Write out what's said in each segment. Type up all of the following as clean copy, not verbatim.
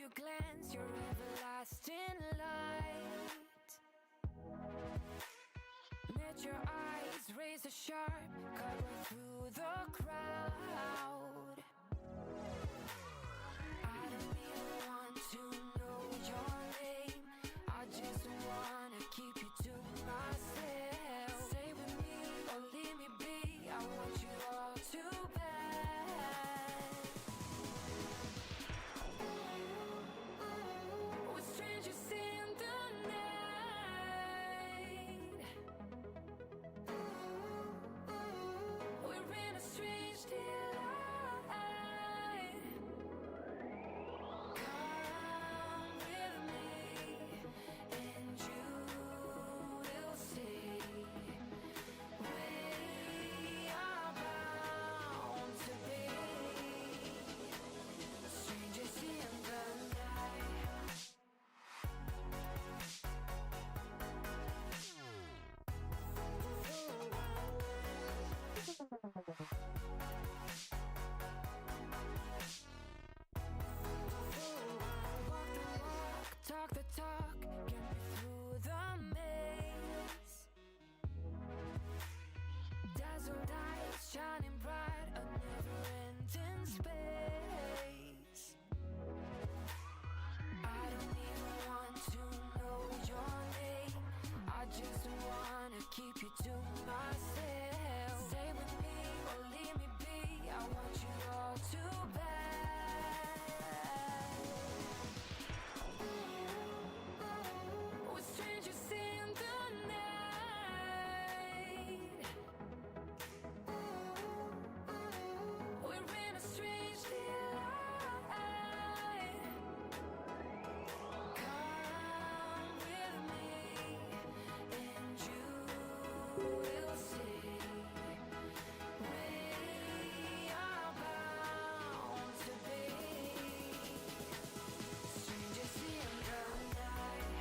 you glance, your everlasting light. Met your eyes, razor sharp, cover through the crowd. I don't even want to know your name, I just wanna keep you to myself. Stay with me or leave me be, I want you all too bad. We're strangers in the night. We're in a strange delight. Come with me and you will see we are bound to be strangers in the night. Walk the walk, talk the talk, get me through the maze. Dazzled eyes shining bright, a never-ending space. I don't even want to know your name, I just wanna keep you to myself. Stay with me or leave me be, I want you all too bad. We're strangers in the night. We're in a strange delight. Come with me and you will see we are bound to be strangers in the night.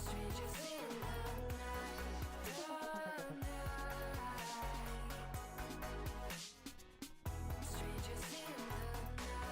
Strangers in the night, strangers in the night.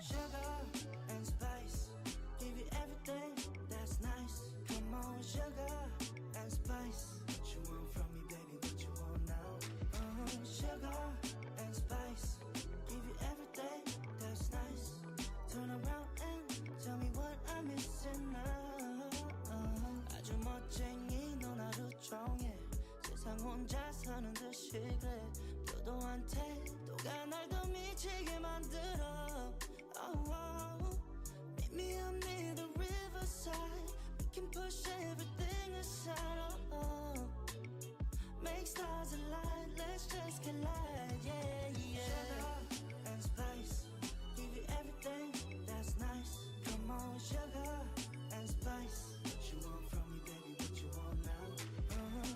Sugar and spice, give you everything that's nice. Come on, sugar and spice. What you want from me, baby? What you want now? Sugar and spice, give you everything that's nice. Turn around and tell me what I'm missing now. 아주 멋쟁이 넌 하루 종일 세상 혼자 사는 듯이 그래. 표도한 태도가 날 더 미치게 만들어. Oh, oh. Meet me up near the riverside. We can push everything aside. Oh, oh. Make stars align. Let's just collide. Yeah, yeah. Sugar and spice, give you everything that's nice. Come on, sugar and spice. What you want from me, baby? What you want now?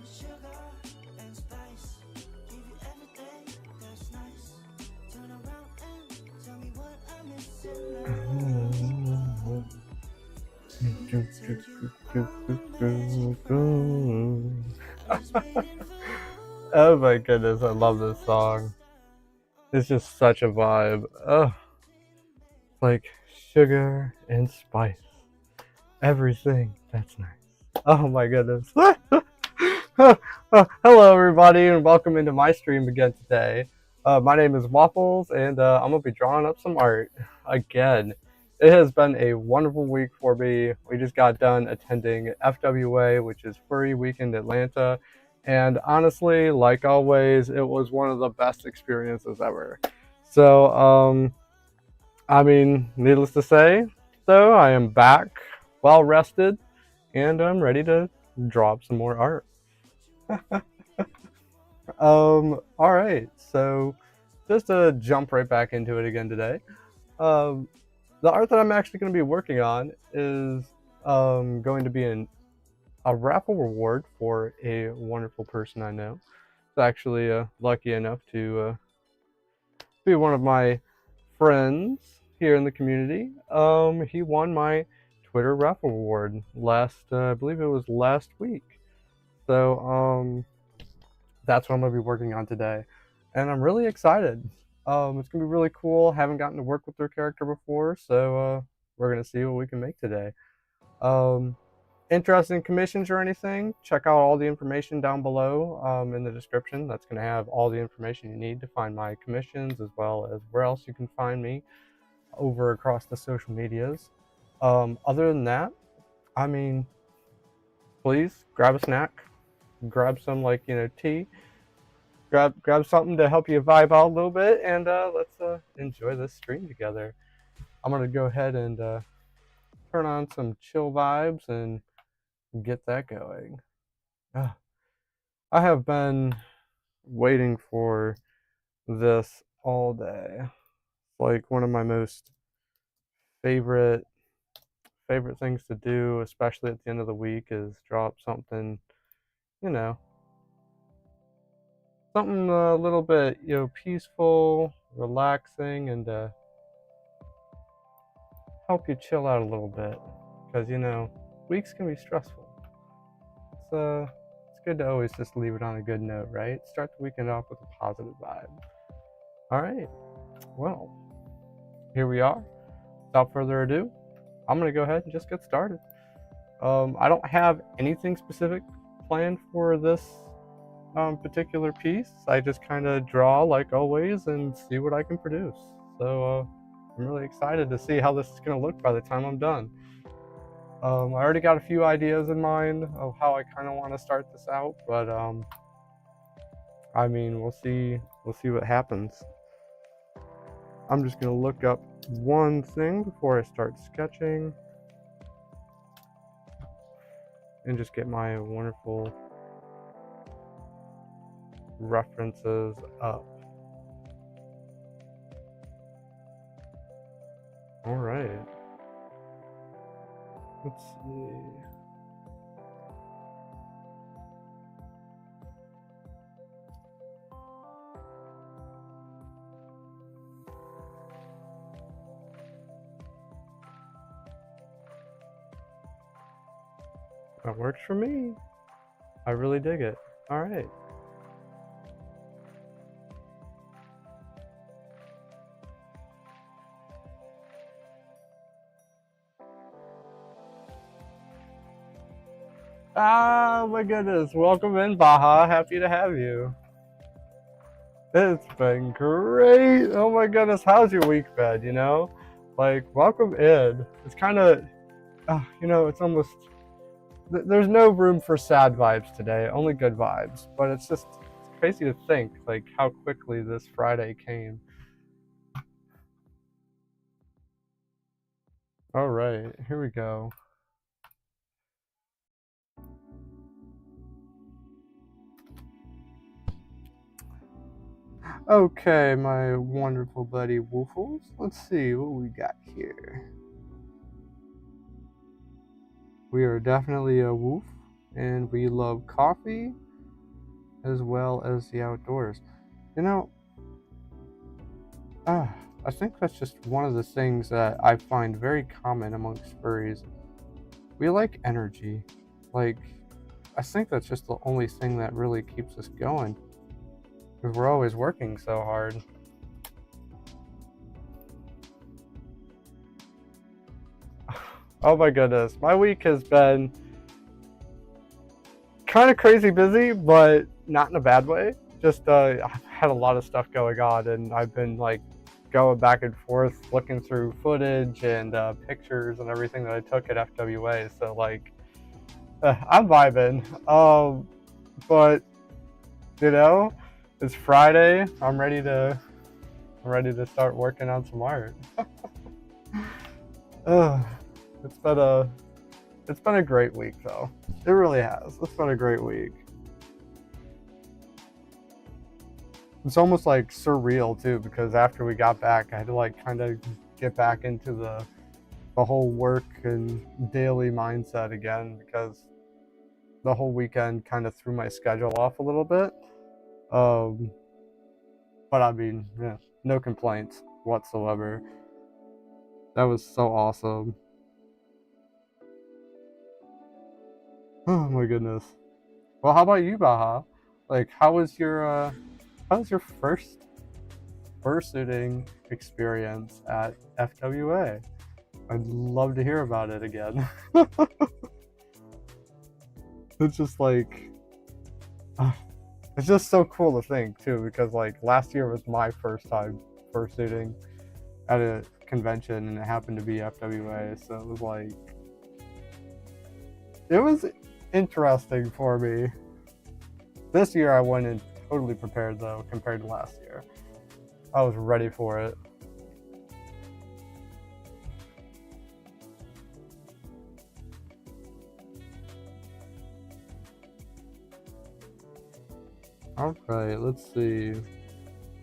Sugar and spice, give you everything that's nice. Turn around take you home. Oh my goodness, I love this song. It's just such a vibe. Oh, like sugar and spice. Everything that's nice. Oh my goodness. Hello, everybody, and welcome into my stream again today. My name is Waffles, and I'm going to be drawing up some art again. It has been a wonderful week for me. We just got done attending FWA, which is Furry Weekend Atlanta. And honestly, like always, it was one of the best experiences ever. So, I mean, needless to say, though, I am back, well rested, and I'm ready to draw up some more art. All right, so just to jump right back into it again today, um, the art that I'm actually going to be working on is going to be a raffle reward for a wonderful person I know. It's actually lucky enough to be one of my friends here in the community. He won my Twitter raffle award last, I believe it was last week. So that's what I'm gonna be working on today, and I'm really excited. It's gonna be really cool. Haven't gotten to work with their character before, so we're gonna see what we can make today. Interested in commissions or anything? Check out all the information down below in the description. That's gonna have all the information you need to find my commissions, as well as where else you can find me over across the social medias. Other than that, I mean, please grab a snack, grab some tea, grab something to help you vibe out a little bit, and let's enjoy this stream together. I'm gonna go ahead and turn on some chill vibes and get that going. I have been waiting for this all day. Like one of my most favorite things to do, especially at the end of the week, is draw up something, you know, something a little bit, peaceful, relaxing, and help you chill out a little bit. Because weeks can be stressful. It's good to always just leave it on a good note, right? Start the weekend off with a positive vibe. All right, well, here we are. Without further ado, I'm gonna go ahead and just get started. I don't have anything specific planned for this particular piece. I just kind of draw like always and see what I can produce. So I'm really excited to see how this is going to look by the time I'm done. I already got a few ideas in mind of how I kind of want to start this out, but I mean, we'll see what happens. I'm just going to look up one thing before I start sketching and just get my wonderful references up. All right. Let's see. That works for me. I really dig it. All right. Ah, my goodness. Welcome in, Baha. Happy to have you. It's been great. Oh my goodness. How's your week been, Like, welcome in. It's kind of, it's almost, there's no room for sad vibes today, only good vibes. But it's crazy to think, like, how quickly this Friday came. All right, here we go. Okay, my wonderful buddy Woofles. Let's see what we got here. We are definitely a woof, and we love coffee as well as the outdoors. I think that's just one of the things that I find very common amongst furries. we like energy. Like, I think that's just the only thing that really keeps us going, because we're always working so hard. Oh my goodness, my week has been kind of crazy busy, but not in a bad way. Just I've had a lot of stuff going on, and I've been like going back and forth looking through footage and pictures and everything that I took at FWA. So like, I'm vibing. But you know, it's Friday. I'm ready to start working on some art. It's been a great week though. It really has. It's been a great week. It's almost like surreal too, because after we got back, I had to like kind of get back into the whole work and daily mindset again, because the whole weekend kind of threw my schedule off a little bit. But I mean, yeah, no complaints whatsoever. That was so awesome. Oh my goodness. Well, how about you, Baha? Like, how was your first fursuiting experience at FWA? I'd love to hear about it again. It's just like, it's just so cool to think too, because like last year was my first time fursuiting at a convention, and it happened to be FWA, so it was interesting for me. This year I went in totally prepared though, compared to last year. I was ready for it. Alright, let's see.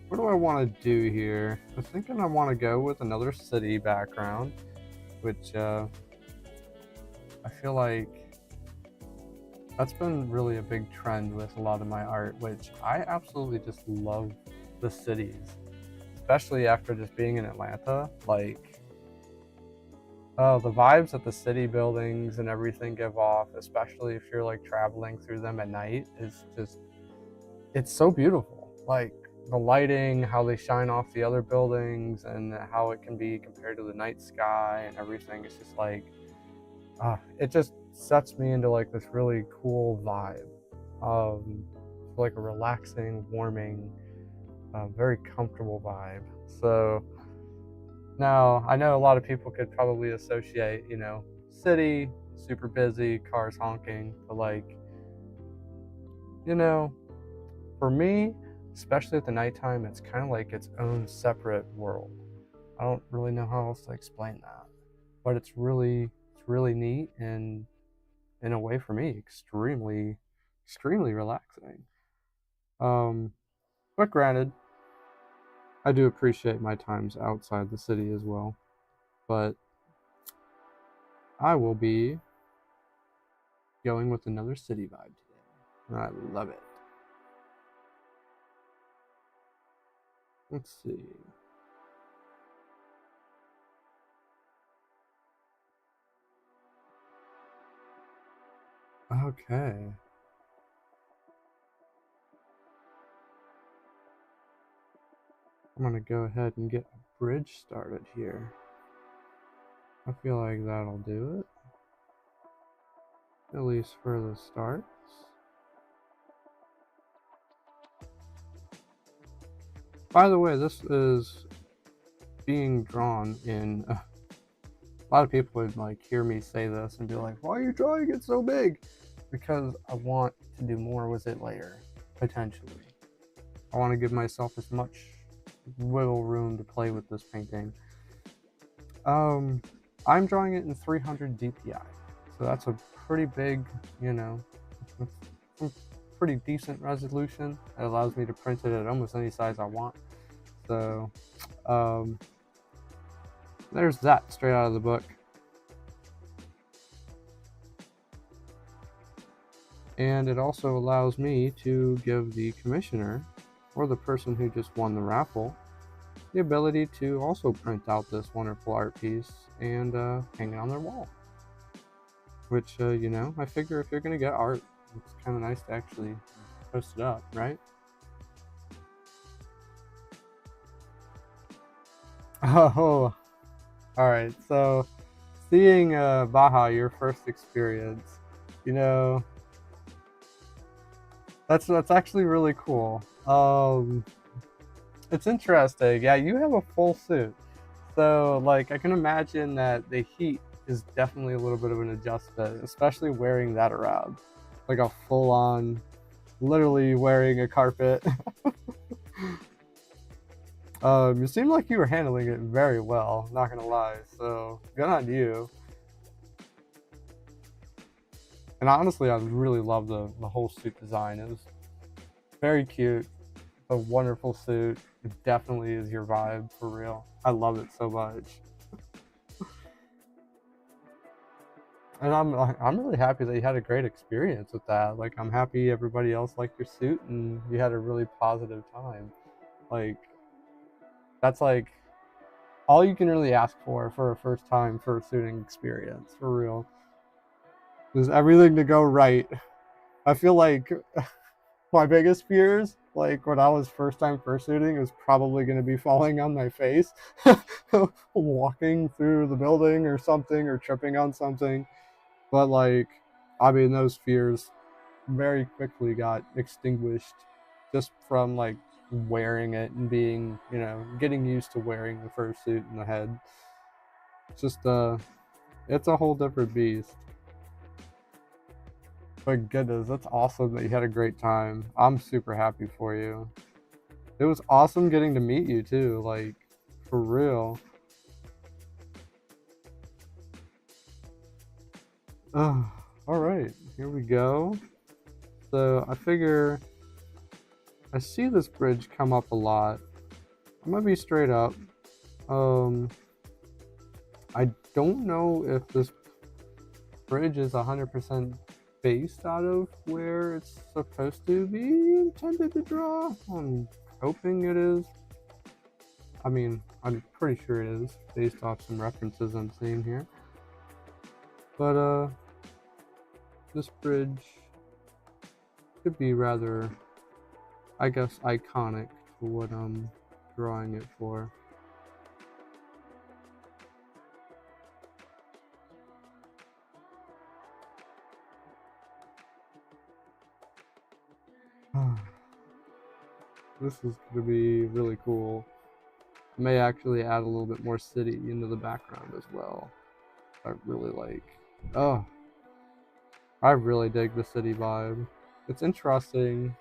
What do I want to do here? I'm thinking I want to go with another city background, which I feel like that's been really a big trend with a lot of my art, which I absolutely just love the cities, especially after just being in Atlanta. Like, the vibes that the city buildings and everything give off, especially if you're like traveling through them at night, is just, it's so beautiful. Like, the lighting, how they shine off the other buildings, and how it can be compared to the night sky and everything. It's just like, it just sets me into like this really cool vibe. Like a relaxing, warming, very comfortable vibe. So now I know a lot of people could probably associate, city, super busy, cars honking, but like, for me, especially at the nighttime, it's kind of like its own separate world. I don't really know how else to explain that, but it's really neat, and in a way for me, extremely relaxing. But granted, I do appreciate my times outside the city as well. But I will be going with another city vibe today, and I love it. Let's see. Okay. I'm gonna go ahead and get a bridge started here. I feel like that'll do it. At least for the starts. By the way, this is being drawn in... a lot of people would like hear me say this and be like, why are you drawing it so big? Because I want to do more with it later, potentially. I want to give myself as much wiggle room to play with this painting. I'm drawing it in 300 DPI, so that's a pretty big, pretty decent resolution. It allows me to print it at almost any size I want. So there's that straight out of the book. And it also allows me to give the commissioner, or the person who just won the raffle, the ability to also print out this wonderful art piece and hang it on their wall. which, you know, I figure if you're going to get art, it's kind of nice to actually post it up, right? Oh, all right. So, seeing Baja, your first experience, you know, that's actually really cool. It's interesting. Yeah, you have a full suit, so like I can imagine that the heat is definitely a little bit of an adjustment, especially wearing that around, like a full-on, literally wearing a carpet. You seem like you were handling it very well, not gonna lie. So good on you. And honestly, I really love the whole suit design. It was very cute. A wonderful suit. It definitely is your vibe for real. I love it so much. And I'm really happy that you had a great experience with that. Like I'm happy everybody else liked your suit and you had a really positive time. Like that's like all you can really ask for a first time fursuiting experience for real. There's everything to go right. I feel like my biggest fears, like when I was first time fursuiting, was probably going to be falling on my face, walking through the building or something, or tripping on something. But like, I mean, those fears very quickly got extinguished just from like wearing it and being, you know, getting used to wearing the fursuit in the head. It's just it's a whole different beast. But goodness, that's awesome that you had a great time. I'm super happy for you. It was awesome getting to meet you too, like for real. All right, here we go. So I figure I see this bridge come up a lot. I'm gonna be straight up. I don't know if this bridge is 100% based out of where it's supposed to be intended to draw. I'm hoping it is. I mean, I'm pretty sure it is based off some references I'm seeing here. But this bridge could be rather, I guess, iconic for what I'm drawing it for. This is going to be really cool. I may actually add a little bit more city into the background as well. I really like. Oh, I really dig the city vibe. It's interesting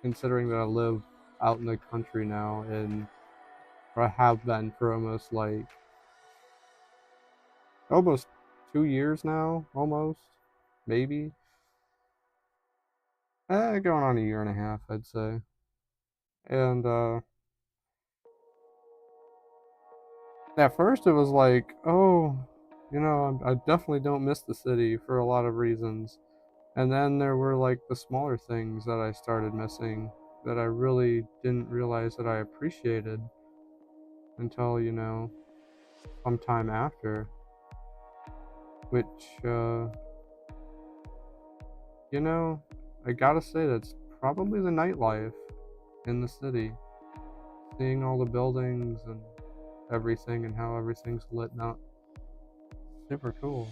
considering that I live out in the country now, and or I have been for almost 2 years now, almost, maybe. Going on a year and a half, I'd say. And at first it was like, oh, you know, I definitely don't miss the city for a lot of reasons. And then there were like the smaller things that I started missing that I really didn't realize that I appreciated until, you know, sometime after. Which, you know, I gotta say that's probably the nightlife in the city. Seeing all the buildings and everything and how everything's lit up. Super cool.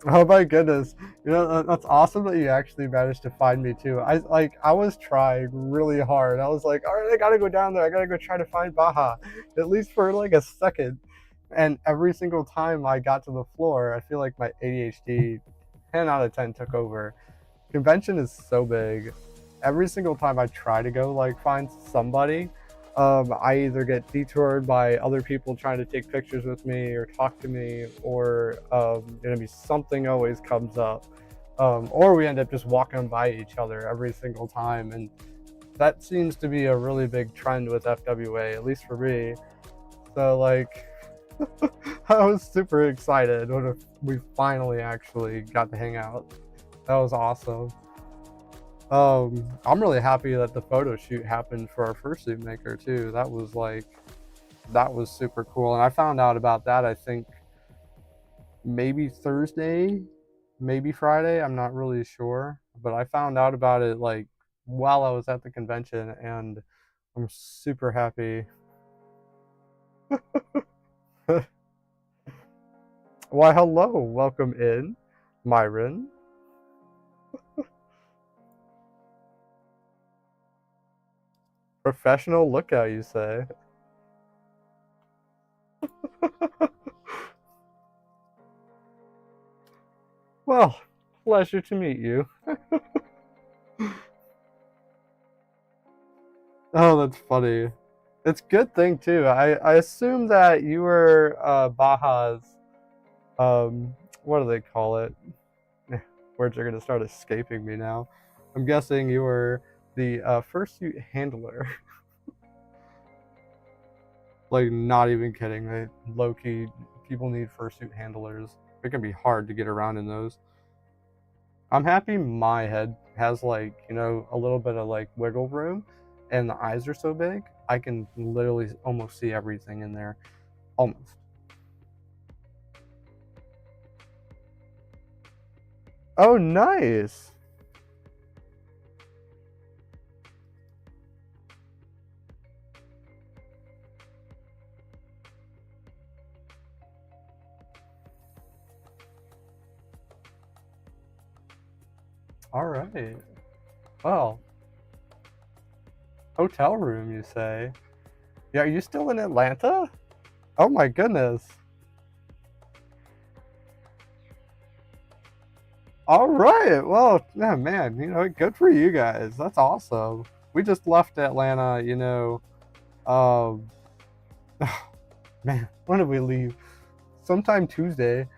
Oh my goodness. You know, that's awesome that you actually managed to find me too. I was trying really hard. I was like, all right, I gotta go down there. I gotta go try to find Baja, at least for like a second. And every single time I got to the floor, I feel like my ADHD 10 out of 10 took over. Convention is so big. Every single time I try to go like find somebody, I either get detoured by other people trying to take pictures with me or talk to me, or something always comes up, or we end up just walking by each other every single time, and that seems to be a really big trend with FWA, at least for me. So like, I was super excited when we finally actually got to hang out. That was awesome. I'm really happy that the photo shoot happened for our fursuit maker too. That was super cool, and I found out about that, I think maybe Thursday, maybe Friday. I'm not really sure, but I found out about it like while I was at the convention, and I'm super happy. Why, hello, welcome in, Myron. Professional lookout, you say? Well, pleasure to meet you. Oh, that's funny. It's a good thing too. I assume that you were Baja's what do they call it? Words are gonna start escaping me now. I'm guessing you were the fursuit handler. Like, not even kidding. They low key people need fursuit handlers. It can be hard to get around in those. I'm happy my head has like, a little bit of like wiggle room, and the eyes are so big, I can literally almost see everything in there. Almost. Oh, nice. All right. Well, hotel room, you say? Yeah, are you still in Atlanta? Oh my goodness. All right. Well, yeah, man, good for you guys. That's awesome. We just left Atlanta, um, man, when did we leave? Sometime Tuesday.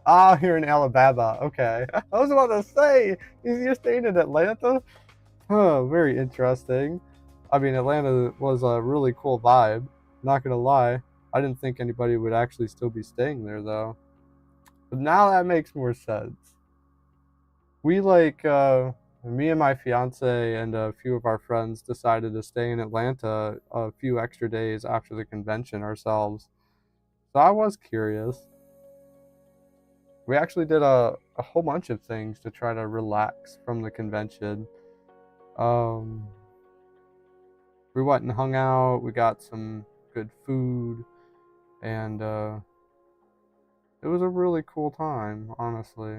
Ah, here in Alabama. Okay. I was about to say, you're staying in Atlanta? Huh, very interesting. I mean, Atlanta was a really cool vibe. Not gonna lie. I didn't think anybody would actually still be staying there though. But now that makes more sense. We me and my fiance and a few of our friends decided to stay in Atlanta a few extra days after the convention ourselves. So I was curious. We actually did a whole bunch of things to try to relax from the convention. Um, we went and hung out. We got some good food, and it was a really cool time. Honestly,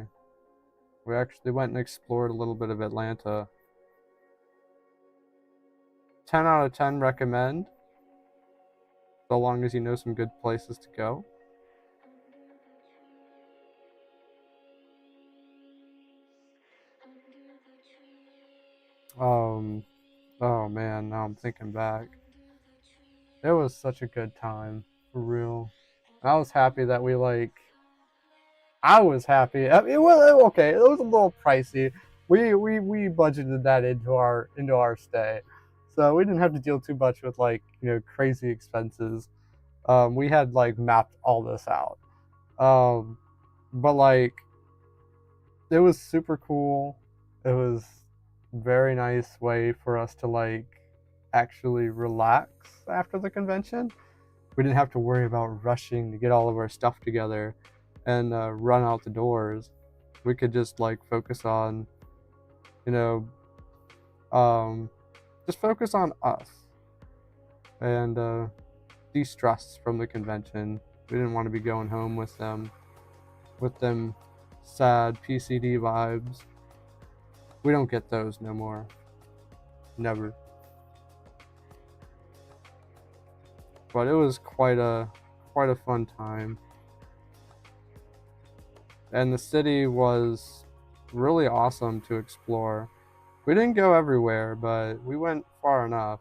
we actually went and explored a little bit of Atlanta. 10 out of 10 recommend, so long as you know some good places to go. Um, oh man, now I'm thinking back. It was such a good time, for real. I was happy that I was happy. I mean, well, okay, it was a little pricey. We budgeted that into our stay, so we didn't have to deal too much with like crazy expenses. We had like mapped all this out. Um, but like it was super cool. It was very nice way for us to like actually relax after the convention. We didn't have to worry about rushing to get all of our stuff together and run out the doors. We could just like focus on, you know, um, just focus on us and de-stress from the convention. We didn't want to be going home with them sad PCD vibes. We don't get those no more. Never. But it was quite a fun time. And the city was really awesome to explore. We didn't go everywhere, but we went far enough.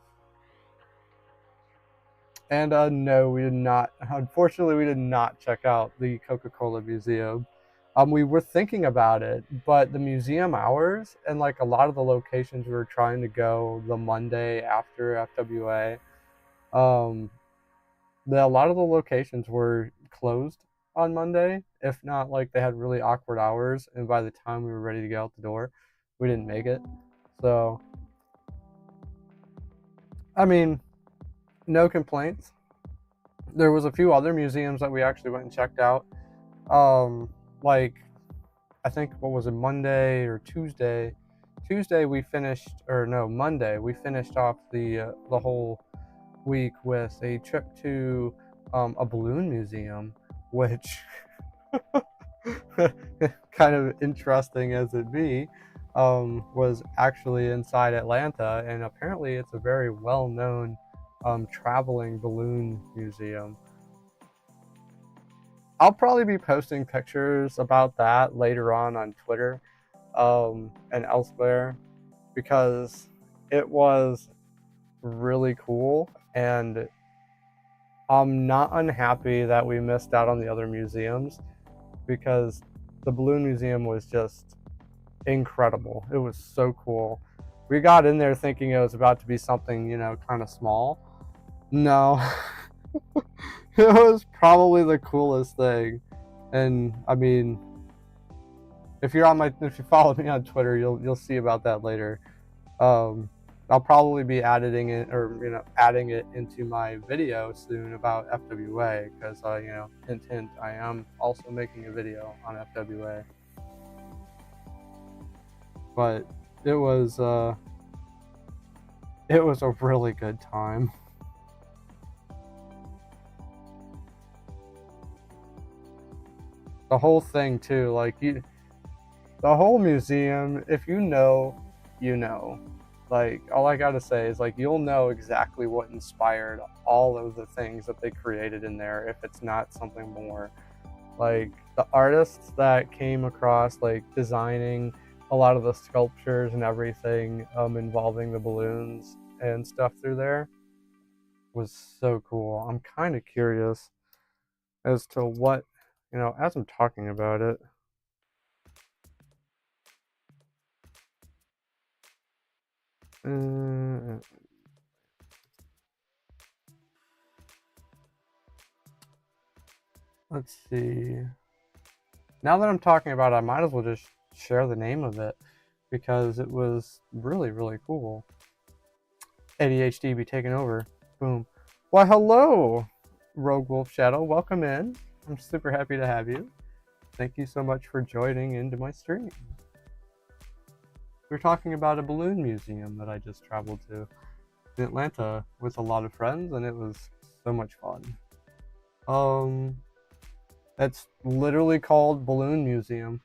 And no, we did not. Unfortunately, we did not check out the Coca-Cola Museum. We were thinking about it, but the museum hours and like a lot of the locations we were trying to go the Monday after FWA, um, a lot of the locations were closed on Monday. If not, like they had really awkward hours, and by the time we were ready to get out the door, we didn't make it. So, I mean, no complaints. There was a few other museums that we actually went and checked out. Like, I think, what was it, Monday or Tuesday? Tuesday we finished, or no, Monday we finished off the whole week with a trip to a balloon museum, which kind of interesting as it be, was actually inside Atlanta, and apparently it's a very well-known traveling balloon museum. I'll probably be posting pictures about that later on Twitter and elsewhere, because it was really cool, and I'm not unhappy that we missed out on the other museums, because the balloon museum was just incredible. It was so cool. We got in there thinking it was about to be something, kind of small. No. It was probably the coolest thing. And I mean, if you follow me on Twitter, you'll see about that later. I'll probably be adding it into my video soon about FWA, because hint hint, I am also making a video on FWA. But it was a really good time. The whole thing too, the whole museum, if you know, you know. Like, all I gotta say is, like, you'll know exactly what inspired all of the things that they created in there, if it's not something more. Like, the artists that came across, like, designing a lot of the sculptures and everything involving the balloons and stuff through there was so cool. I'm kind of curious as to what, as I'm talking about it. Let's see. Now that I'm talking about it, I might as well just share the name of it, because it was really, really cool. ADHD be taking over. Boom. Why, hello, Rogue Wolf Shadow. Welcome in. I'm super happy to have you. Thank you so much for joining into my stream. We're talking about a balloon museum that I just traveled to in Atlanta with a lot of friends, and it was so much fun. It's literally called Balloon Museum.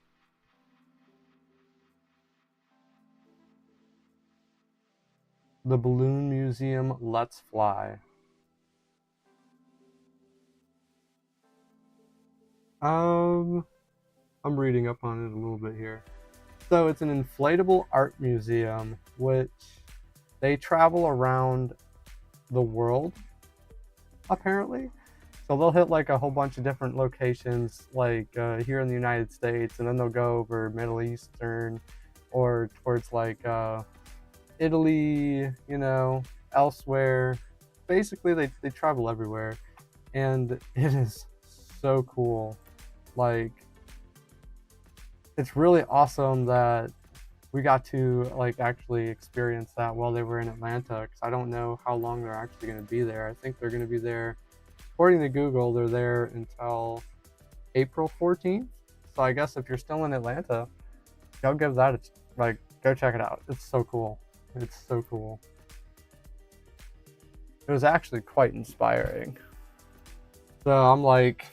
The Balloon Museum Let's Fly. I'm reading up on it a little bit here. So it's an inflatable art museum, which they travel around the world, apparently. So they'll hit like a whole bunch of different locations, like here in the United States, and then they'll go over Middle Eastern or towards like Italy, elsewhere. Basically, they travel everywhere, and it is so cool. Like, it's really awesome that we got to like actually experience that while they were in Atlanta, because I don't know how long they're actually going to be there. I think they're going to be there, according to Google, they're there until April 14th. So I guess if you're still in Atlanta, go give that go check it out. It's so cool. It's so cool. It was actually quite inspiring. So I'm like,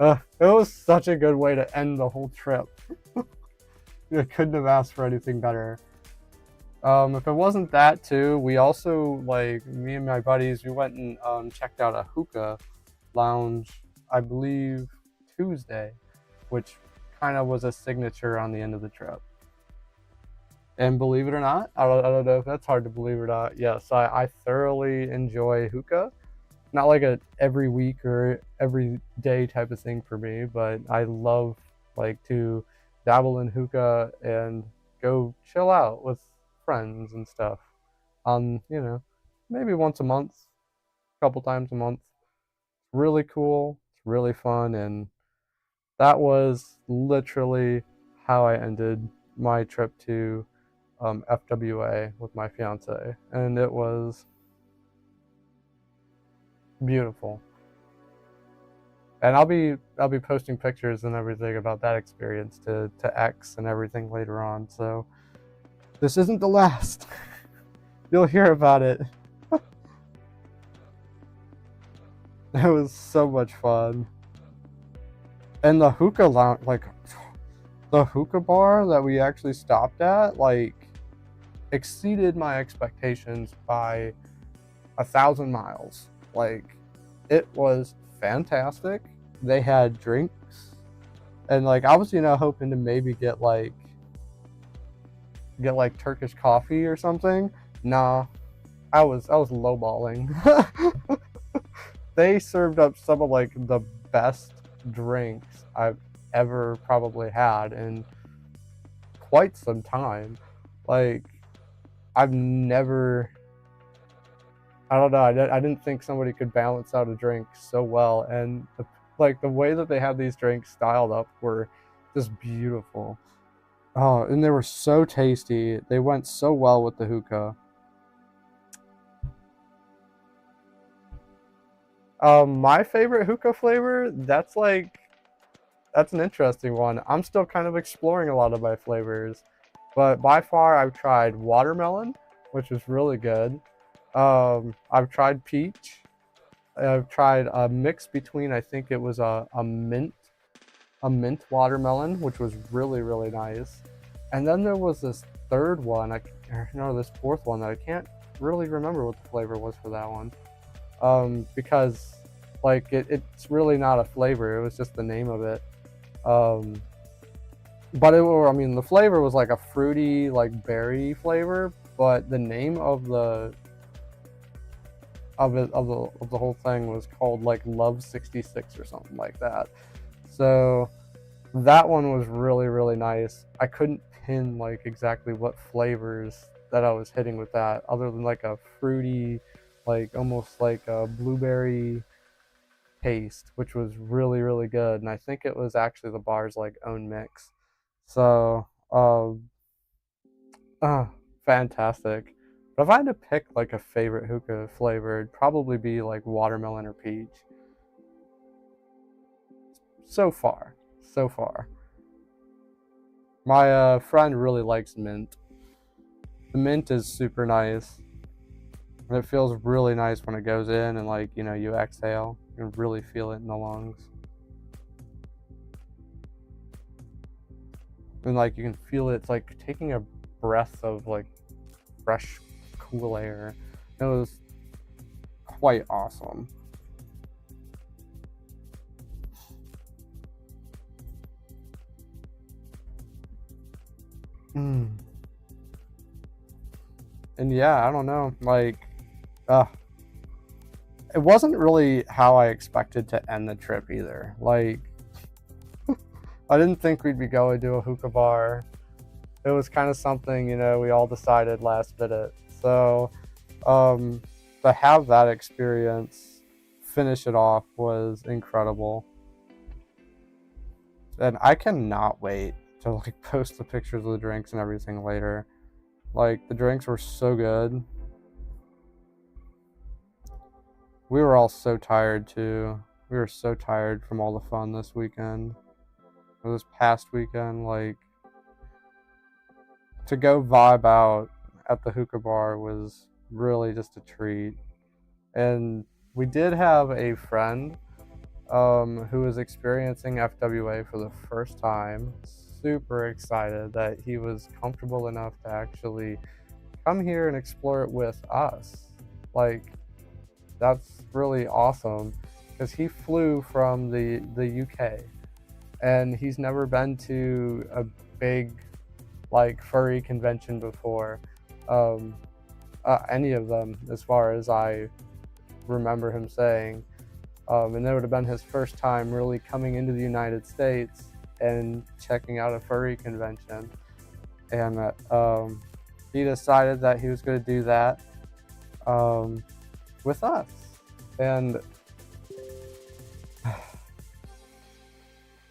it was such a good way to end the whole trip. I couldn't have asked for anything better. If it wasn't that too, we also, like, me and my buddies, we went and checked out a hookah lounge, I believe Tuesday, which kind of was a signature on the end of the trip. And believe it or not, I don't know if that's hard to believe or not. Yes, I thoroughly enjoy hookah. Not like a every week or every day type of thing for me, but I love like to dabble in hookah and go chill out with friends and stuff on, maybe once a month, a couple times a month. It's really cool. It's really fun. And that was literally how I ended my trip to FWA with my fiance, and it was beautiful. And I'll be posting pictures and everything about that experience to X and everything later on. So this isn't the last. You'll hear about it. It was so much fun. And the hookah lounge, like the hookah bar that we actually stopped at, like exceeded my expectations by 1,000 miles. Like, it was fantastic. They had drinks, and like I was, hoping to maybe get like Turkish coffee or something. Nah, I was lowballing. They served up some of like the best drinks I've ever probably had in quite some time. Like, I've never, I don't know, I didn't think somebody could balance out a drink so well, and the way that they had these drinks styled up were just beautiful. Oh, and they were so tasty. They went so well with the hookah. My favorite hookah flavor, that's an interesting one. I'm still kind of exploring a lot of my flavors, but by far I've tried watermelon, which is really good. I've tried peach. I've tried a mix between, I think it was a mint watermelon, which was really, really nice. And then there was this third one, this fourth one that I can't really remember what the flavor was for that one. Because like it's really not a flavor, it was just the name of it. But the flavor was like a fruity, like berry flavor, but the name of the whole thing was called like Love 66 or something like that. So that one was really, really nice. I couldn't pin like exactly what flavors that I was hitting with that, other than like a fruity, like almost like a blueberry taste, which was really, really good. And I think it was actually the bar's like own mix. So fantastic. But if I had to pick like a favorite hookah flavor, it'd probably be like watermelon or peach. So far. My friend really likes mint. The mint is super nice. And it feels really nice when it goes in and like, you exhale. You can really feel it in the lungs. And like you can feel it, it's like taking a breath of like fresh, cool air. It was quite awesome. And yeah, I don't know, like, it wasn't really how I expected to end the trip either. Like, I didn't think we'd be going to a hookah bar. It was kind of something, we all decided last minute. So, to have that experience, finish it off, was incredible. And I cannot wait to like post the pictures of the drinks and everything later. Like, the drinks were so good. We were all so tired too. We were so tired from all the fun this weekend. Or this past weekend, like, to go vibe out at the hookah bar was really just a treat. And we did have a friend who was experiencing FWA for the first time. Super excited that he was comfortable enough to actually come here and explore it with us. Like, that's really awesome, because he flew from the UK and he's never been to a big like furry convention before, any of them, as far as I remember him saying. And that would have been his first time really coming into the United States and checking out a furry convention. And he decided that he was going to do that with us. And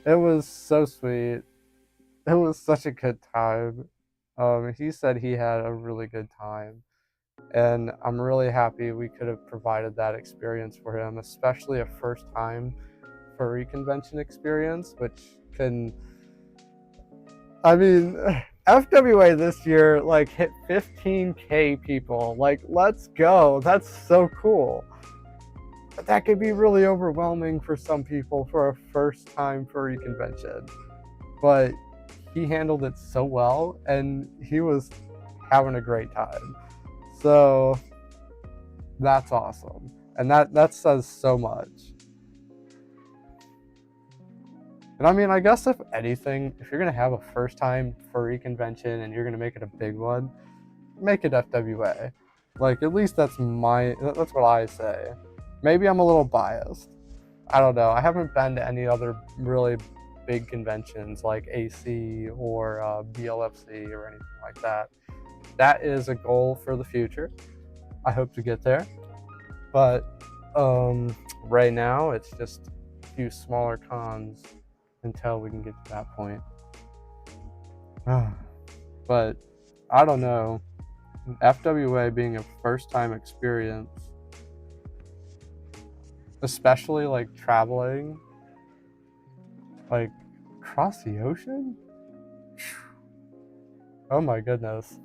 it was so sweet. it was such a good time. He said he had a really good time, and I'm really happy we could have provided that experience for him, especially a first time furry convention experience, which can, I mean, FWA this year like hit 15K people. Like, let's go. That's so cool. But that could be really overwhelming for some people for a first time furry convention. But he handled it so well, and he was having a great time. So that's awesome. And that says so much. And I mean, I guess if anything, if you're gonna have a first time furry convention and you're gonna make it a big one, make it FWA. Like, at least that's what I say. Maybe I'm a little biased. I don't know. I haven't been to any other really big conventions like AC or BLFC or anything like that. That is a goal for the future. I hope to get there. But right now, it's just a few smaller cons until we can get to that point. But I don't know. FWA being a first time experience, especially like traveling like across the ocean. Oh my goodness.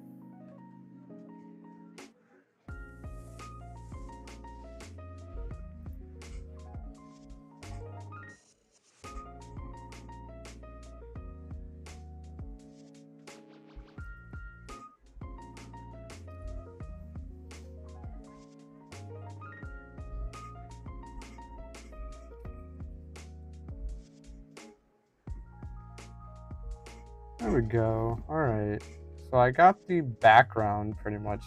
There we go. All right. So I got the background pretty much,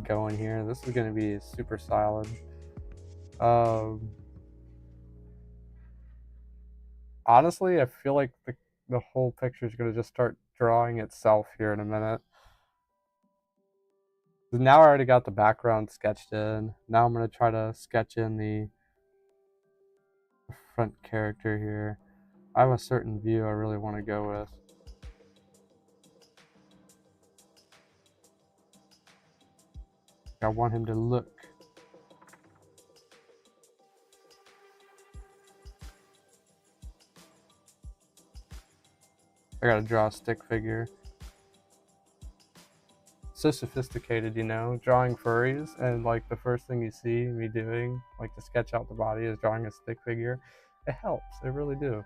going here. This is going to be super solid. Honestly, I feel like the whole picture is going to just start drawing itself here in a minute. Now I already got the background sketched in. Now I'm going to try to sketch in the front character here. I have a certain view I really want to go with. I want him to look. I gotta draw a stick figure. So sophisticated, drawing furries, and like the first thing you see me doing, like to sketch out the body, is drawing a stick figure. It helps. It really do.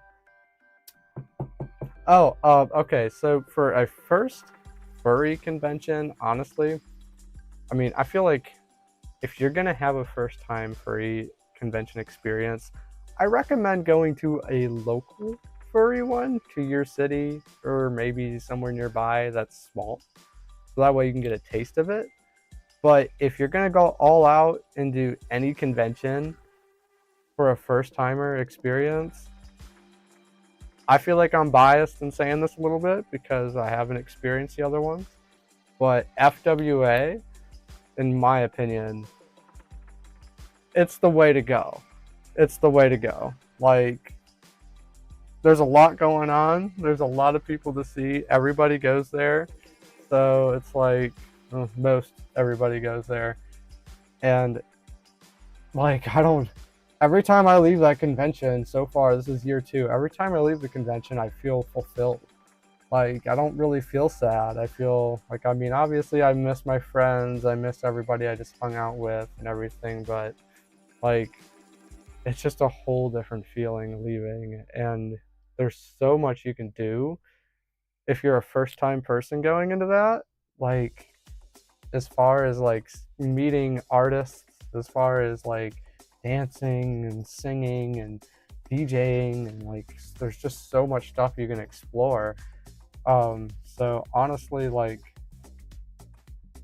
Oh, okay. So for a first furry convention, honestly, I mean, I feel like if you're gonna have a first time furry convention experience, I recommend going to a local furry one to your city or maybe somewhere nearby that's small. So that way you can get a taste of it. But if you're gonna go all out and do any convention for a first timer experience, I feel like I'm biased in saying this a little bit because I haven't experienced the other ones. But FWA, in my opinion, it's the way to go. It's the way to go. Like, there's a lot going on. There's a lot of people to see. Everybody goes there. So it's like, most everybody goes there. And like, every time I leave that convention, so far, this is year 2, every time I leave the convention, I feel fulfilled. Like, I don't really feel sad. I feel like, I mean, obviously I miss my friends. I miss everybody I just hung out with and everything. But like, it's just a whole different feeling leaving. And there's so much you can do if you're a first time person going into that. Like, as far as like meeting artists, as far as like dancing and singing and DJing, and like there's just so much stuff you can explore. So honestly, like,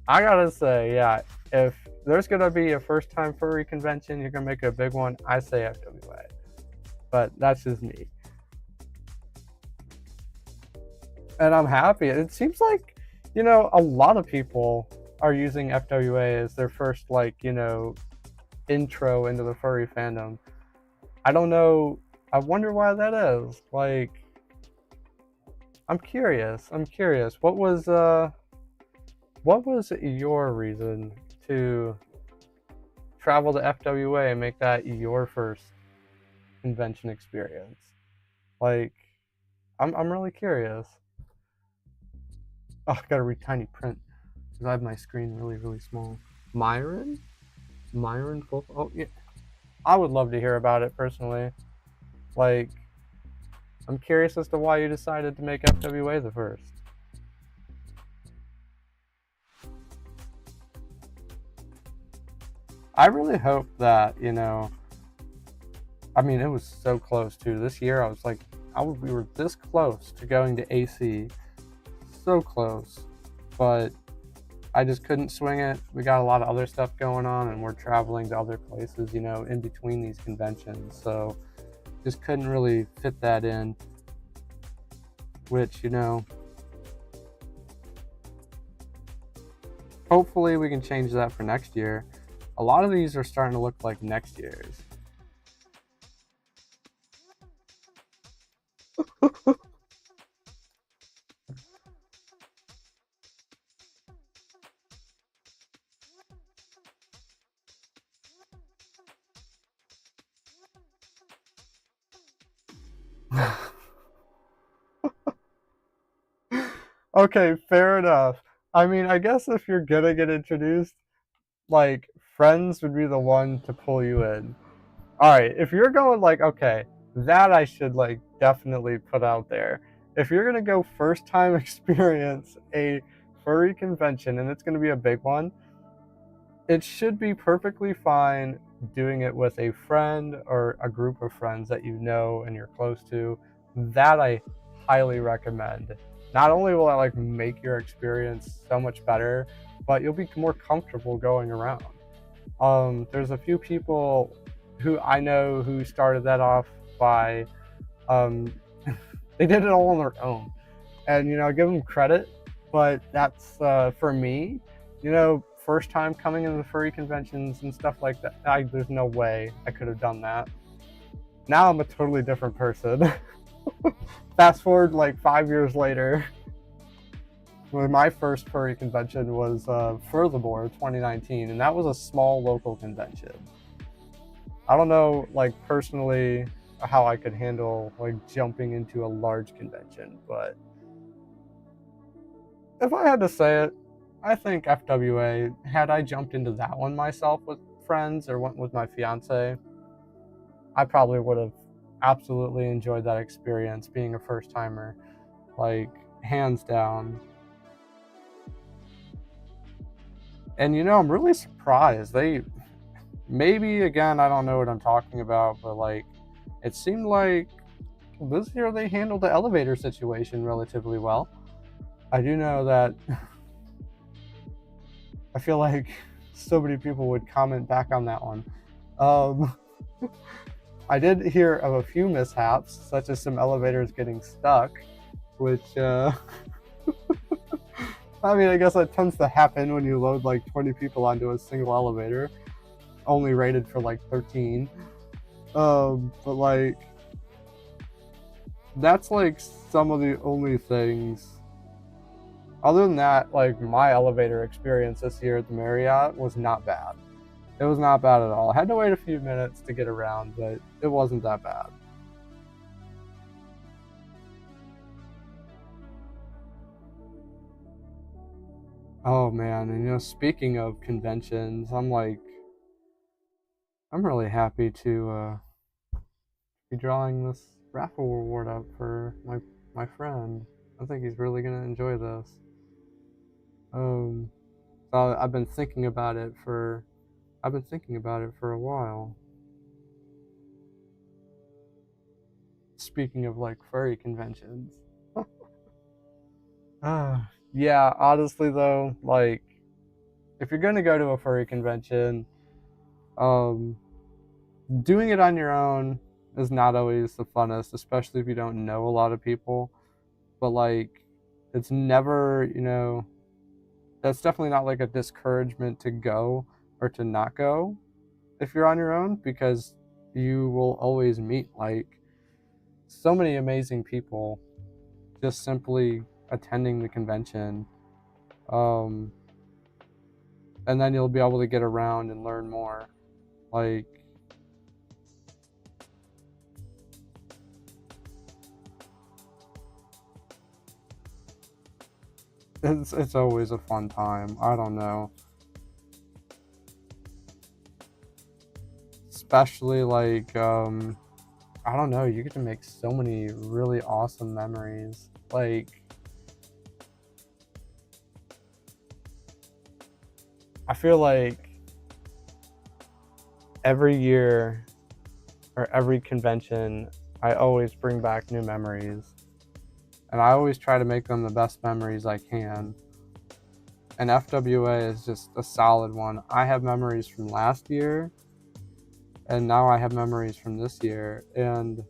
I gotta say, yeah, if there's gonna be a first time furry convention, you're gonna make it a big one, I say FWA. But that's just me. And I'm happy. It seems like, a lot of people are using FWA as their first, like, intro into the furry fandom. I don't know. I wonder why that is. Like, I'm curious. What was your reason to travel to FWA and make that your first convention experience? Like, I'm really curious. Oh, I gotta read tiny print because I have my screen really small. Myron? Myron Full? Oh yeah, I would love to hear about it personally. Like, I'm curious as to why you decided to make FWA the first. I really hope that, I mean, it was so close too. This year, I was like, we were this close to going to AC, so close, but I just couldn't swing it. We got a lot of other stuff going on, and we're traveling to other places, in between these conventions, so just couldn't really fit that in. Which, hopefully we can change that for next year. A lot of these are starting to look like next year's. Okay, fair enough. I mean, I guess if you're gonna get introduced, like, friends would be the one to pull you in. Alright, if you're going like, okay, that I should, like, definitely put out there. If you're gonna go first time experience a furry convention, and it's gonna be a big one, it should be perfectly fine doing it with a friend or a group of friends that you know and you're close to. That I highly recommend. Not only will it like make your experience so much better, but you'll be more comfortable going around. There's a few people who I know who started that off by um, they did it all on their own, and I give them credit, but that's for me, first time coming into the furry conventions and stuff like that. There's no way I could have done that. Now I'm a totally different person. Fast forward like 5 years later, when my first furry convention was Furthermore 2019, and that was a small local convention. I don't know, like, personally, how I could handle like jumping into a large convention, but if I had to say it, I think FWA, had I jumped into that one myself with friends or went with my fiance, I probably would have absolutely enjoyed that experience being a first timer, like, hands down. And I'm really surprised. Maybe, again, I don't know what I'm talking about, but like, it seemed like this year they handled the elevator situation relatively well. I do know that I feel like so many people would comment back on that one. I did hear of a few mishaps, such as some elevators getting stuck, which, I mean, I guess that tends to happen when you load like 20 people onto a single elevator, only rated for like 13. But like, that's like some of the only things. Other than that, like, my elevator experience this year at the Marriott was not bad. It was not bad at all. I had to wait a few minutes to get around, but it wasn't that bad. Oh man, and speaking of conventions, I'm really happy to be drawing this raffle reward up for my friend. I think he's really gonna enjoy this. Um, so I've been thinking about it for a while. Speaking of like furry conventions. Yeah, honestly though, like, if you're gonna go to a furry convention, um, doing it on your own is not always the funnest, especially if you don't know a lot of people. But like, it's never, that's definitely not like a discouragement to go or to not go if you're on your own, because you will always meet like so many amazing people just simply attending the convention. And then you'll be able to get around and learn more. Like, it's always a fun time. I don't know. Especially like, I don't know, you get to make so many really awesome memories. Like, I feel like every year or every convention, I always bring back new memories. And I always try to make them the best memories I can. And FWA is just a solid one. I have memories from last year, and now I have memories from this year. And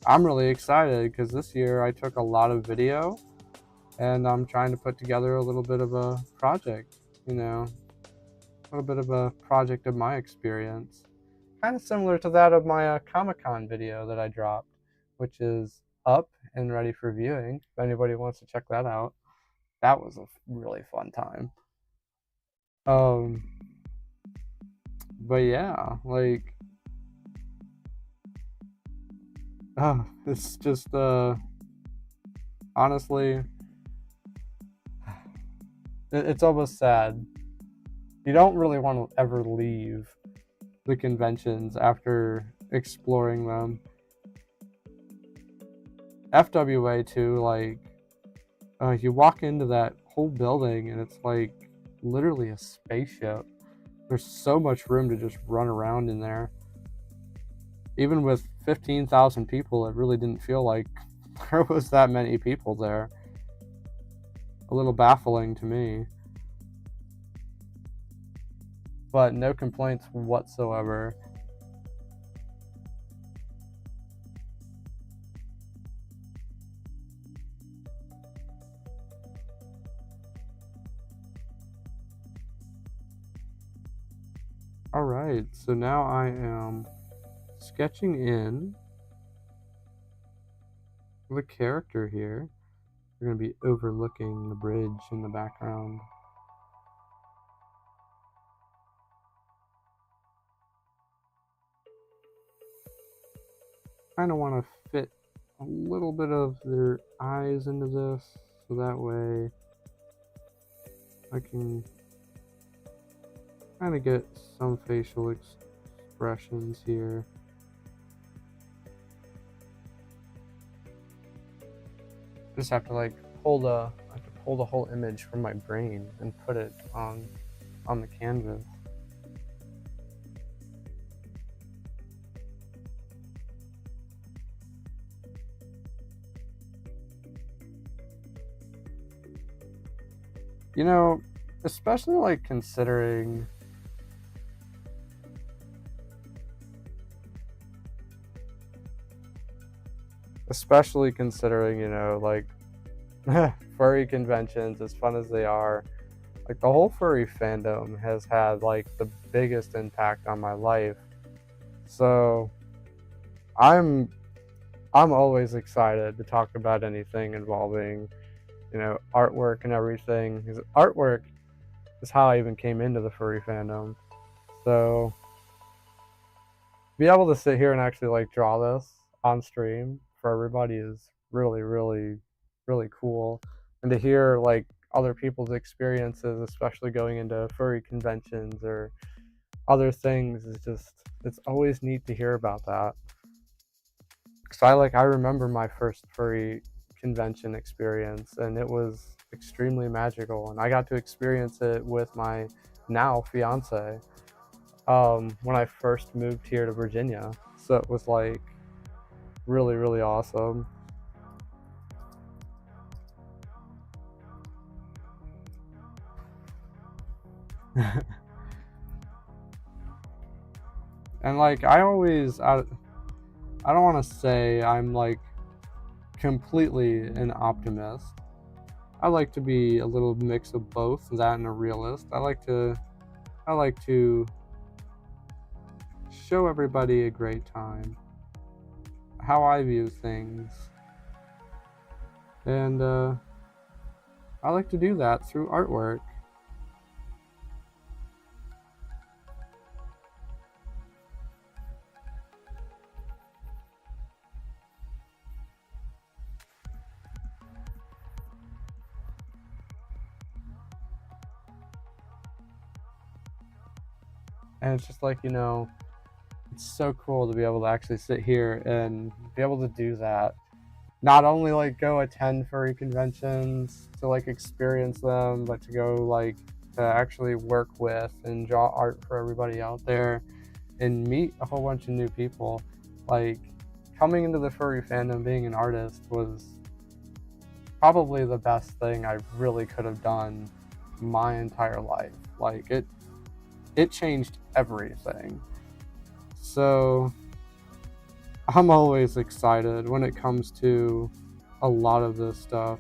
I'm really excited because this year I took a lot of video, and I'm trying to put together a little bit of a project, you know, a little bit of a project of my experience. Kind of similar to that of my Comic-Con video that I dropped, which is up and ready for viewing. If anybody wants to check that out, that was a really fun time. But yeah, like, it's just honestly, it's almost sad. You don't really want to ever leave the conventions after exploring them. FWA too, like, you walk into that whole building and it's like literally a spaceship. There's so much room to just run around in there. Even with 15,000 people, it really didn't feel like there was that many people there. A little baffling to me. But no complaints whatsoever. Alright, so now I am sketching in the character here. We're going to be overlooking the bridge in the background. Kind of want to fit a little bit of their eyes into this, so that way I can kind of get some facial expressions here. Just have to like pull the whole image from my brain and put it on the canvas. You know, especially like considering you know, like furry conventions, as fun as they are, like the whole furry fandom has had like the biggest impact on my life. So I'm always excited to talk about anything involving, you know, artwork and everything. Because artwork is how I even came into the furry fandom. So be able to sit here and actually like draw this on stream for everybody is really, really, really cool. And to hear like other people's experiences, especially going into furry conventions or other things, is just, it's always neat to hear about that. Because I remember my first furry convention experience, and it was extremely magical, and I got to experience it with my now fiance when I first moved here to Virginia. So it was like really, really awesome. And like I don't want to say I'm like completely an optimist. I like to be a little mix of both, that and a realist. I like to show everybody a great time. How I view things. And I like to do that through artwork. And it's just like, it's so cool to be able to actually sit here and be able to do that. Not only like go attend furry conventions to like experience them, but to go like to actually work with and draw art for everybody out there and meet a whole bunch of new people. Like coming into the furry fandom, being an artist was probably the best thing I really could have done my entire life. Like it changed everything. So I'm always excited when it comes to a lot of this stuff.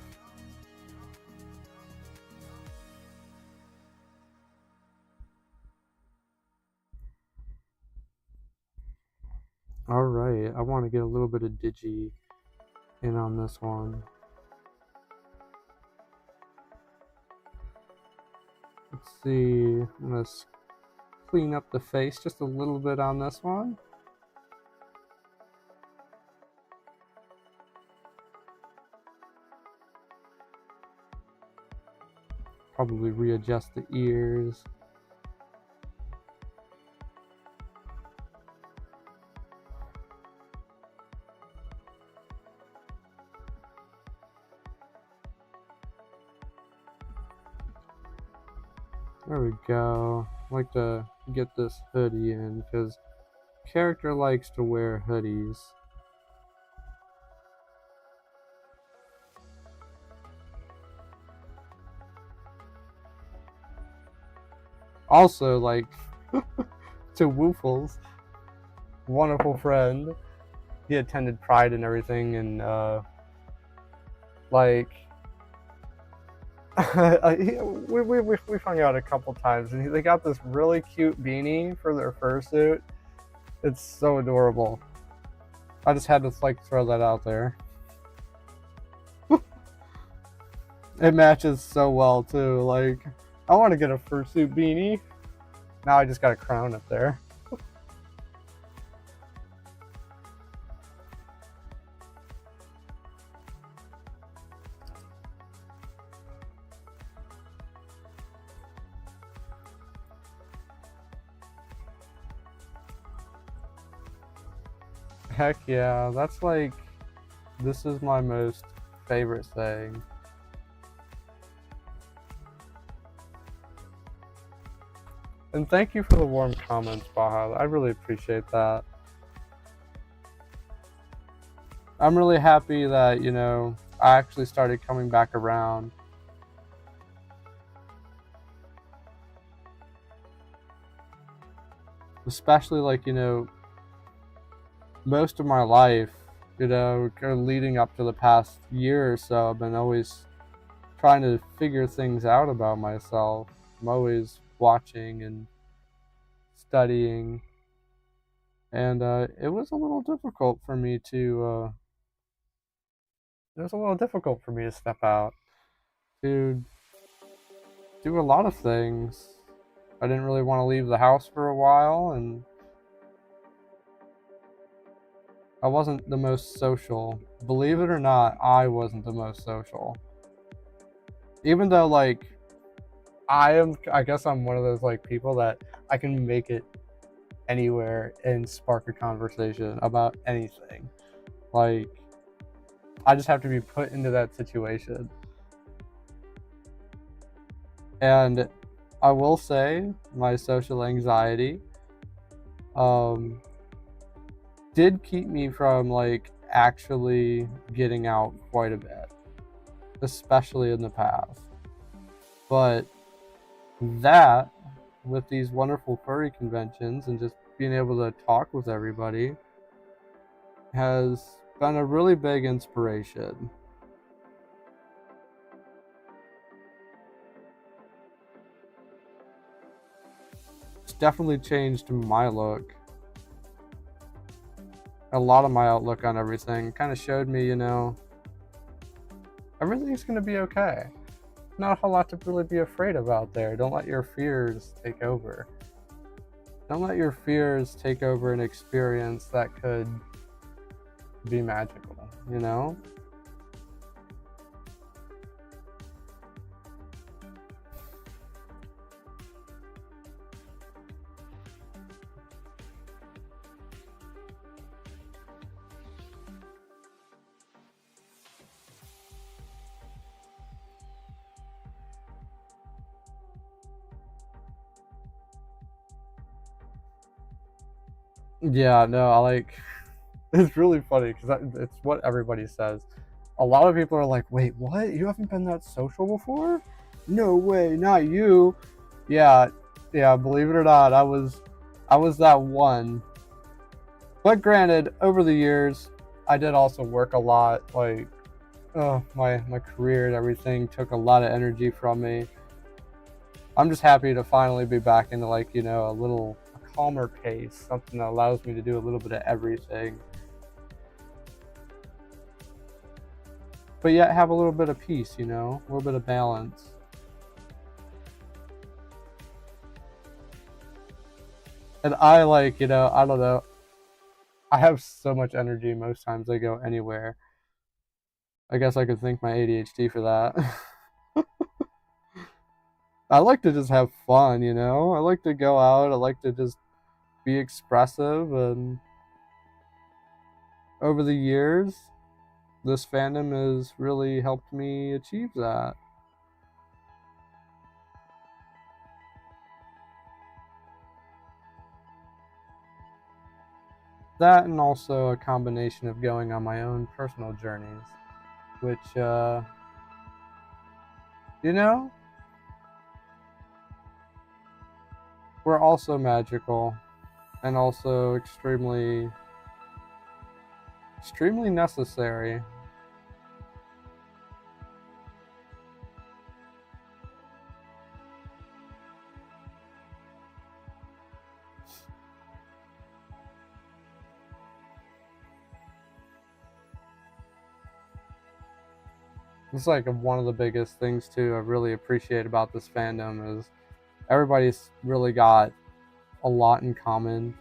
All right, I want to get a little bit of digi in on this one. Let's see, I'm going to clean up the face just a little bit on this one. Probably readjust the ears. There we go. I like to get this hoodie in because character likes to wear hoodies. Also, like, to Woofles, wonderful friend, he attended Pride and everything, and like we hung out a couple times, and they got this really cute beanie for their fursuit. It's so adorable. I just had to like throw that out there. It matches so well too. Like, I want to get a fursuit beanie. Now I just got a crown up there. Heck yeah, that's like, this is my most favorite thing. And thank you for the warm comments, Baha. I really appreciate that. I'm really happy that, I actually started coming back around. Especially like, most of my life, leading up to the past year or so, I've been always trying to figure things out about myself. I'm always watching and studying, and it was a little difficult for me to step out to do a lot of things. I didn't really want to leave the house for a while, and I wasn't the most social. Believe it or not, I wasn't the most social. Even though, like, I guess I'm one of those, like, people that I can make it anywhere and spark a conversation about anything. Like, I just have to be put into that situation. And I will say, my social anxiety did keep me from, like, actually getting out quite a bit, especially in the past. But that, with these wonderful furry conventions and just being able to talk with everybody, has been a really big inspiration. It's definitely changed my look. A lot of my outlook on everything. Kind of showed me, Everything's going to be okay. Not a whole lot to really be afraid of out there. Don't let your fears take over. Don't let your fears take over an experience that could be magical, you know? Yeah, no, I like it's really funny because it's what everybody says. A lot of people are like, wait, what? You haven't been that social before? No way, not you. Yeah, yeah, believe it or not, I was that one. But granted, over the years, I did also work a lot. Like, my career and everything took a lot of energy from me. I'm just happy to finally be back into like, a calmer pace, something that allows me to do a little bit of everything. But yet have a little bit of peace, a little bit of balance. And I like, I don't know, I have so much energy most times I go anywhere. I guess I could thank my ADHD for that. I like to just have fun, I like to go out, I like to just be expressive, and over the years, this fandom has really helped me achieve that. That and also a combination of going on my own personal journeys, which, you know, were also magical and also extremely, extremely necessary. It's like one of the biggest things too I really appreciate about this fandom is everybody's really got a lot in common.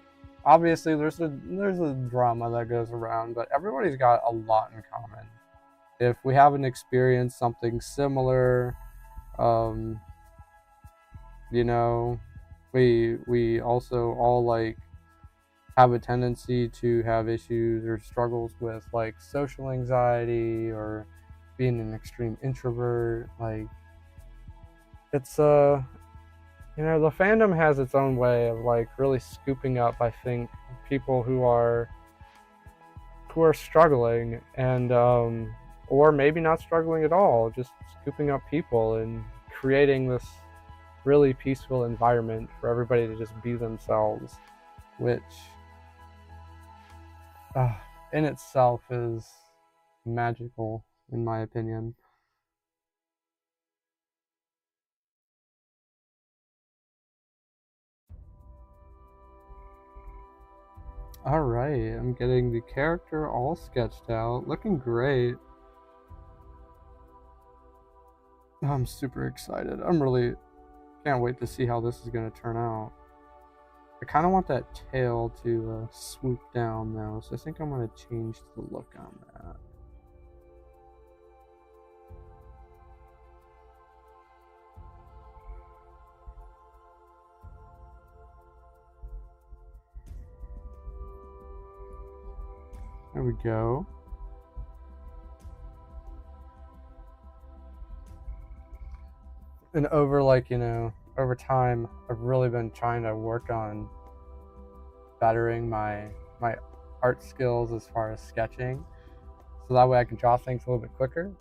Obviously, there's a drama that goes around, but everybody's got a lot in common. If we haven't experienced something similar, um, you know, we also all like have a tendency to have issues or struggles with like social anxiety or being an extreme introvert. Like it's the fandom has its own way of like really scooping up, I think, people who are struggling, and or maybe not struggling at all, just scooping up people and creating this really peaceful environment for everybody to just be themselves, which uh, in itself is magical, in my opinion. All right, I'm getting the character all sketched out, looking great. I'm super excited. I'm really can't wait to see how this is going to turn out. I kind of want that tail to swoop down though, so I think I'm going to change the look on that. There we go. And over over time, I've really been trying to work on bettering my art skills as far as sketching, so that way I can draw things a little bit quicker,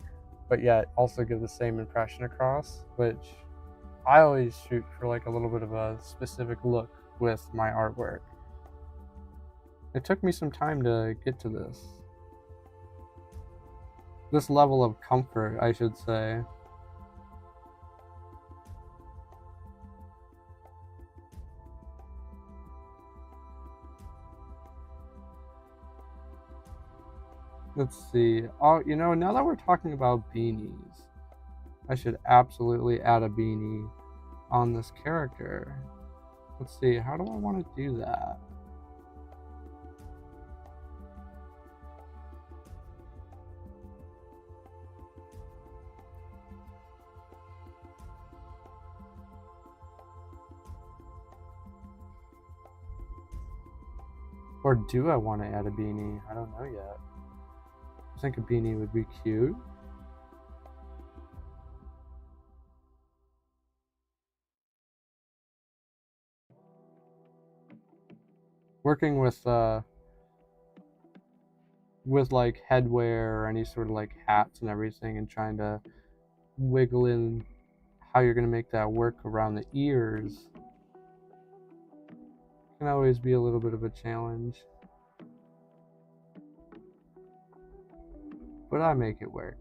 but yet also give the same impression across, which I always shoot for like a little bit of a specific look with my artwork. It took me some time to get to this level of comfort, I should say. Let's see. Oh, now that we're talking about beanies, I should absolutely add a beanie on this character. Let's see. How do I want to do that? Or do I want to add a beanie? I don't know yet. I think a beanie would be cute. Working with like headwear or any sort of like hats and everything, and trying to wiggle in how you're going to make that work around the ears can always be a little bit of a challenge. But I make it work.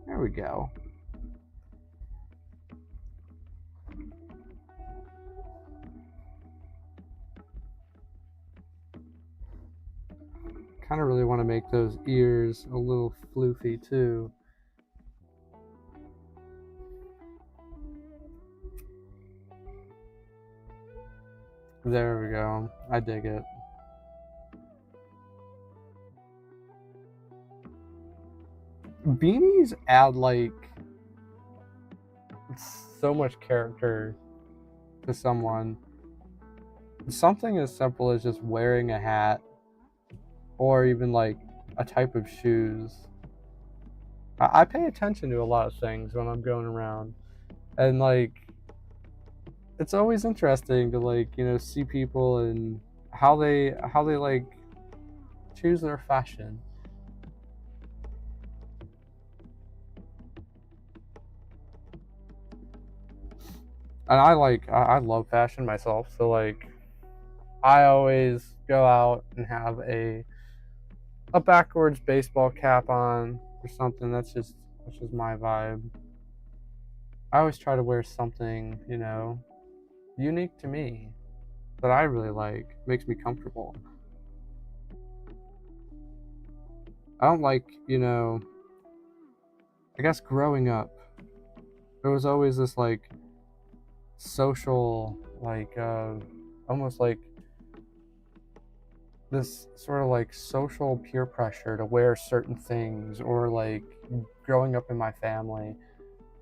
There we go. Kind of really want to make those ears a little floofy too. There we go. I dig it. Beanies add like so much character to someone. Something as simple as just wearing a hat, or even like a type of shoes. I pay attention to a lot of things when I'm going around, and like it's always interesting to like see people and how they like choose their fashion. And I love fashion myself, so like I always go out and have a backwards baseball cap on or something. That's just my vibe. I always try to wear something, unique to me that I really like, makes me comfortable. I don't like, I guess growing up, there was always this like social, like almost like this sort of like social peer pressure to wear certain things, or like growing up in my family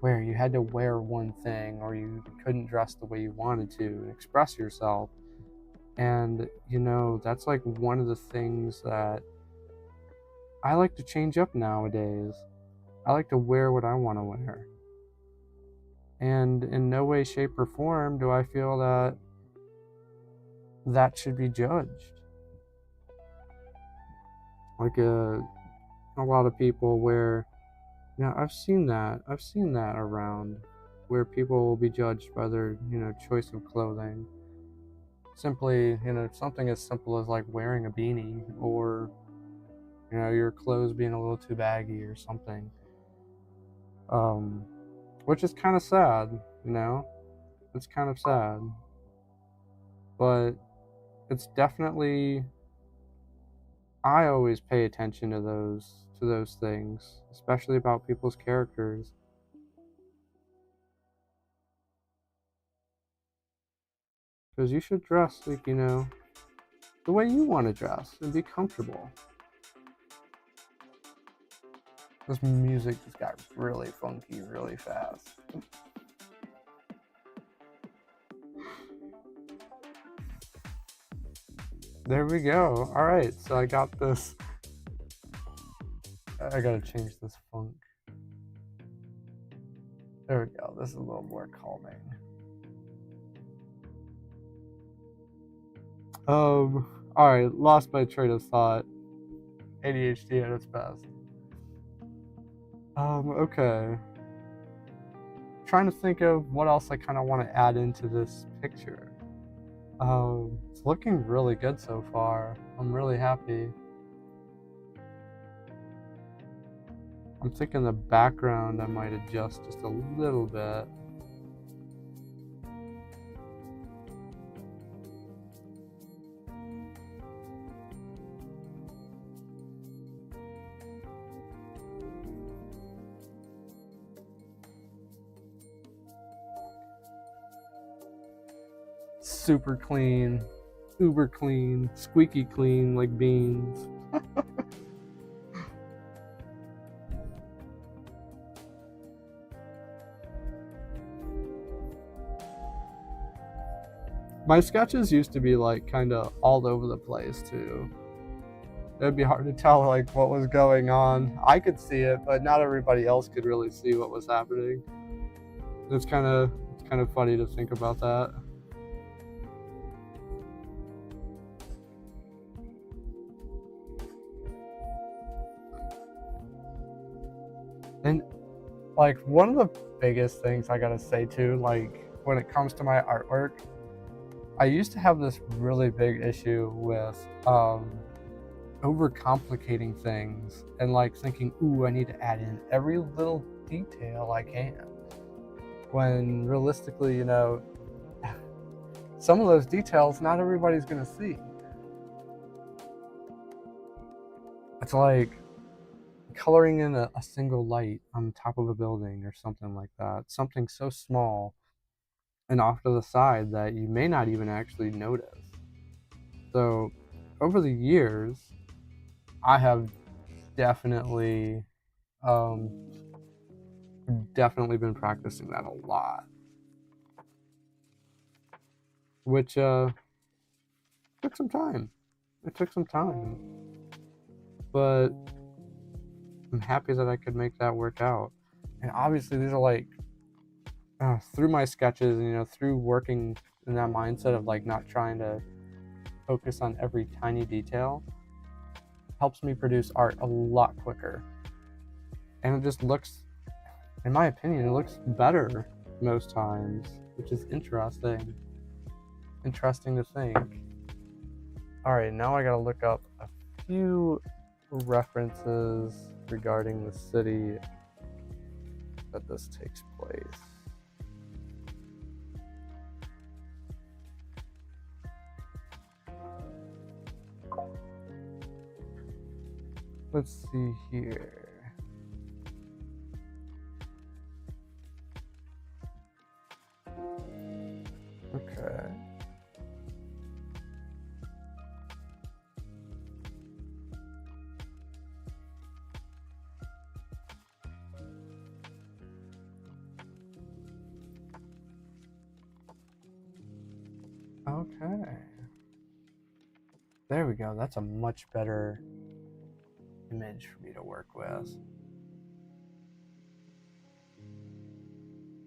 where you had to wear one thing or you couldn't dress the way you wanted to and express yourself. And that's like one of the things that I like to change up nowadays. I like to wear what I want to wear. And in no way, shape, or form do I feel that that should be judged. Like a lot of people where, I've seen that around, where people will be judged by their, choice of clothing. Simply, something as simple as like wearing a beanie, or, your clothes being a little too baggy or something. Which is kind of sad, It's kind of sad. But it's definitely, I always pay attention to those things, especially about people's characters. Because you should dress like, the way you want to dress and be comfortable. This music just got really funky really fast. There we go. All right, so I got this. I gotta change this funk. There we go. This is a little more calming. All right, lost my train of thought. ADHD at its best. Okay. Trying to think of what else I kind of want to add into this picture. It's looking really good so far. I'm really happy. I'm thinking the background I might adjust just a little bit. Super clean, uber clean, squeaky clean like beans. My sketches used to be like kind of all over the place too. It would be hard to tell like what was going on. I could see it, but not everybody else could really see what was happening. It's kind of funny to think about that. And like one of the biggest things I gotta say too, like when it comes to my artwork, I used to have this really big issue with overcomplicating things and like thinking, ooh, I need to add in every little detail I can. When realistically, you know, some of those details not everybody's gonna see. It's like coloring in a single light on top of a building or something like that. Something so small and off to the side that you may not even actually notice. So over the years, I have definitely been practicing that a lot, which took some time. It took some time, but I'm happy that I could make that work out. And obviously these are like through my sketches, you know, through working in that mindset of like not trying to focus on every tiny detail, helps me produce art a lot quicker. And it just looks, in my opinion, it looks better most times, which is interesting. Interesting to think. All right, now I gotta look up a few references regarding the city that this takes place. Let's see here. Okay. Okay. There we go. That's a much better image for me to work with.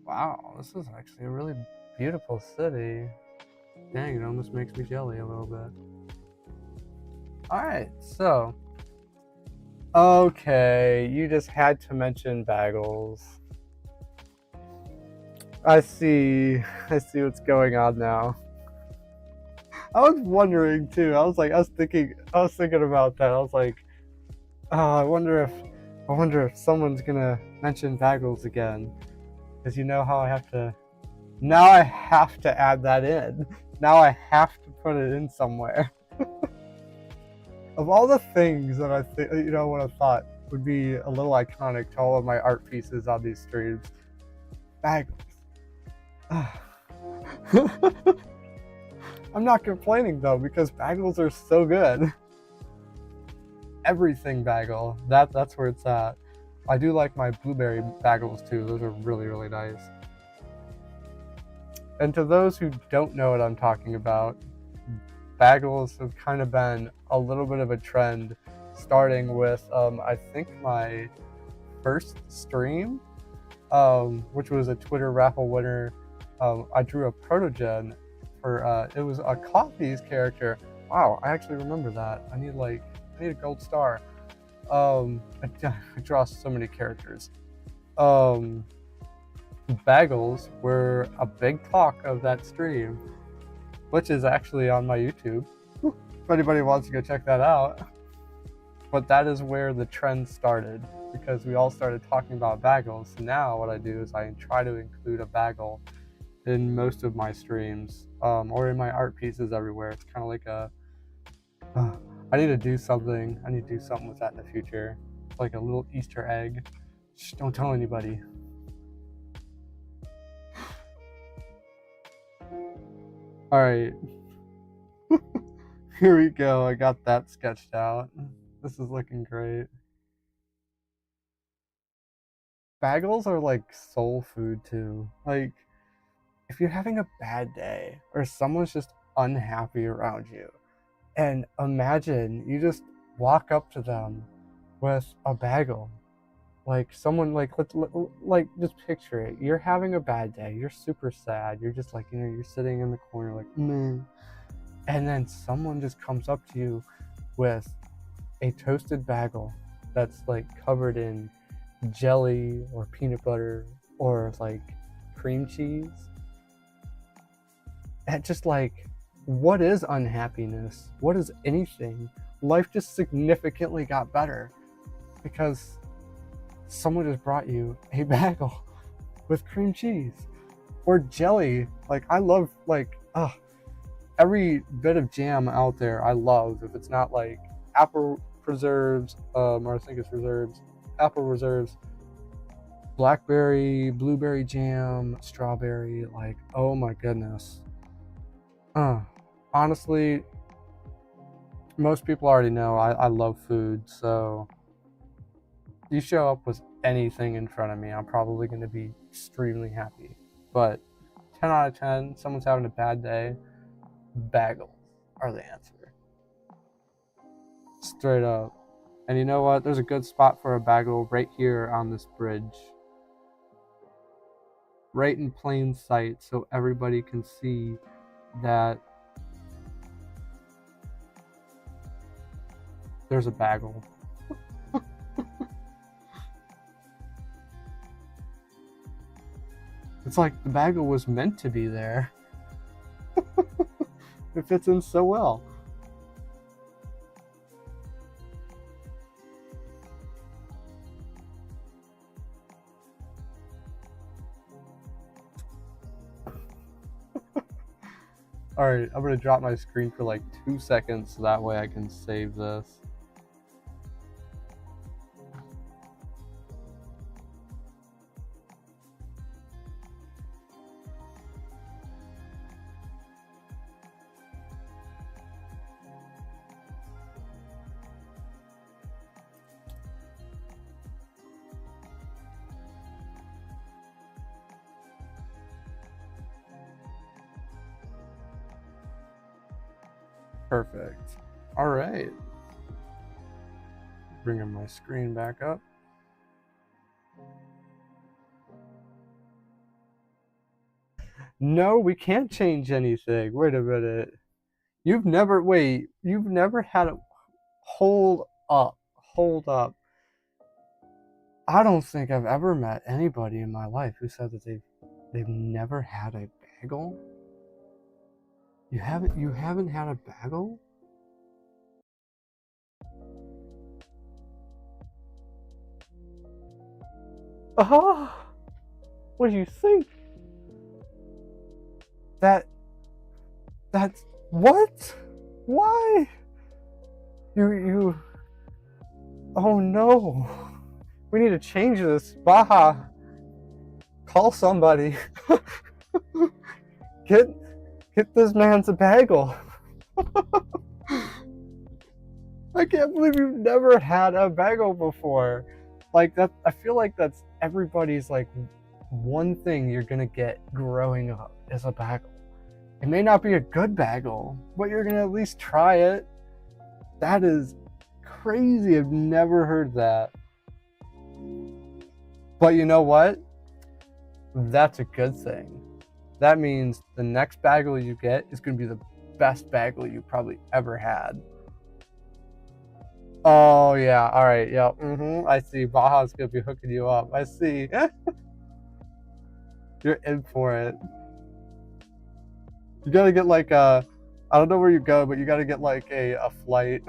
Wow, this is actually a really beautiful city. Dang, it almost makes me jelly a little bit. Alright, so. Okay, you just had to mention bagels. I see what's going on now. I was wondering too. I was thinking about that. I was like, I wonder if someone's gonna mention bagels again. Because you know how I have to add that in. Now I have to put it in somewhere. Of all the things that I think, you know, what I thought would be a little iconic to all of my art pieces on these streams, bagels. I'm not complaining though, because bagels are so good. Everything bagel, that's where it's at. I do like my blueberry bagels too. Those are really, really nice. And to those who don't know what I'm talking about, bagels have kind of been a little bit of a trend, starting with I think my first stream, which was a Twitter raffle winner. I drew a protogen for it was a Coffee's character. Wow, I actually remember that. I need a gold star. I draw so many characters. Bagels were a big talk of that stream, which is actually on my YouTube. If anybody wants to go check that out. But that is where the trend started, because we all started talking about bagels. So now what I do is I try to include a bagel in most of my streams, or in my art pieces everywhere. It's kind of like I need to do something. I need to do something with that in the future, like a little Easter egg. Shh, don't tell anybody. All right. Here we go. I got that sketched out. This is looking great. Bagels are like soul food too. Like, if you're having a bad day or someone's just unhappy around you, and imagine you just walk up to them with a bagel. Like someone like just picture it. You're having a bad day. You're super sad. You're just like, you're sitting in the corner like, meh. And then someone just comes up to you with a toasted bagel that's like covered in jelly or peanut butter or like cream cheese. And just like, what is unhappiness? What is anything? Life just significantly got better because someone just brought you a bagel with cream cheese or jelly. Like, I love every bit of jam out there. I love, if it's not like apple preserves, or I think it's reserves, apple reserves, blackberry, blueberry jam, strawberry. Like, oh my goodness. Honestly, most people already know I love food, so you show up with anything in front of me, I'm probably going to be extremely happy. But 10 out of 10, someone's having a bad day, bagels are the answer. Straight up. And you know what? There's a good spot for a bagel right here on this bridge. Right in plain sight, so everybody can see that there's a bagel. It's like the bagel was meant to be there. It fits in so well. Alright, I'm gonna drop my screen for like 2 seconds so that way I can save this. Perfect. All right. Bringing my screen back up. No, we can't change anything. Wait a minute. You've never had a hold up. I don't think I've ever met anybody in my life who said that they've never had a bagel. You haven't had a bagel? What do you think? That's what? Why? You Oh no. We need to change this. Baja. Call somebody. Get this man's a bagel. I can't believe you've never had a bagel before. Like, that, I feel like that's everybody's like one thing you're gonna get growing up is a bagel. It may not be a good bagel, but you're gonna at least try it. That is crazy. I've never heard that. But you know what? That's a good thing. That means the next bagel you get is going to be the best bagel you probably ever had. Oh, yeah. All right. Yeah. I see. Baja's going to be hooking you up. I see. You're in for it. You got to get like I don't know where you go, but you got to get like a flight.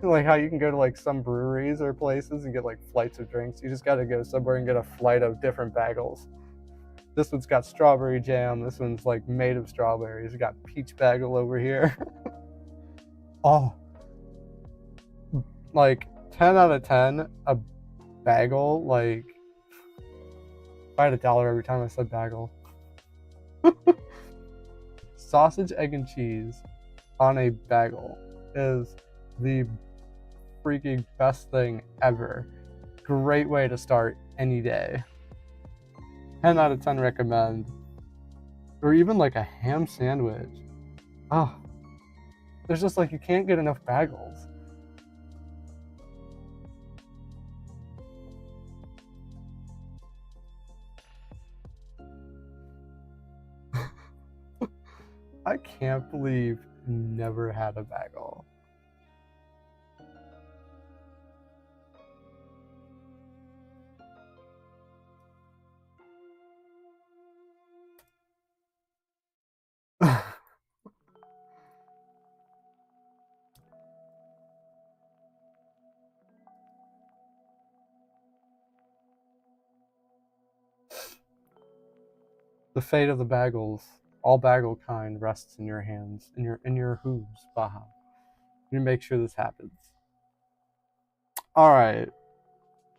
Like how you can go to like some breweries or places and get like flights of drinks. You just got to go somewhere and get a flight of different bagels. This one's got strawberry jam. This one's like made of strawberries. You got peach bagel over here. Oh, like 10 out of 10. A bagel, like if I had $1 every time I said bagel. Sausage, egg, and cheese on a bagel is the freaking best thing ever. Great way to start any day. 10 out of 10 recommend. Or even like a ham sandwich. Oh, there's just like you can't get enough bagels. I can't believe never had a bagel. The fate of the bagels, all bagel kind, rests in your hands, in your hooves, Baha. You make sure this happens. All right,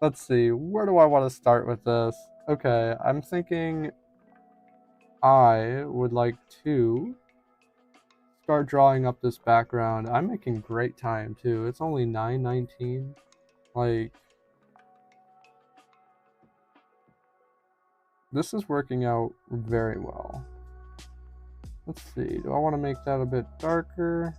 let's see. Where do I want to start with this? Okay, I'm thinking I would like to start drawing up this background. I'm making great time too. It's only 9:19. Like, this is working out very well. Let's see. Do I want to make that a bit darker?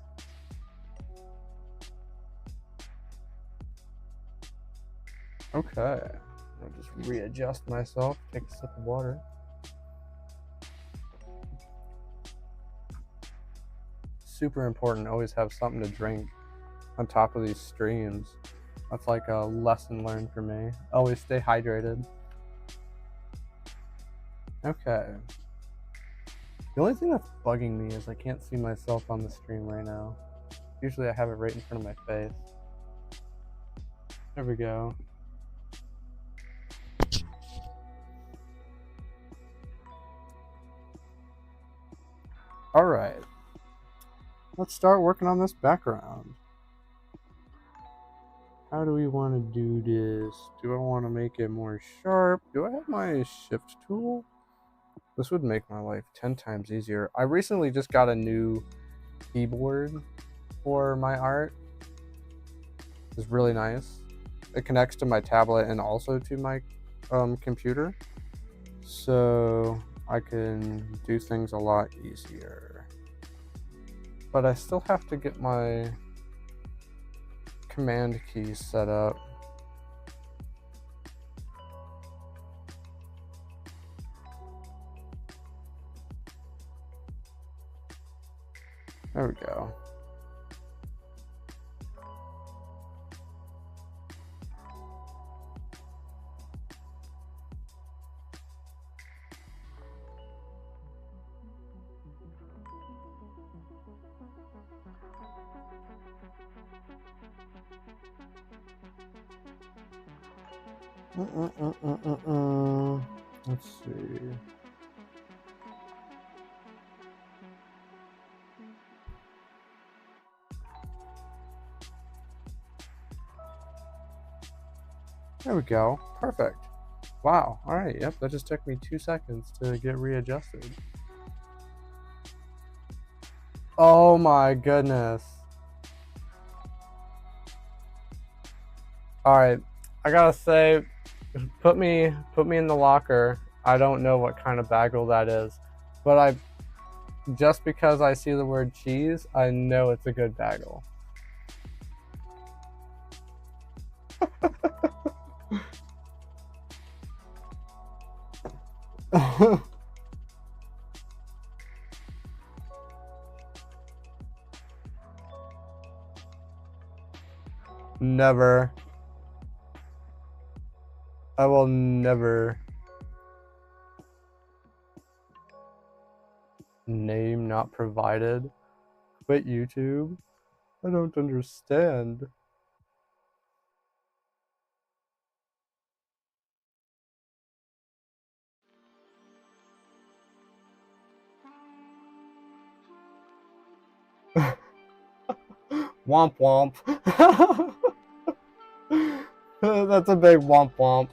Okay. I'll just readjust myself. Take a sip of water. Super important to always have something to drink on top of these streams. That's like a lesson learned for me. Always stay hydrated. Okay. The only thing that's bugging me is I can't see myself on the stream right now. Usually I have it right in front of my face. There we go. All right. Let's start working on this background. How do we want to do this? Do I want to make it more sharp? Do I have my shift tool? This would make my life 10 times easier. I recently just got a new keyboard for my art. It's really nice. It connects to my tablet and also to my computer. So I can do things a lot easier. But I still have to get my command keys set up. There we go. Let's see. There we go. Perfect. Wow. All right. Yep. That just took me 2 seconds to get readjusted. Oh my goodness. All right. I gotta say, put me in the locker. I don't know what kind of bagel that is, but just because I see the word cheese, I know it's a good bagel. Never. I will never. Name not provided. Quit YouTube? I don't understand. Womp womp. That's a big womp womp.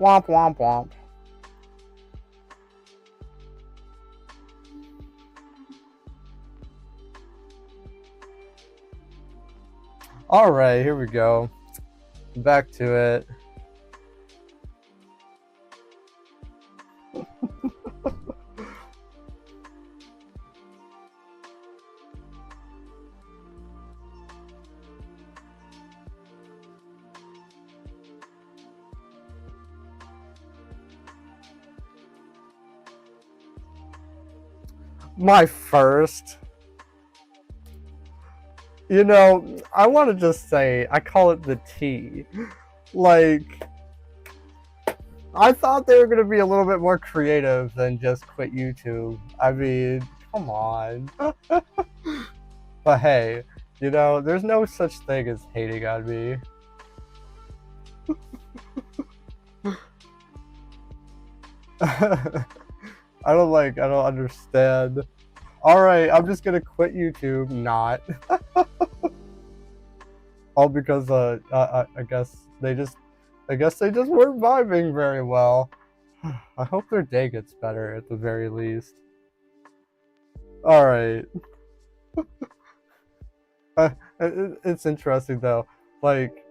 Womp womp womp. All right, here we go. Back to it. My first. You know, I want to just say, I call it the T. Like, I thought they were going to be a little bit more creative than just quit YouTube. I mean, come on. But hey, you know, there's no such thing as hating on me. I don't understand. Alright, I'm just gonna quit YouTube. Not. All because, I guess they just weren't vibing very well. I hope their day gets better at the very least. Alright. It's interesting though. Like,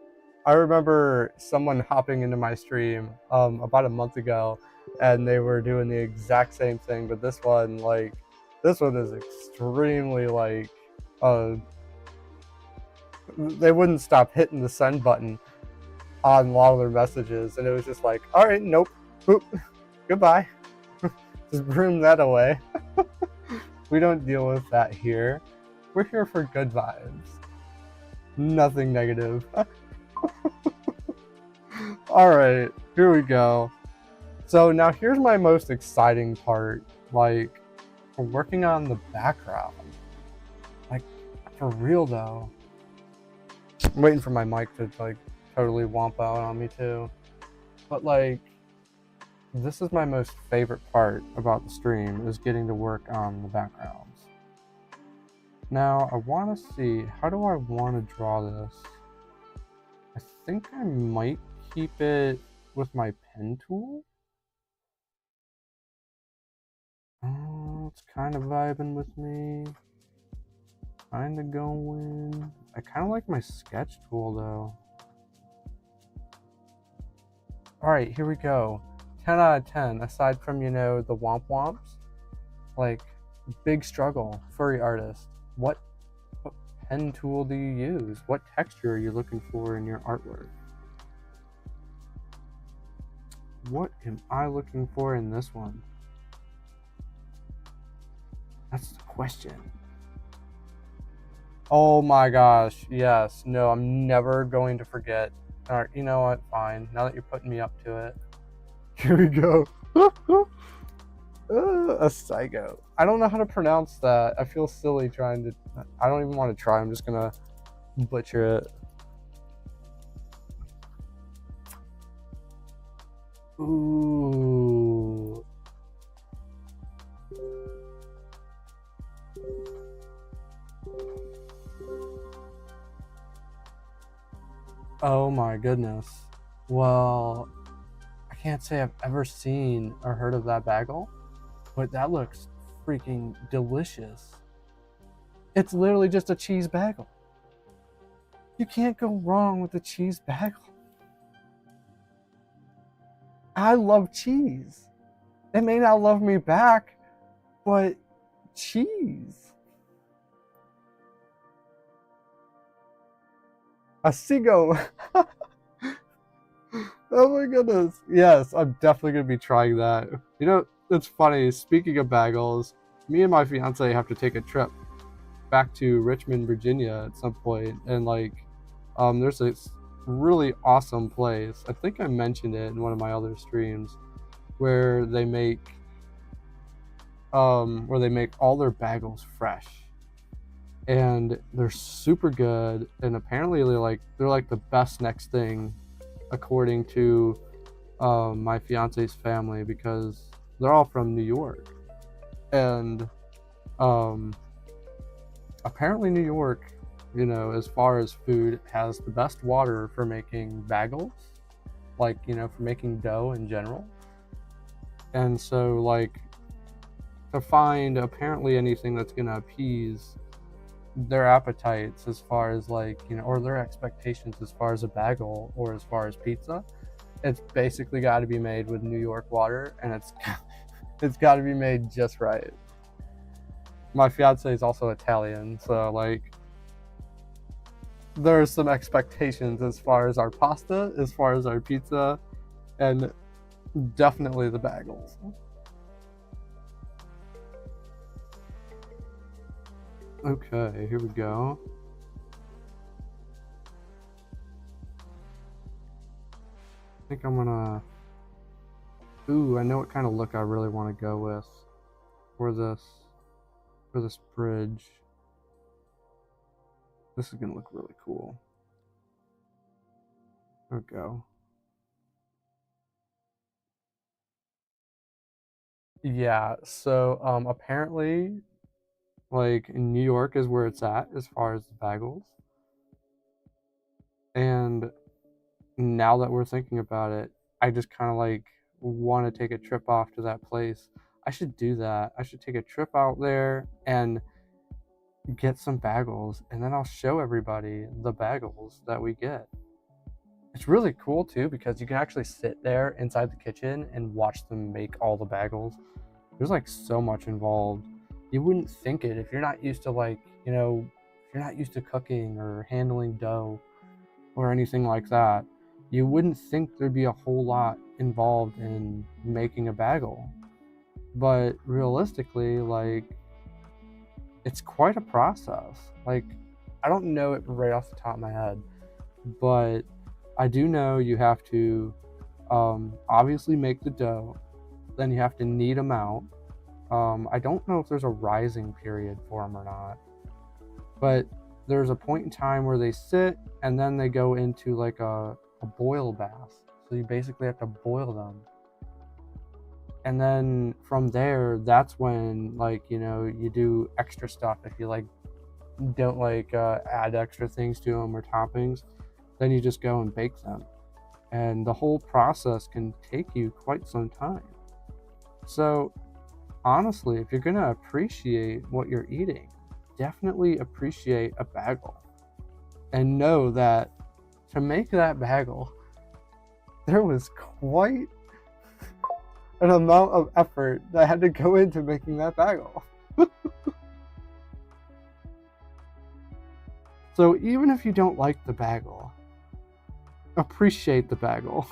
I remember someone hopping into my stream about a month ago, and they were doing the exact same thing, but this one is extremely like they wouldn't stop hitting the send button on a lot of their messages, and it was just like, all right, nope, boop, goodbye. Just broom that away. We don't deal with that here. We're here for good vibes, nothing negative. All right, here we go. So now here's my most exciting part, like working on the background. Like, for real though. I'm waiting for my mic to like totally womp out on me too. But like, this is my most favorite part about the stream, is getting to work on the backgrounds. Now I want to see, how do I want to draw this? I think I might keep it with my pen tool. Oh, it's kind of vibing with me. Kind of going. I kind of like my sketch tool though. Alright, here we go. 10 out of 10, aside from, you know, the womp womps. Like, big struggle, furry artist. What pen tool do you use? What texture are you looking for in your artwork? What am I looking for in this one? That's the question. Oh my gosh, yes. No, I'm never going to forget. Alright, you know what? Fine. Now that you're putting me up to it. Here we go. A psycho. I don't know how to pronounce that. I feel silly trying to... I don't even want to try. I'm just gonna butcher it. Ooh. Oh my goodness. Well, I can't say I've ever seen or heard of that bagel, but that looks freaking delicious. It's literally just a cheese bagel. You can't go wrong with a cheese bagel. I love cheese. It may not love me back, but cheese. A Sigo. Oh my goodness. Yes, I'm definitely going to be trying that. You know, it's funny. Speaking of bagels, me and my fiance have to take a trip back to Richmond, Virginia at some point, and like there's this really awesome place. I think I mentioned it in one of my other streams where they make all their bagels fresh, and they're super good, and apparently they're like the best next thing according to my fiance's family, because they're all from New York, and apparently New York, you know, as far as food, has the best water for making bagels, like, you know, for making dough in general. And so like to find apparently anything that's going to appease their appetites as far as like, you know, or their expectations as far as a bagel or as far as pizza, it's basically got to be made with New York water, and it's got to be made just right. My fiance is also Italian, so like there's some expectations as far as our pasta, as far as our pizza, and definitely the bagels. Okay, here we go. I think I'm gonna... Ooh, I know what kind of look I really want to go with for this bridge. This is gonna look really cool. There we go. Yeah, so apparently, like, in New York is where it's at as far as the bagels. And now that we're thinking about it, I just kind of like want to take a trip off to that place. I should do that. I should take a trip out there and get some bagels, and then I'll show everybody the bagels that we get. It's really cool too, because you can actually sit there inside the kitchen and watch them make all the bagels. There's like so much involved. You wouldn't think it if you're not used to, like, you know, if you're not used to cooking or handling dough or anything like that. You wouldn't think there'd be a whole lot involved in making a bagel. But realistically, like, it's quite a process. Like, I don't know it right off the top of my head, but I do know you have to obviously make the dough, then you have to knead them out. I don't know if there's a rising period for them or not, but there's a point in time where they sit and then they go into like a boil bath. So you basically have to boil them. And then from there, that's when, like, you know, you do extra stuff. If you like don't like add extra things to them or toppings, then you just go and bake them. And the whole process can take you quite some time. So honestly, if you're gonna appreciate what you're eating, definitely appreciate a bagel. And know that to make that bagel, there was quite an amount of effort that had to go into making that bagel. So even if you don't like the bagel, appreciate the bagel.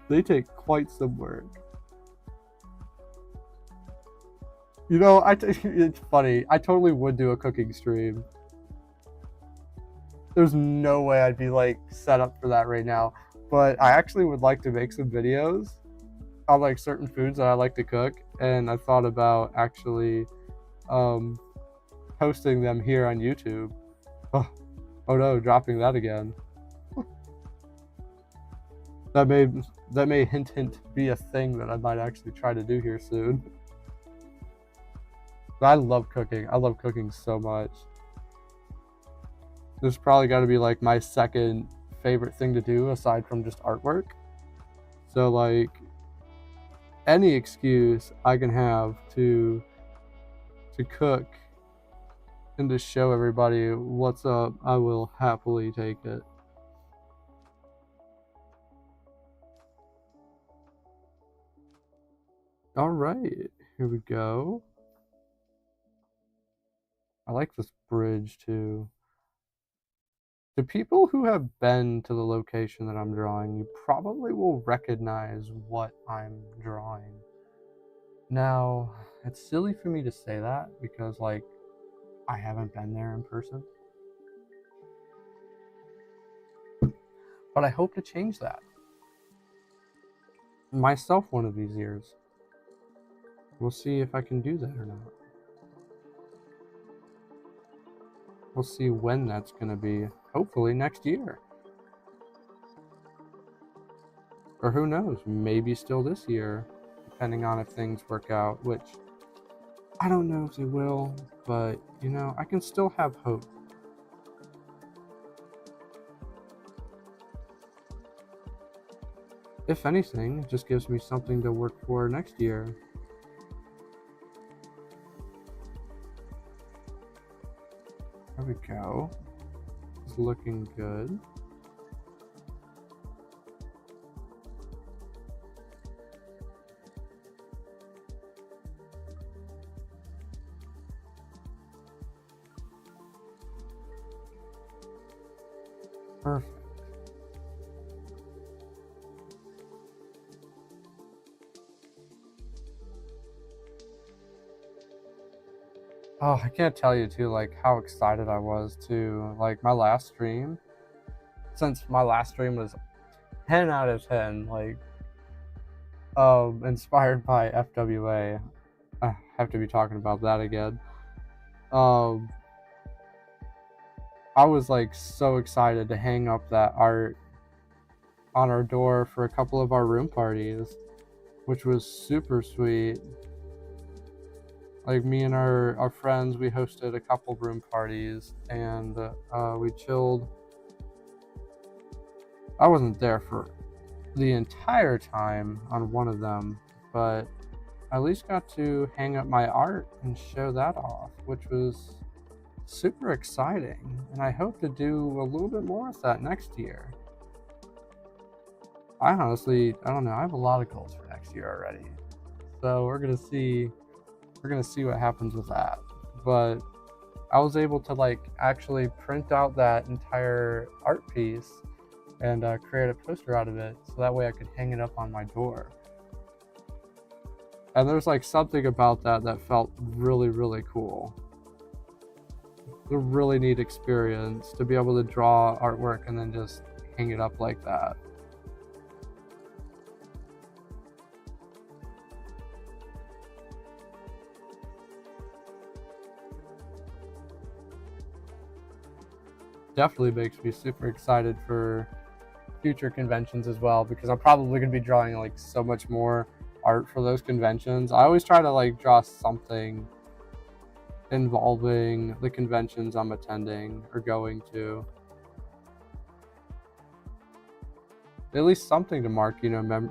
They take quite some work. You know, it's funny. I totally would do a cooking stream. There's no way I'd be like set up for that right now. But I actually would like to make some videos on like certain foods that I like to cook, and I thought about actually posting them here on YouTube. Oh no, dropping that again. That may hint be a thing that I might actually try to do here soon. But I love cooking. I love cooking so much. This is probably got to be like my second favorite thing to do aside from just artwork. So like any excuse I can have to cook and to show everybody what's up, I will happily take it. All right, here we go. I like this bridge too. To people who have been to the location that I'm drawing, you probably will recognize what I'm drawing. Now, It's silly for me to say that because, like, I haven't been there in person. But I hope to change that myself one of these years. We'll see if I can do that or not. We'll see when that's going to be. Hopefully next year. Or who knows, maybe still this year, depending on if things work out, which I don't know if they will, but, you know, I can still have hope. If anything, it just gives me something to work for next year. There we go. It's looking good. Perfect. Oh, I can't tell you too, like, how excited I was to, like, my last stream. Since my last stream was 10 out of 10, like, inspired by FWA. I have to be talking about that again. I was like so excited to hang up that art on our door for a couple of our room parties, which was super sweet. Like, me and our friends, we hosted a couple room parties, and we chilled. I wasn't there for the entire time on one of them, but I at least got to hang up my art and show that off, which was super exciting, and I hope to do a little bit more with that next year. I don't know, I have a lot of goals for next year already, so we're gonna see what happens with that. But I was able to, like, actually print out that entire art piece and create a poster out of it, so that way I could hang it up on my door. And there's like something about that felt really, really cool. A really neat experience to be able to draw artwork and then just hang it up like that. Definitely makes me super excited for future conventions as well, because I'm probably going to be drawing like so much more art for those conventions. I always try to like draw something involving the conventions I'm attending or going to. At least something to mark, you know,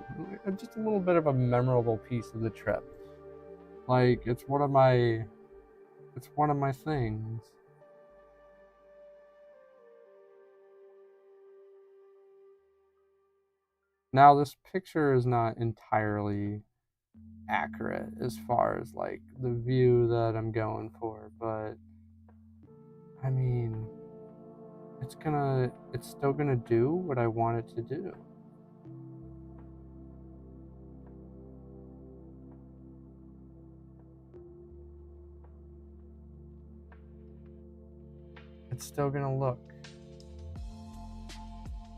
just a little bit of a memorable piece of the trip. Like, it's one of my things. Now, this picture is not entirely accurate as far as like the view that I'm going for, but I mean, it's still gonna do what I want it to do. It's still gonna look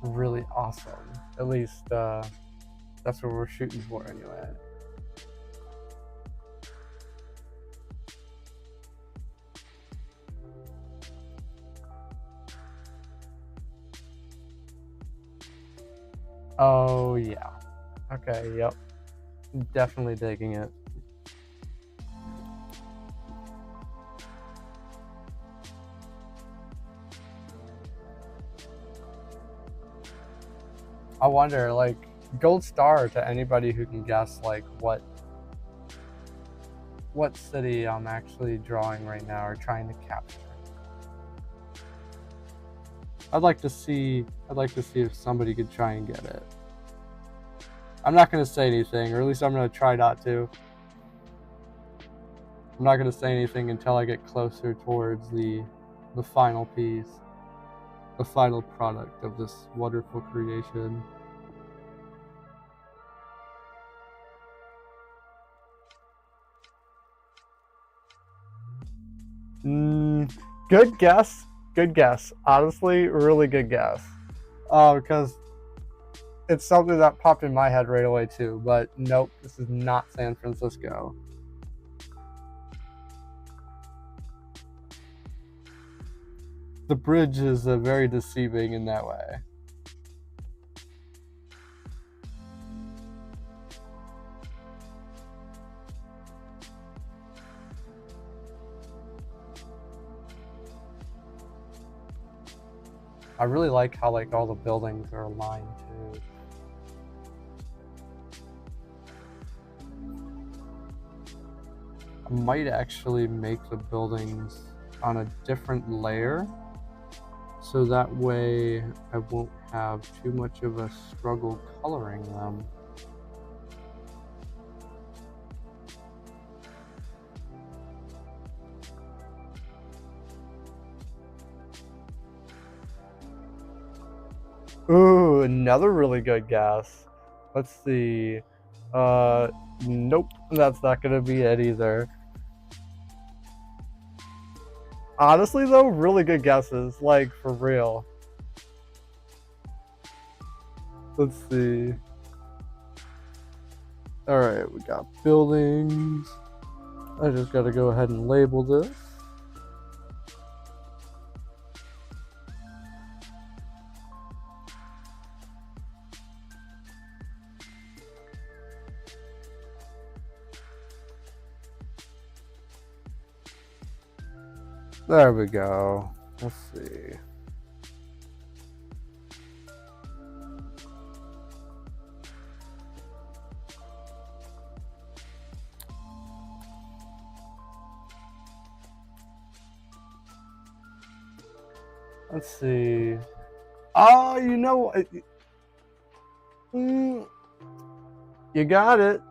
really awesome. At least that's what we're shooting for anyway. Oh yeah. Okay, yep. Definitely digging it. I wonder, like, gold star to anybody who can guess like what city I'm actually drawing right now or trying to capture. I'd like to see if somebody could try and get it. I'm not going to say anything, or at least I'm going to try not to. I'm not going to say anything until I get closer towards the final piece, the final product of this wonderful creation. Good guess. Good guess. Honestly, really good guess. Because it's something that popped in my head right away too. But nope, this is not San Francisco. The bridge is very deceiving in that way. I really like how like all the buildings are aligned too. I might actually make the buildings on a different layer, so that way I won't have too much of a struggle coloring them. Ooh, another really good guess. Let's see. Nope, that's not gonna be it either. Honestly though, really good guesses, like for real. Let's see. Alright, we got buildings. I just gotta go ahead and label this. There we go. Let's see. Let's see. Oh, you know, you got it.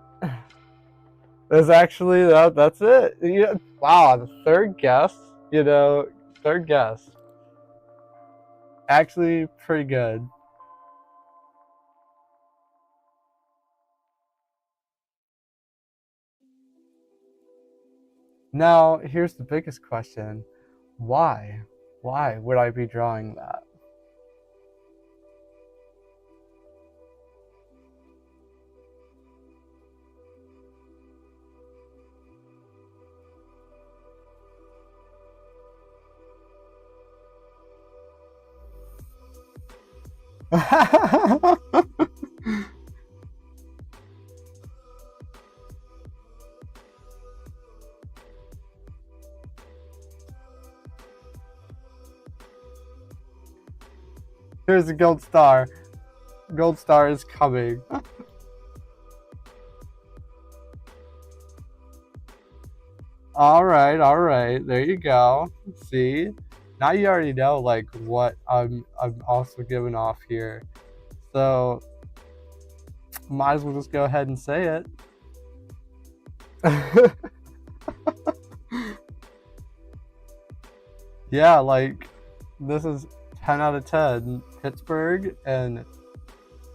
That's actually that's it. Yeah. Wow, the third guess. Third guess. Actually, pretty good. Now, here's the biggest question. Why? Why would I be drawing that? Here's the gold star. Gold star is coming. All right. There you go. See, now you already know like what I'm also giving off here. So might as well just go ahead and say it. Yeah, like this is 10 out of 10. Pittsburgh, and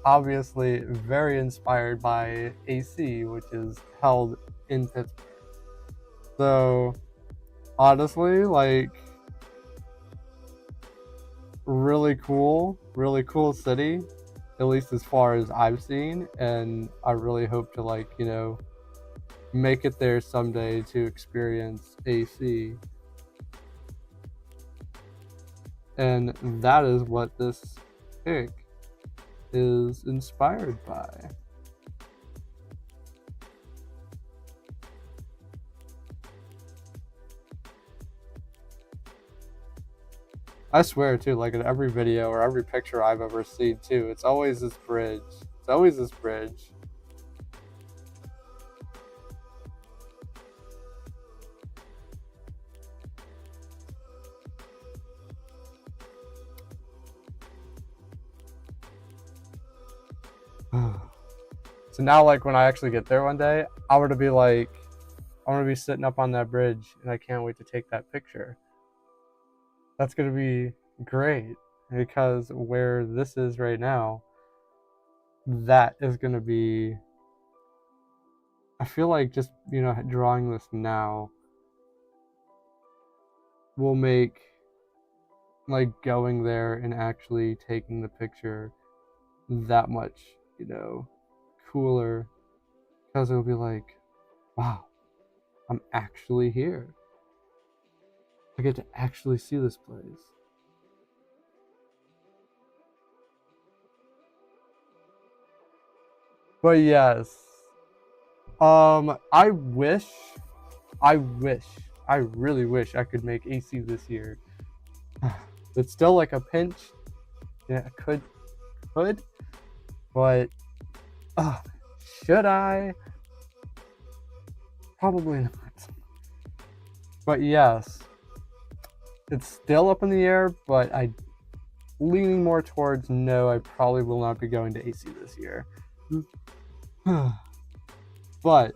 obviously very inspired by AC, which is held in Pittsburgh. So honestly, like really cool city, at least as far as I've seen, and I really hope to like, make it there someday to experience AC. And that is what this pic is inspired by. I swear too, like in every video or every picture I've ever seen too, it's always this bridge. It's always this bridge. So now like when I actually get there one day, I want to be sitting up on that bridge and I can't wait to take that picture. That's gonna be great because where this is right now, that is gonna be, I feel like just, drawing this now will make like going there and actually taking the picture that much, cooler, because it'll be like, wow, I'm actually here. I get to actually see this place. But yes, I really wish I could make AC this year. It's still like a pinch. Yeah, I could, but should I? Probably not. But yes, it's still up in the air, but I'm leaning more towards no, I probably will not be going to AC this year. But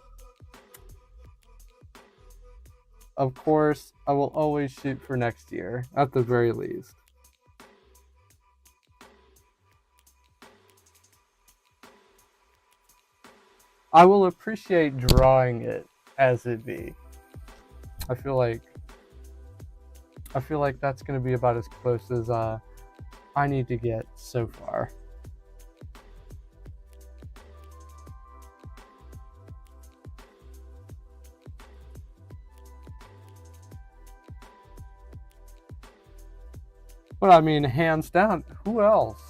of course, I will always shoot for next year, at the very least. I will appreciate drawing it as it be. I feel like that's going to be about as close as I need to get so far. But I mean, hands down, who else?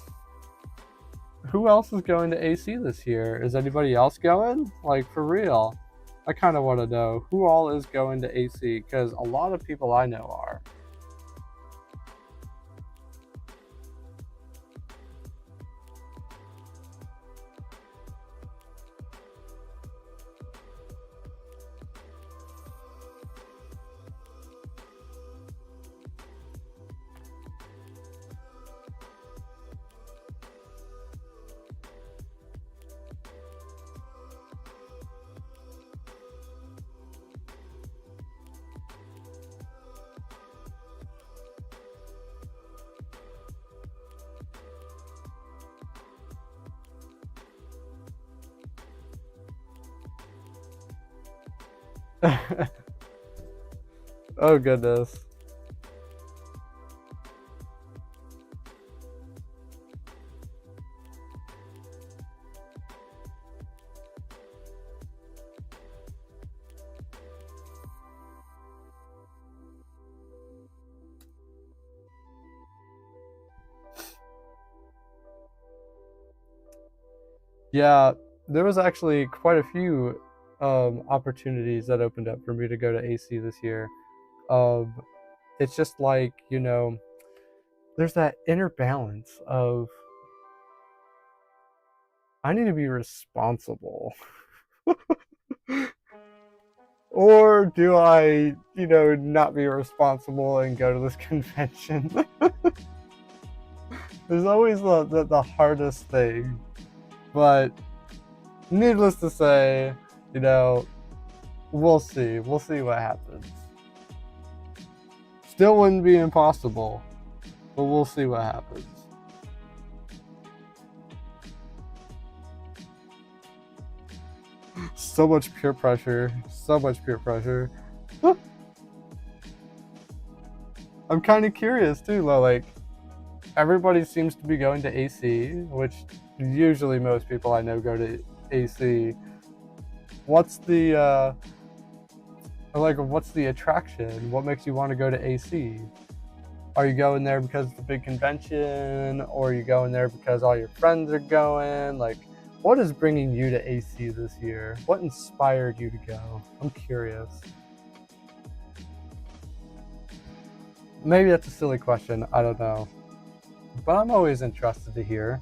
Who else is going to AC this year? Is anybody else going? Like, for real? I kind of want to know who all is going to AC, because a lot of people I know are. Oh goodness. Yeah, there was actually quite a few opportunities that opened up for me to go to AC this year. It's just like, there's that inner balance of I need to be responsible. Or do I, not be responsible and go to this convention? There's always the hardest thing. But needless to say, we'll see. We'll see what happens. Still wouldn't be impossible, but we'll see what happens. So much peer pressure. So much peer pressure. I'm kind of curious too, though. Like, everybody seems to be going to AC, which usually most people I know go to AC. What's the what's the attraction? What makes you want to go to AC? Are you going there because it's a big convention, or are you going there because all your friends are going? Like, what is bringing you to AC this year? What inspired you to go? I'm curious. Maybe that's a silly question, I don't know. But I'm always interested to hear.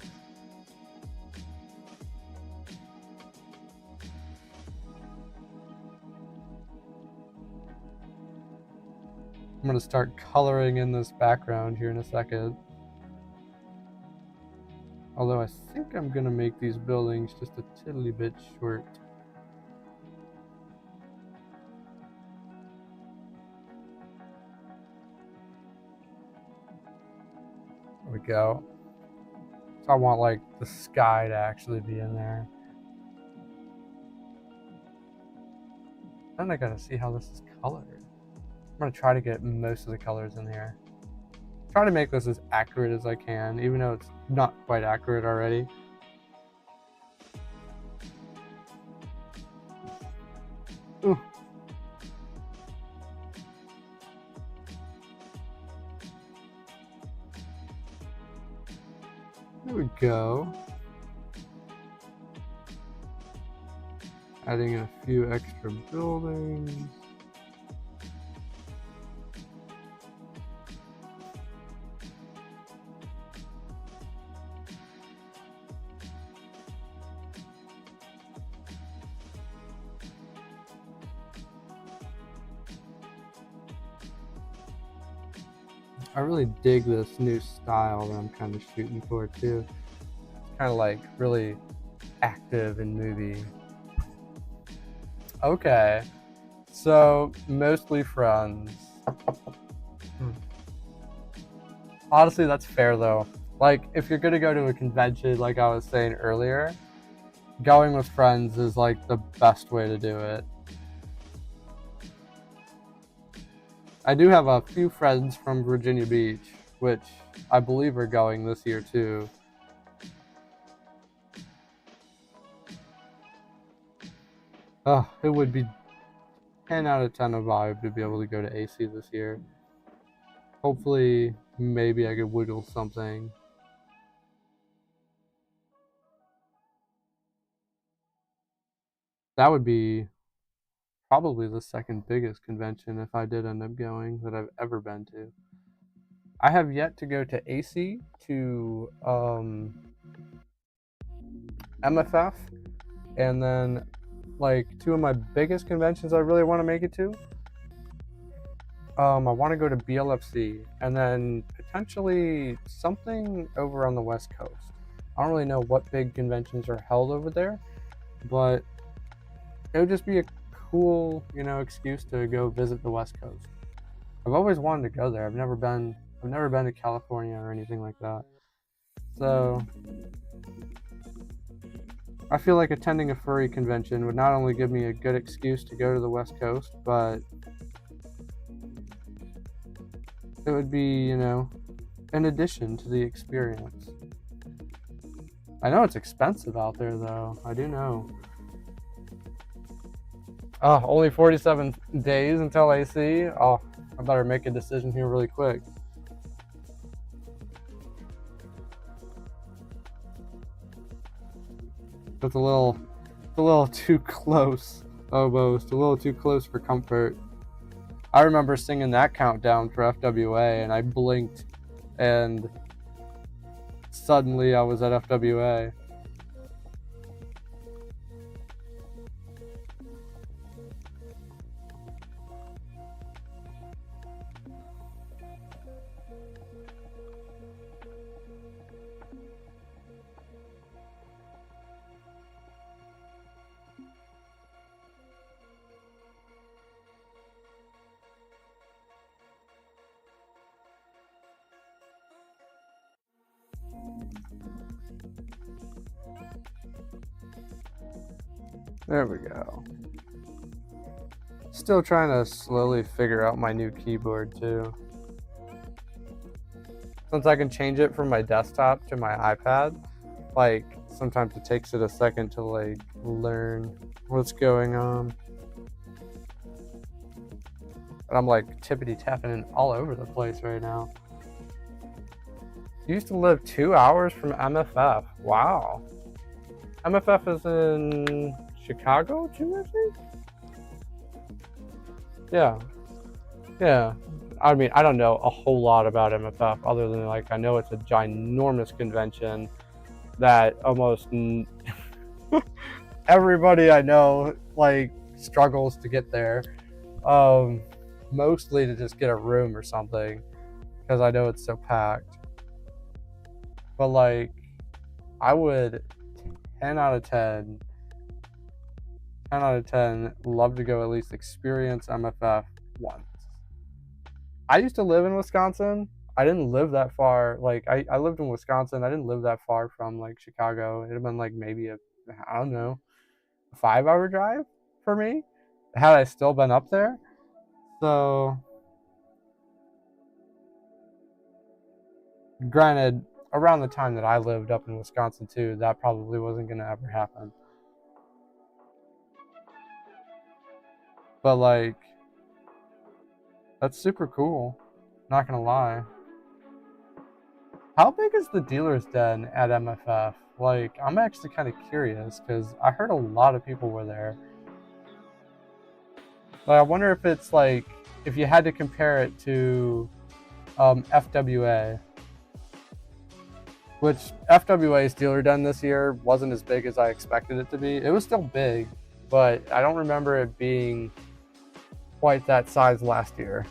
I'm going to start coloring in this background here in a second. Although I think I'm going to make these buildings just a tiddly bit short. There we go. So I want like the sky to actually be in there. Then I gotta see how this is colored. I'm gonna try to get most of the colors in here. Try to make this as accurate as I can, even though it's not quite accurate already. Ooh. There we go. Adding a few extra buildings. I really dig this new style that I'm kind of shooting for too. It's kind of like really active and movie. Okay, so mostly friends. Honestly, that's fair though. Like, if you're gonna go to a convention, like I was saying earlier, going with friends is like the best way to do it. I do have a few friends from Virginia Beach, which I believe are going this year too. It would be 10 out of 10 a vibe to be able to go to AC this year. Hopefully, maybe I could wiggle something. That would be probably the second biggest convention if I did end up going that I've ever been to. I have yet to go to AC, to MFF, and then like two of my biggest conventions I really want to make it to. I want to go to BLFC and then potentially something over on the West Coast. I don't really know what big conventions are held over there, but it would just be a cool, excuse to go visit the West Coast. I've always wanted to go there. I've never been to California or anything like that. So I feel like attending a furry convention would not only give me a good excuse to go to the West Coast, but it would be, in addition to the experience. I know it's expensive out there, though. I do know. Oh, only 47 days until AC? Oh, I better make a decision here really quick. It's a little too close, almost. A little too close for comfort. I remember singing that countdown for FWA, and I blinked, and suddenly I was at FWA. There we go. Still trying to slowly figure out my new keyboard too. Since I can change it from my desktop to my iPad, like sometimes it takes it a second to like learn what's going on. And I'm like tippity tapping all over the place right now. You used to live 2 hours from MFF. Wow. MFF is in Chicago too, I think? Yeah. Yeah. I mean, I don't know a whole lot about MFF other than like I know it's a ginormous convention that almost everybody I know like struggles to get there. Mostly to just get a room or something because I know it's so packed. But like I would 10 out of 10 love to go at least experience MFF once. I used to live in Wisconsin. I didn't live that far. Like I lived in Wisconsin. I didn't live that far from like Chicago. It'd have been like maybe a 5-hour drive for me had I still been up there. So Granted, around the time that I lived up in Wisconsin too, that probably wasn't going to ever happen. But like, that's super cool. Not going to lie. How big is the dealer's den at MFF? Like, I'm actually kind of curious because I heard a lot of people were there. But I wonder if it's like, if you had to compare it to FWA, which FWA's dealer den this year wasn't as big as I expected it to be. It was still big, but I don't remember it being quite that size last year.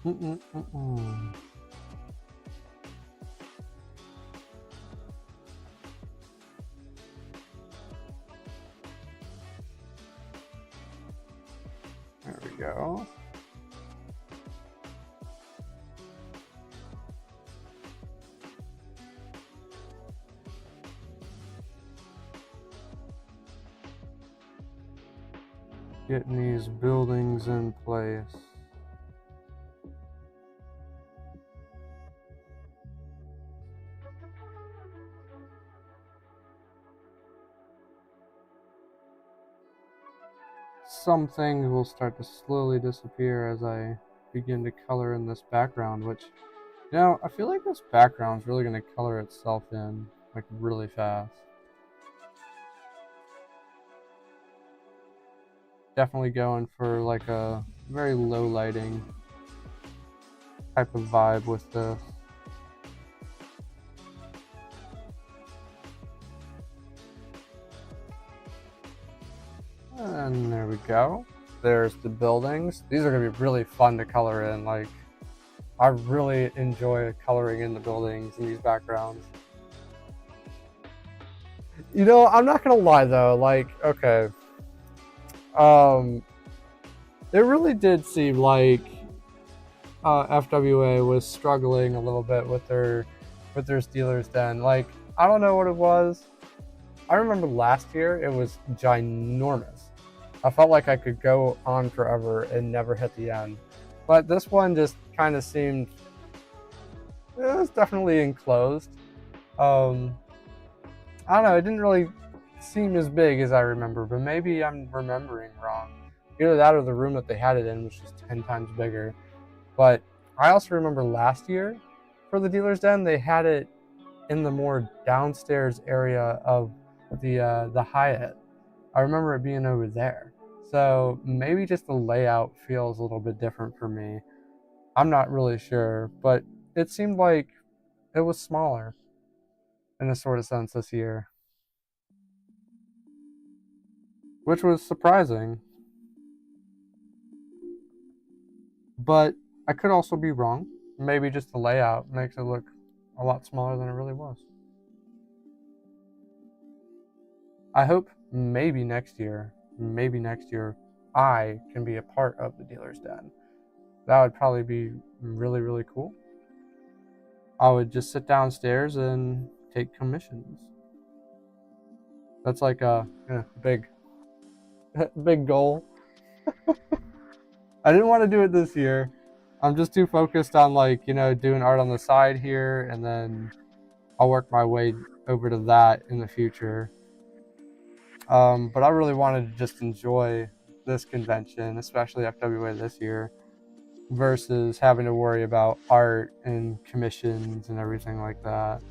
There we go. Getting these buildings in place. Some things will start to slowly disappear as I begin to color in this background, which, you know, I feel like this background is really going to color itself in like really fast. Definitely going for like a very low lighting type of vibe with this. And there we go. There's the buildings. These are going to be really fun to color in. Like, I really enjoy coloring in the buildings and these backgrounds. You know, I'm not going to lie though. Like, okay. It really did seem like FWA was struggling a little bit with their Steelers den. Like, I don't know what it was. I remember last year it was ginormous. I felt like I could go on forever and never hit the end. But this one just kind of seemed, it was definitely enclosed. I don't know, it didn't really seem as big as I remember, but maybe I'm remembering wrong. Either that or the room that they had it in was just 10 times bigger. But I also remember last year for the dealer's den, they had it in the more downstairs area of the Hyatt. I remember it being over there. So maybe just the layout feels a little bit different for me. I'm not really sure, but it seemed like it was smaller in a sort of sense this year, which was surprising. But I could also be wrong. Maybe just the layout makes it look a lot smaller than it really was. I hope maybe next year, I can be a part of the dealer's den. That would probably be really, really cool. I would just sit downstairs and take commissions. That's like a big goal. I didn't want to do it this year. I'm just too focused on like, you know, doing art on the side here, and then I'll work my way over to that in the future. But I really wanted to just enjoy this convention, especially FWA this year, versus having to worry about art and commissions and everything like that.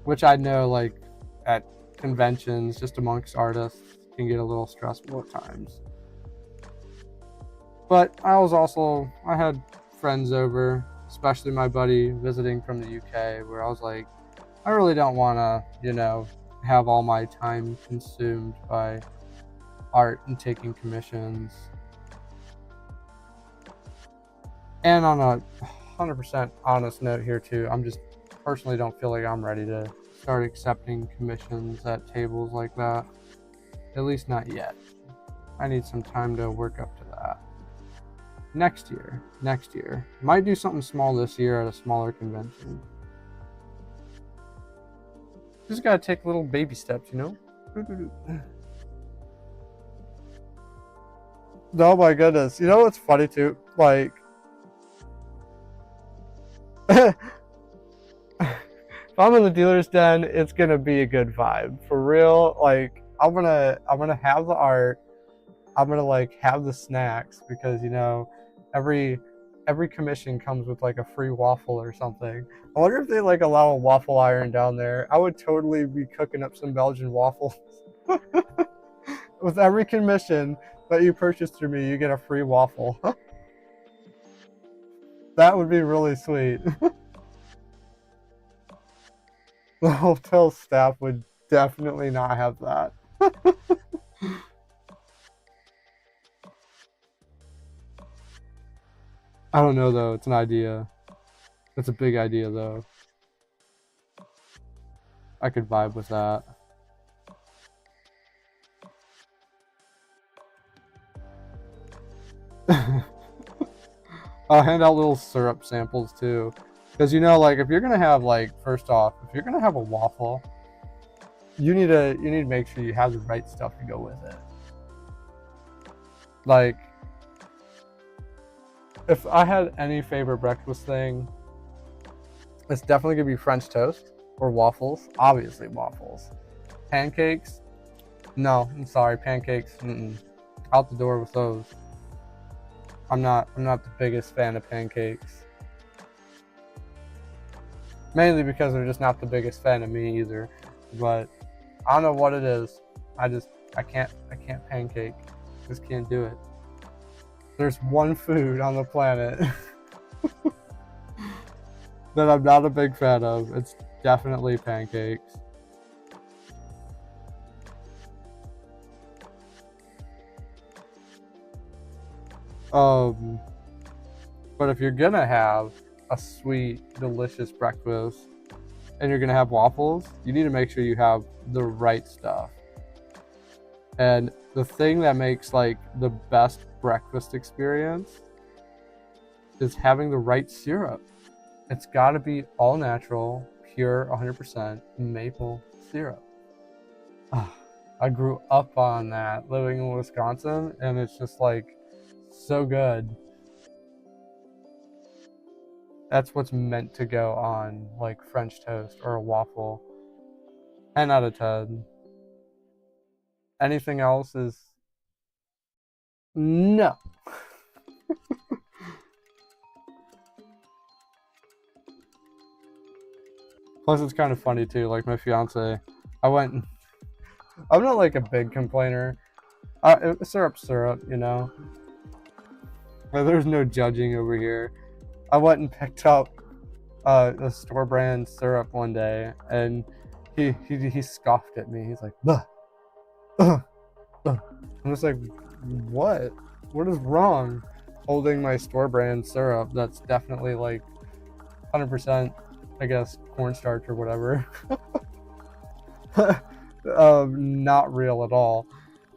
Which I know, like, at conventions, just amongst artists, can get a little stressful at times. But I had friends over, especially my buddy visiting from the UK, where I was like, I really don't want to, you know, have all my time consumed by art and taking commissions. And on a 100% honest note here too, I'm just personally don't feel like I'm ready to start accepting commissions at tables like that. At least not yet. I need some time to work up to that. Next year. Might do something small this year at a smaller convention. Just gotta take little baby steps, you know? Oh my goodness. You know what's funny too? Like, if I'm in the dealer's den, it's gonna be a good vibe. For real. Like, I'm gonna have the art. I'm gonna like have the snacks because, you know, every commission comes with like a free waffle or something. I wonder if they like allow a waffle iron down there. I would totally be cooking up some Belgian waffles. With every commission that you purchase through me, you get a free waffle. That would be really sweet. The hotel staff would definitely not have that. I don't know though, it's an idea. It's a big idea though. I could vibe with that. I'll hand out little syrup samples too. Because, you know, like, if you're gonna have, like, first off, if you're gonna have a waffle, you need to make sure you have the right stuff to go with it. Like, if I had any favorite breakfast thing, it's definitely gonna be French toast or waffles. Obviously waffles. Pancakes? No, I'm sorry, pancakes. Out the door with those. I'm not the biggest fan of pancakes. Mainly because they're just not the biggest fan of me either. But I don't know what it is. I can't pancake. Just can't do it. There's one food on the planet that I'm not a big fan of. It's definitely pancakes. But if you're gonna have a sweet, delicious breakfast and you're gonna have waffles, you need to make sure you have the right stuff. And the thing that makes like the best breakfast experience is having the right syrup. It's gotta be all natural, pure, 100% maple syrup. I grew up on that living in Wisconsin, and it's just like so good. That's what's meant to go on like French toast or a waffle. 10 out of 10. Anything else is no. Plus, it's kind of funny too. Like my fiance, I'm not like a big complainer. Syrup's syrup, you know. But there's no judging over here. I went and picked up a store brand syrup one day, and he scoffed at me. He's like, "Ugh, ugh, ugh." I'm just like, what? What is wrong? Holding my store brand syrup that's definitely like 100%, I guess, cornstarch or whatever. Not real at all.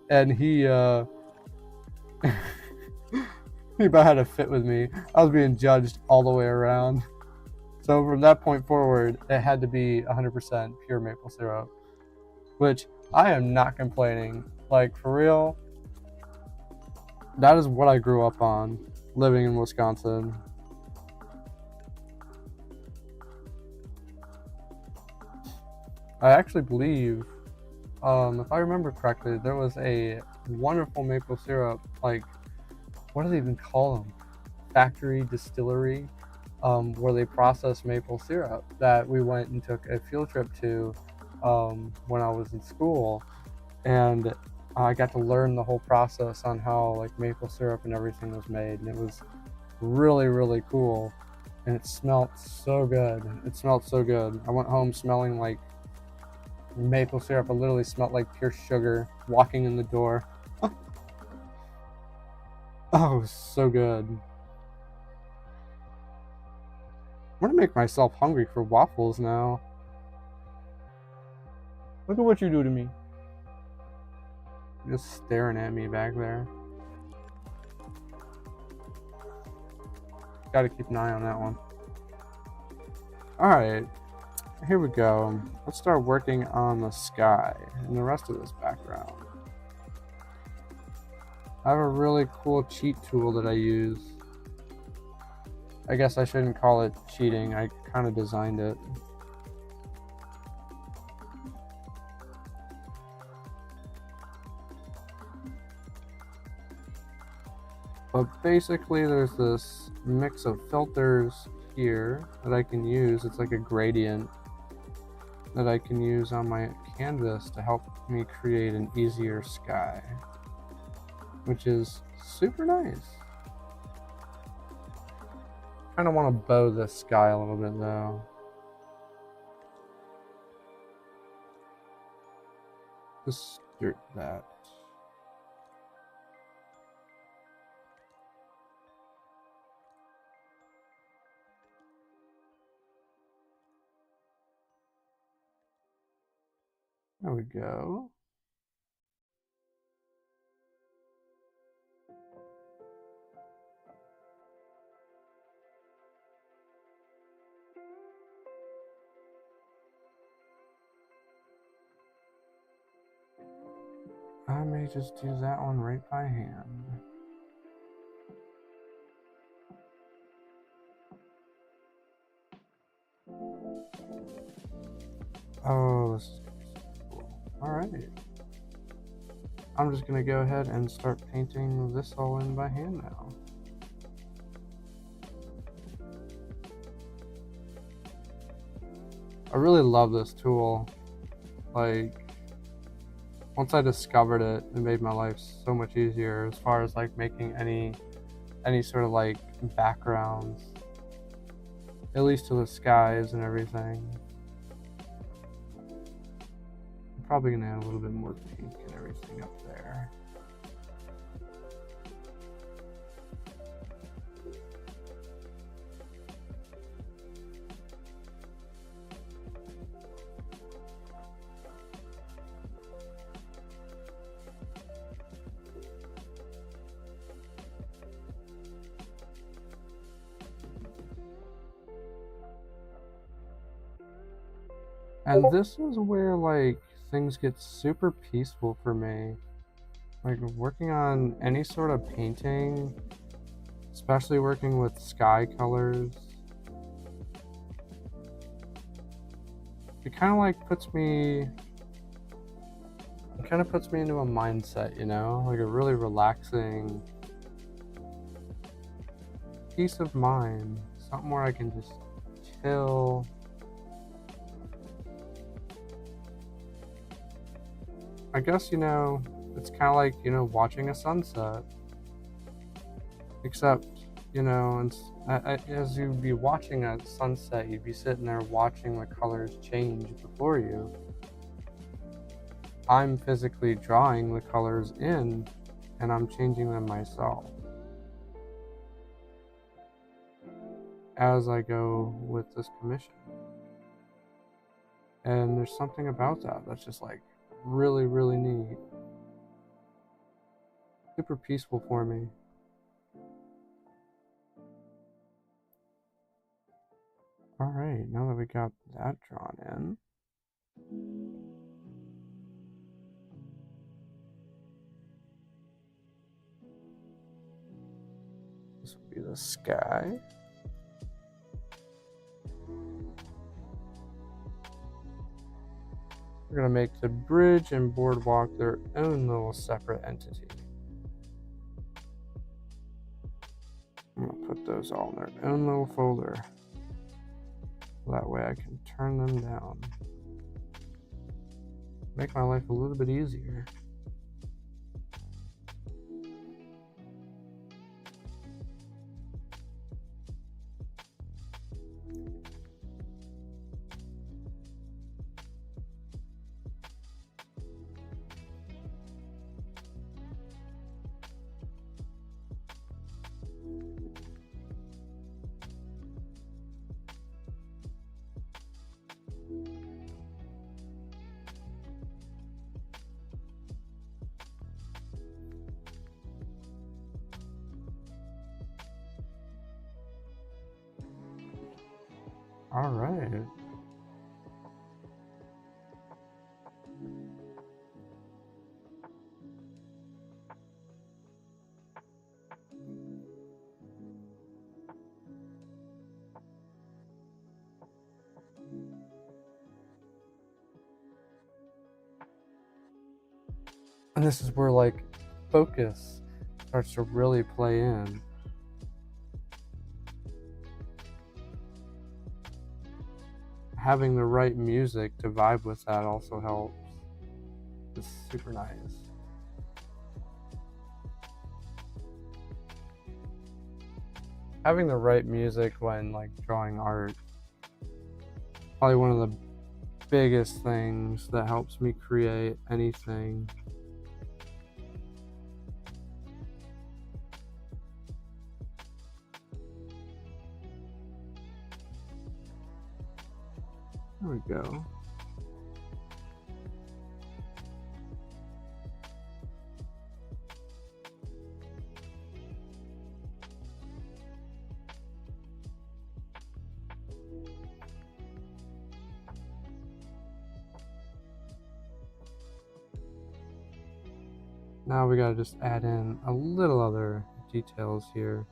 And he he about had a fit with me. I was being judged all the way around. So from that point forward, it had to be 100% pure maple syrup, which I am not complaining. Like, for real, that is what I grew up on, living in Wisconsin. I actually believe, if I remember correctly, there was a wonderful maple syrup, like, what do they even call them? Factory, distillery, where they process maple syrup that we went and took a field trip to when I was in school. And I got to learn the whole process on how like maple syrup and everything was made. And it was really, really cool. And it smelled so good. It smelled so good. I went home smelling like maple syrup. I literally smelled like pure sugar walking in the door. Oh, it was so good. I'm gonna make myself hungry for waffles now. Look at what you do to me. Just staring at me back there. Gotta keep an eye on that one. Alright. Here we go. Let's start working on the sky and the rest of this background. I have a really cool cheat tool that I use. I guess I shouldn't call it cheating. I kind of designed it. But basically there's this mix of filters here that I can use. It's like a gradient that I can use on my canvas to help me create an easier sky, which is super nice. Kind of want to bow this sky a little bit though. Just dirt that. There we go. I may just do that one right by hand. Oh, this is cool. Alright. I'm just gonna go ahead and start painting this all in by hand now. I really love this tool. Like, once I discovered it, it made my life so much easier as far as like making any sort of like backgrounds, at least to the skies and everything. I'm probably gonna add a little bit more pink and everything up there. And this is where like things get super peaceful for me. Like working on any sort of painting, especially working with sky colors. It kind of like puts me into a mindset, you know, like a really relaxing peace of mind, something where I can just chill. I guess, you know, it's kind of like, you know, watching a sunset. Except, you know, as you'd be watching a sunset, you'd be sitting there watching the colors change before you. I'm physically drawing the colors in, and I'm changing them myself as I go with this commission. And there's something about that that's just like really, really neat. Super peaceful for me. Alright, now that we got that drawn in, this will be the sky. We're going to make the bridge and boardwalk their own little separate entity. I'm going to put those all in their own little folder. That way I can turn them down. Make my life a little bit easier. All right. this is where like focus starts to really play in. Having the right music to vibe with that also helps. It's super nice. Having the right music when like drawing art, probably one of the biggest things that helps me create anything. There we go. Now we gotta just add in a little other details here.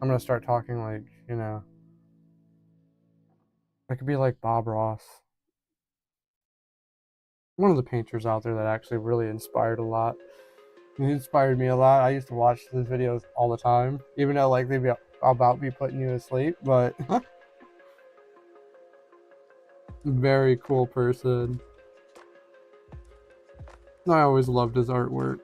I'm gonna start talking like, you know, I could be like Bob Ross. One of the painters out there that actually really inspired a lot. He inspired me a lot. I used to watch his videos all the time, even though like they'd be about me putting you to sleep, but very cool person. I always loved his artwork.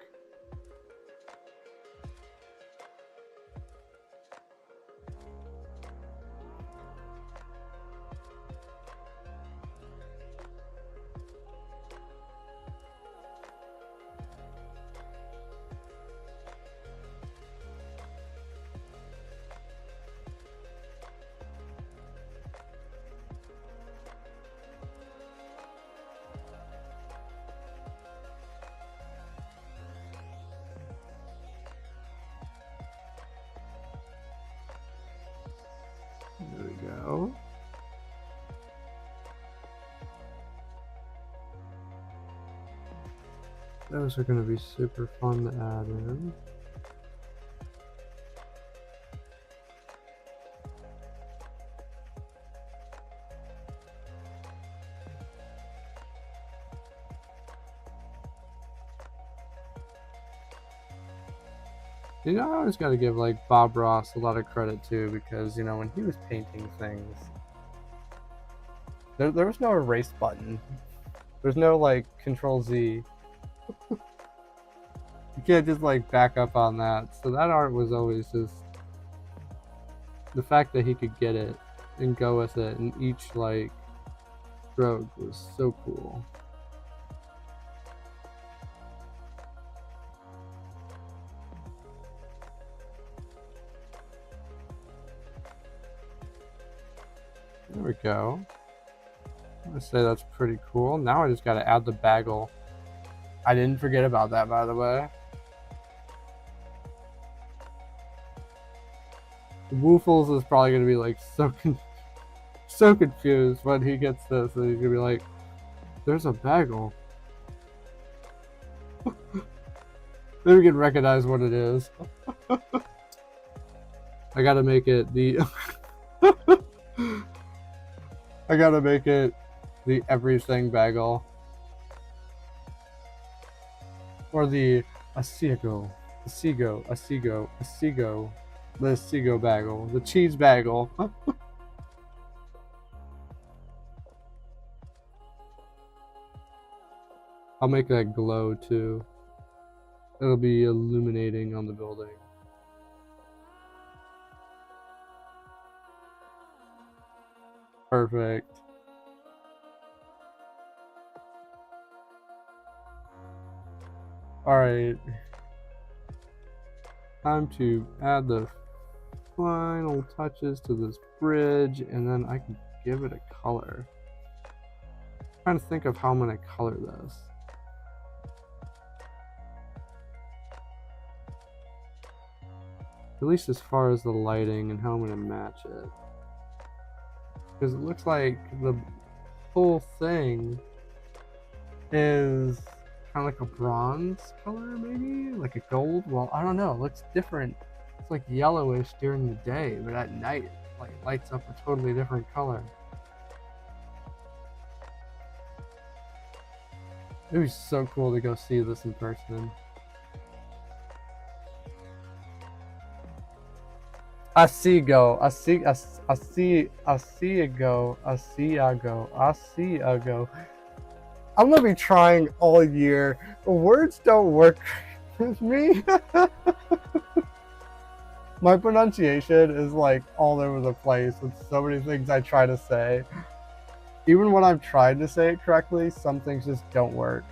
There we go. Those are going to be super fun to add in. You know, I always got to give like Bob Ross a lot of credit too, because you know when he was painting things, there was no erase button. There's no like Control Z. You can't just like back up on that. So that art was always just the fact that he could get it and go with it, and each like stroke was so cool. There we go. I'm gonna say that's pretty cool. Now I just gotta add the bagel. I didn't forget about that, by the way. Woofles is probably gonna be like so confused when he gets this, and he's gonna be like, "There's a bagel." Then we can recognize what it is. I gotta make it the. I gotta make it the everything bagel. Or the Asigo bagel. The cheese bagel. I'll make that glow too. It'll be illuminating on the building. Perfect. Alright. Time to add the final touches to this bridge, and then I can give it a color. I'm trying to think of how I'm going to color this. At least as far as the lighting and how I'm going to match it. Because it looks like the whole thing is kind of like a bronze color, maybe? Like a gold? Well, I don't know. It looks different. It's like yellowish during the day, but at night, like lights up a totally different color. It would be so cool to go see this in person. Asiago. I'm gonna be trying all year. Words don't work with me. My pronunciation is like all over the place with so many things I try to say. Even when I'm trying to say it correctly, some things just don't work.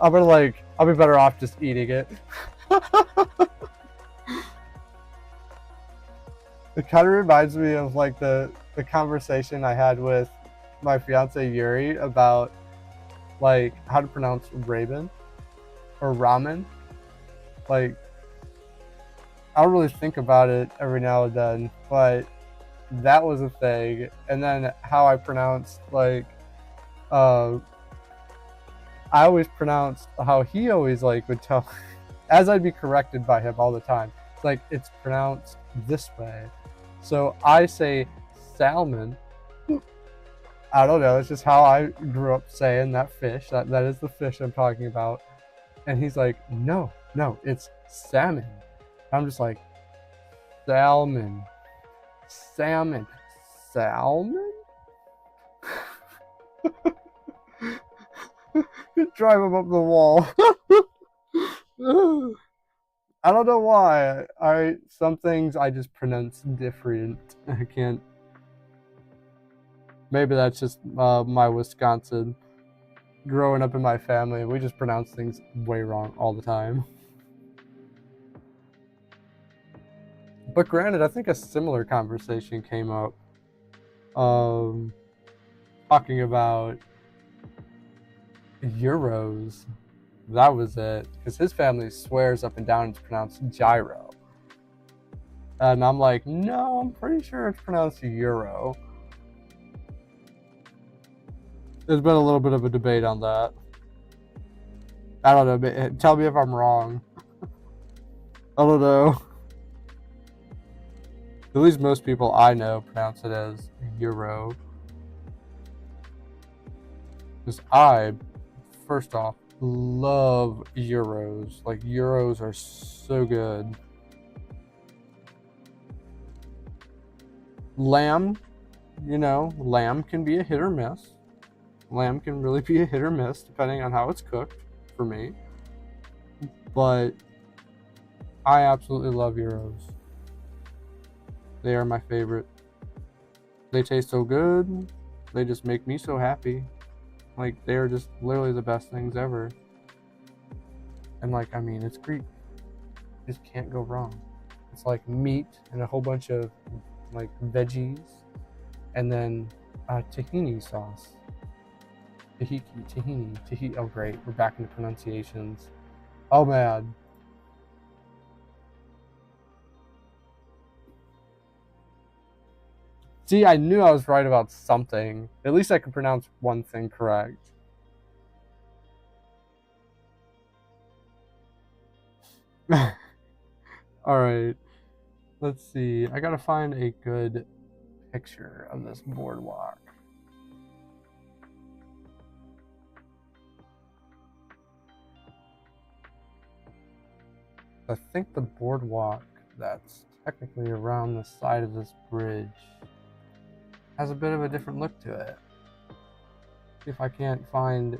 I'll be better off just eating it. It kind of reminds me of like the conversation I had with my fiance Yuri about like how to pronounce ramen or ramen. Like, I don't really think about it every now and then, but that was a thing. And then how I pronounced like I always pronounced how he always like would tell as I'd be corrected by him all the time. It's like it's pronounced this way. So I say salmon. I don't know, it's just how I grew up saying that fish. That is the fish I'm talking about. And he's like, no, it's salmon. I'm just like, salmon. Salmon. Drive him up the wall. I don't know why. Some things I just pronounce different. I can't. Maybe that's just my Wisconsin. Growing up in my family, we just pronounce things way wrong all the time. But granted, I think a similar conversation came up talking about euros. That was it. Because his family swears up and down it's pronounced gyro. And I'm like, no, I'm pretty sure it's pronounced euro. There's been a little bit of a debate on that. I don't know. Tell me if I'm wrong. I don't know. At least most people I know pronounce it as euro. Because I, first off, love euros. Like, euros are so good. Lamb, lamb can be a hit or miss. Lamb can really be a hit or miss depending on how it's cooked for me. But I absolutely love euros. They are my favorite. They taste so good. They just make me so happy. Like, they are just literally the best things ever. And it's Greek. You just can't go wrong. It's like meat and a whole bunch of like veggies and then tahini sauce. Tahini. Oh, great. We're back into pronunciations. Oh, man. See, I knew I was right about something. At least I could pronounce one thing correct. Alright. Let's see. I gotta find a good picture of this boardwalk. I think the boardwalk that's technically around the side of this bridge has a bit of a different look to it. See if I can't find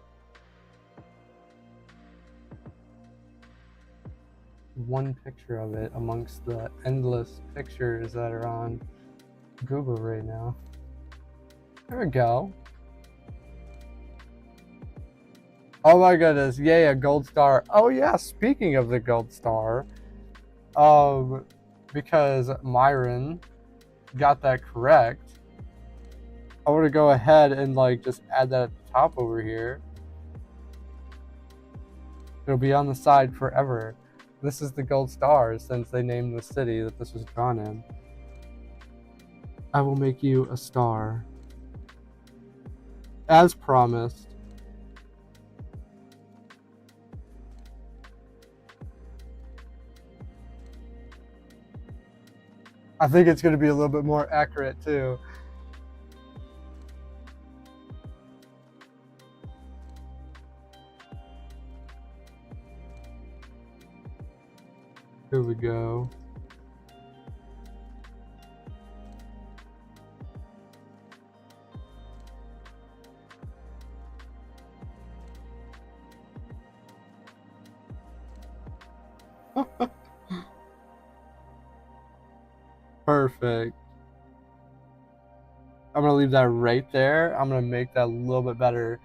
one picture of it amongst the endless pictures that are on Google right now. There we go. Oh my goodness, yay, a gold star. Oh yeah, speaking of the gold star, because Myron got that correct, I want to go ahead and just add that at the top over here. It'll be on the side forever. This is the gold star since they named the city that this was drawn in. I will make you a star. As promised. I think it's going to be a little bit more accurate too. Here we go. Perfect. I'm going to leave that right there. I'm going to make that a little bit better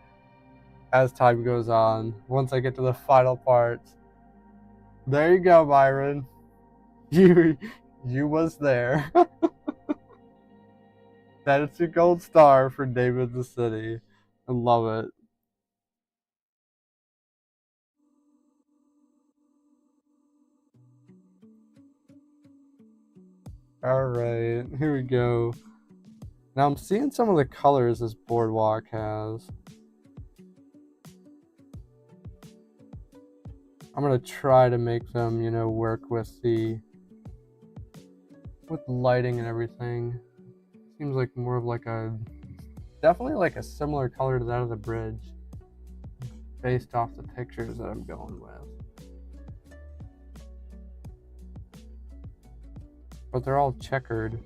as time goes on. Once I get to the final parts. There you go, Byron. You was there. That is your gold star for David the City. I love it. Alright, here we go. Now I'm seeing some of the colors this boardwalk has. I'm gonna try to make them, work with the lighting and everything. Seems like more of like definitely like a similar color to that of the bridge, based off the pictures that I'm going with. But they're all checkered.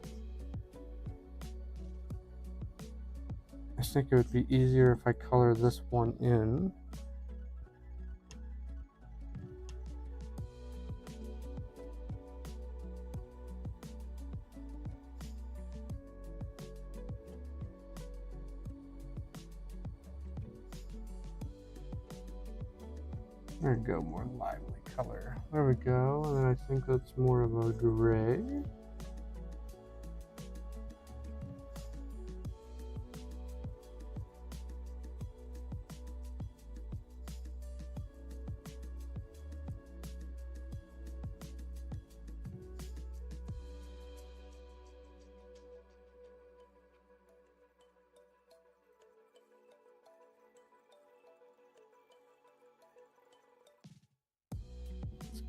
I think it would be easier if I color this one in. There we go, more lively color. There we go, and then I think that's more of a gray.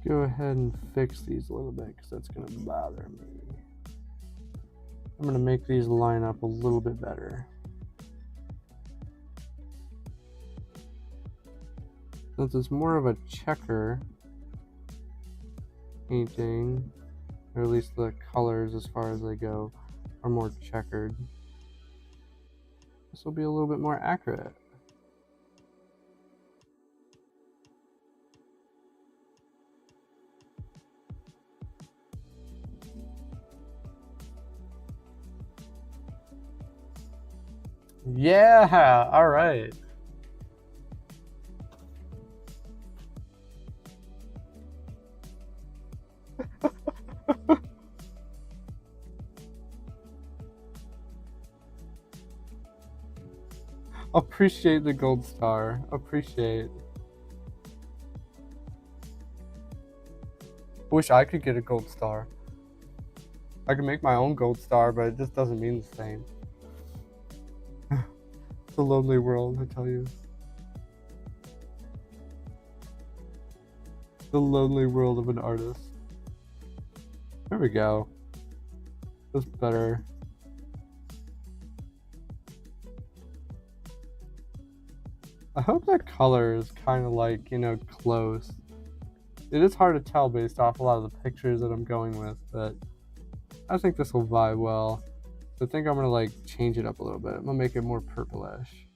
Go ahead and fix these a little bit because that's going to bother me. I'm going to make these line up a little bit better. Since it's more of a checker painting, or at least the colors as far as they go are more checkered, this will be a little bit more accurate. Yeah, all right. Appreciate the gold star. Appreciate. Wish I could get a gold star. I could make my own gold star, but it just doesn't mean the same. It's a lonely world, I tell you. The lonely world of an artist. There we go. That's better. I hope that color is kind of like, close. It is hard to tell based off a lot of the pictures that I'm going with, but I think this will vibe well. So I think I'm going to change it up a little bit. I'm going to make it more purplish.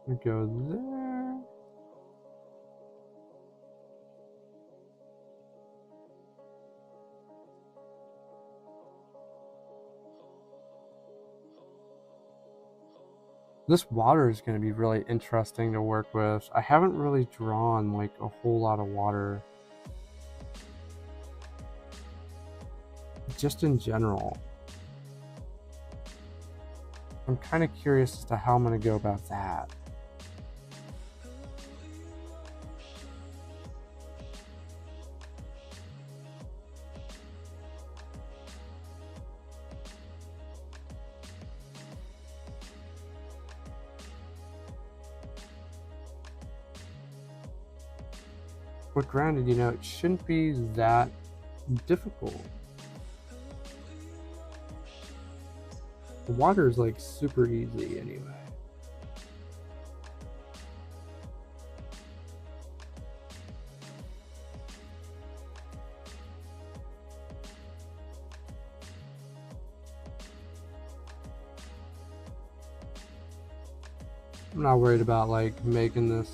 We go there. This water is going to be really interesting to work with. I haven't really drawn a whole lot of water. Just in general. I'm kind of curious as to how I'm going to go about that. But granted, you know, it shouldn't be that difficult. The water is like super easy anyway. I'm not worried about like making this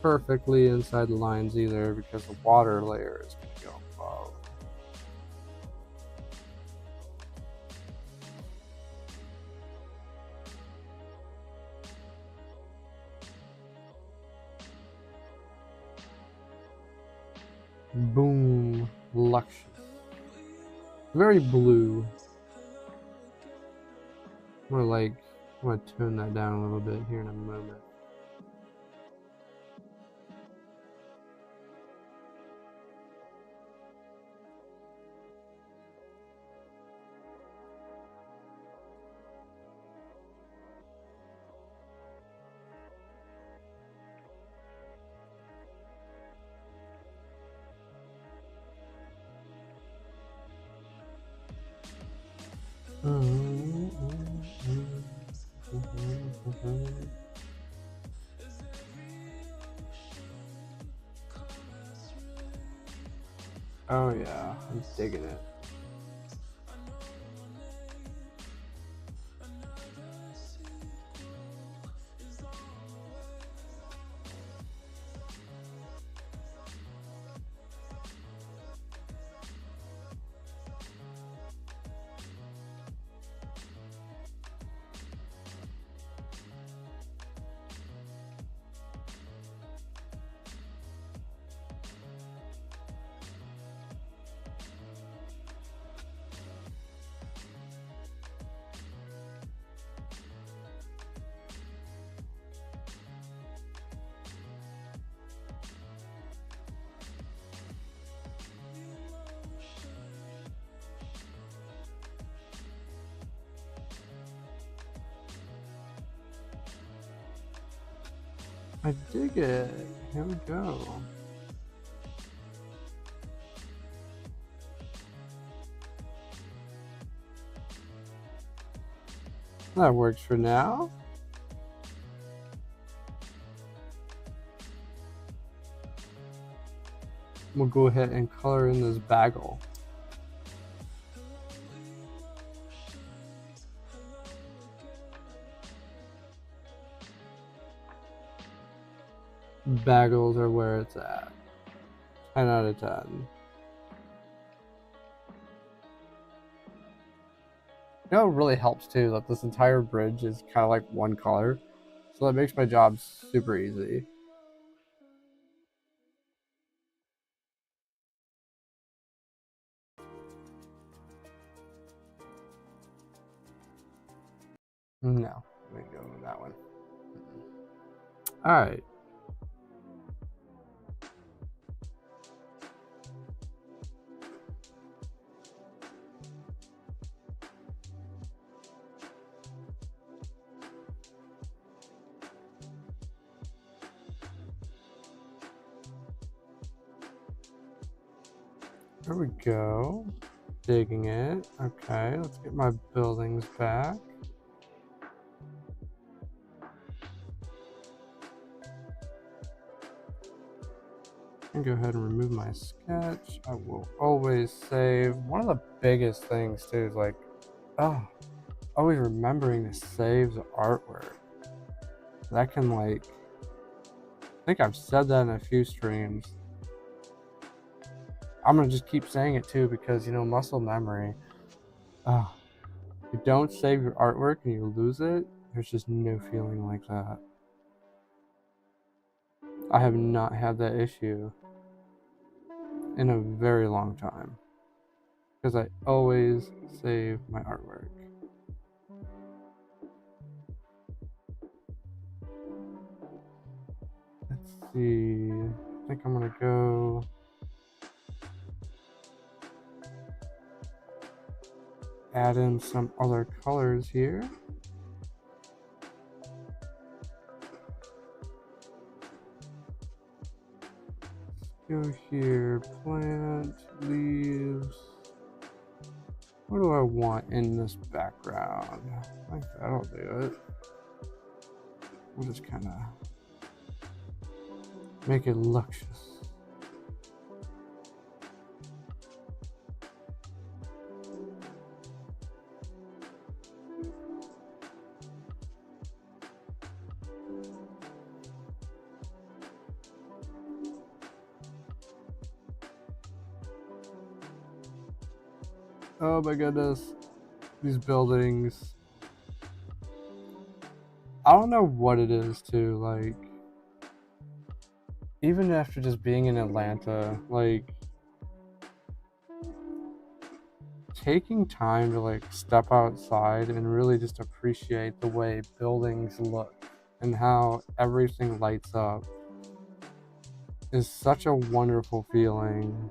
perfectly inside the lines either, because the water layer is going to go above. Boom, luscious. Very blue. I'm gonna tone that down a little bit here in a moment. Oh yeah, I'm digging it. I dig it. Here we go. That works for now. We'll go ahead and color in this bagel. Bagels are where it's at. 10 out of 10. You know, it really helps too that this entire bridge is kind of like one color. So that makes my job super easy. No, let me go with that one. All right. There we go. Digging it. Okay, let's get my buildings back. And go ahead and remove my sketch. I will always save. One of the biggest things too is like, always remembering to save the artwork. That can like, I think I've said that in a few streams. I'm gonna just keep saying it too, because you know, muscle memory. If you don't save your artwork and you lose it, there's just no feeling like that. I have not had that issue in a very long time, because I always save my artwork. Let's see, I think I'm gonna go add in some other colors here. Go here, plant, leaves. What do I want in this background? I think that'll do it. We'll just kind of make it luscious. Oh my goodness. These buildings. I don't know what it is too, like, even after just being in Atlanta, like, taking time to like step outside and really just appreciate the way buildings look and how everything lights up is such a wonderful feeling.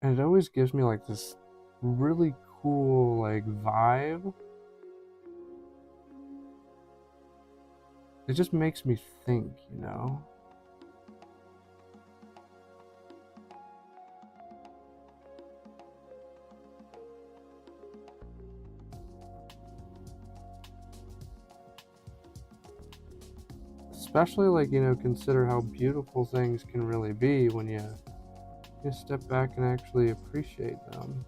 And it always gives me like this really cool like vibe. It just makes me think, you know? Especially like, you know, consider how beautiful things can really be when you step back and actually appreciate them.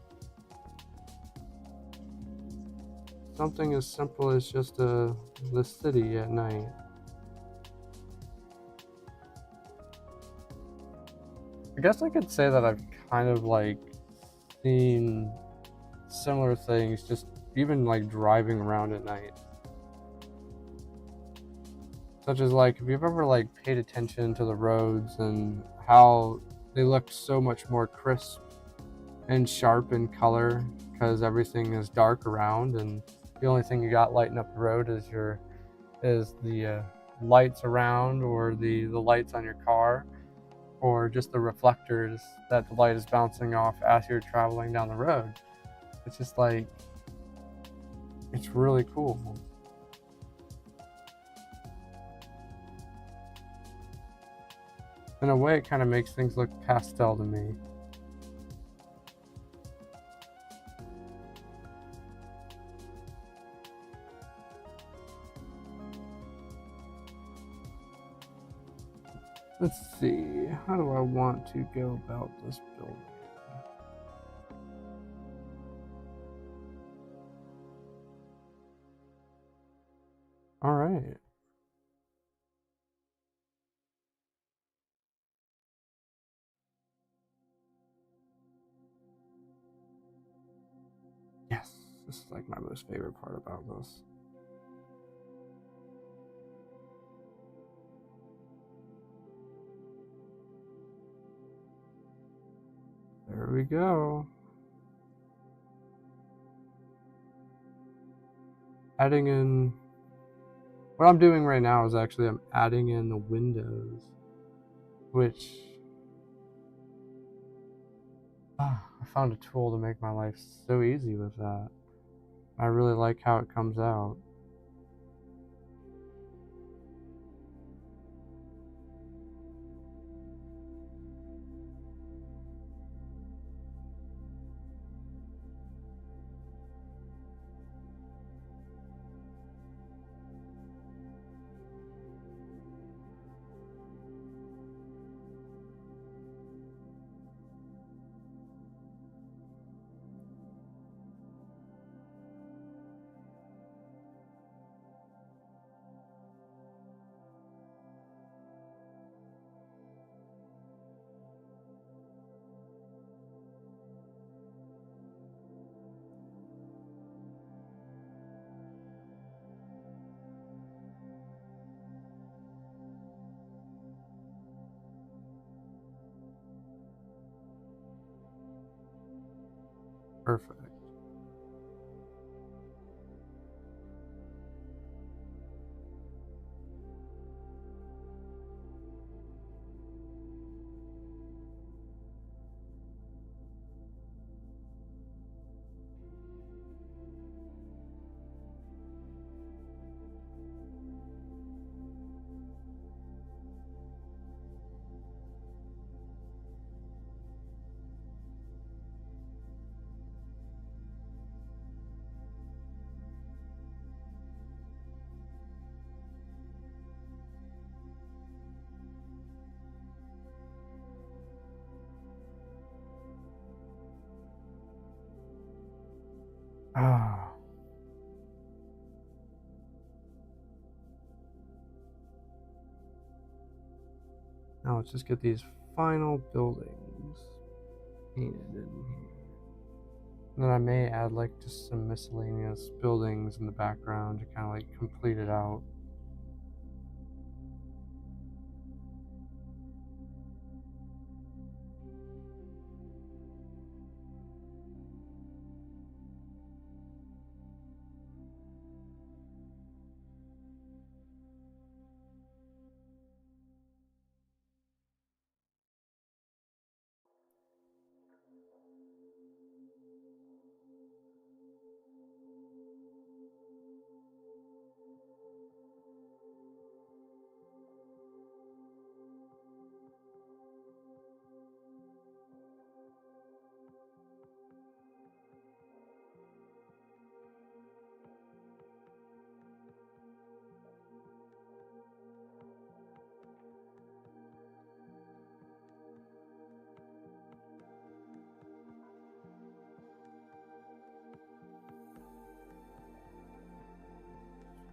Something as simple as just the city at night. I guess I could say that I've kind of like seen similar things just even like driving around at night. Such as like, if you've ever like paid attention to the roads and how they look so much more crisp and sharp in color because everything is dark around, and the only thing you got lighting up the road is the lights around, or the lights on your car, or just the reflectors that the light is bouncing off as you're traveling down the road. It's just like, it's really cool. In a way, it kind of makes things look pastel to me. Let's see, how do I want to go about this building? All right. Yes, this is like my most favorite part about this. There we go. Adding in, what I'm doing right now is actually I'm adding in the windows, which I found a tool to make my life so easy with that. I really like how it comes out. Perfect. Ah. Now let's just get these final buildings painted in here. And then I may add like just some miscellaneous buildings in the background to kind of like complete it out.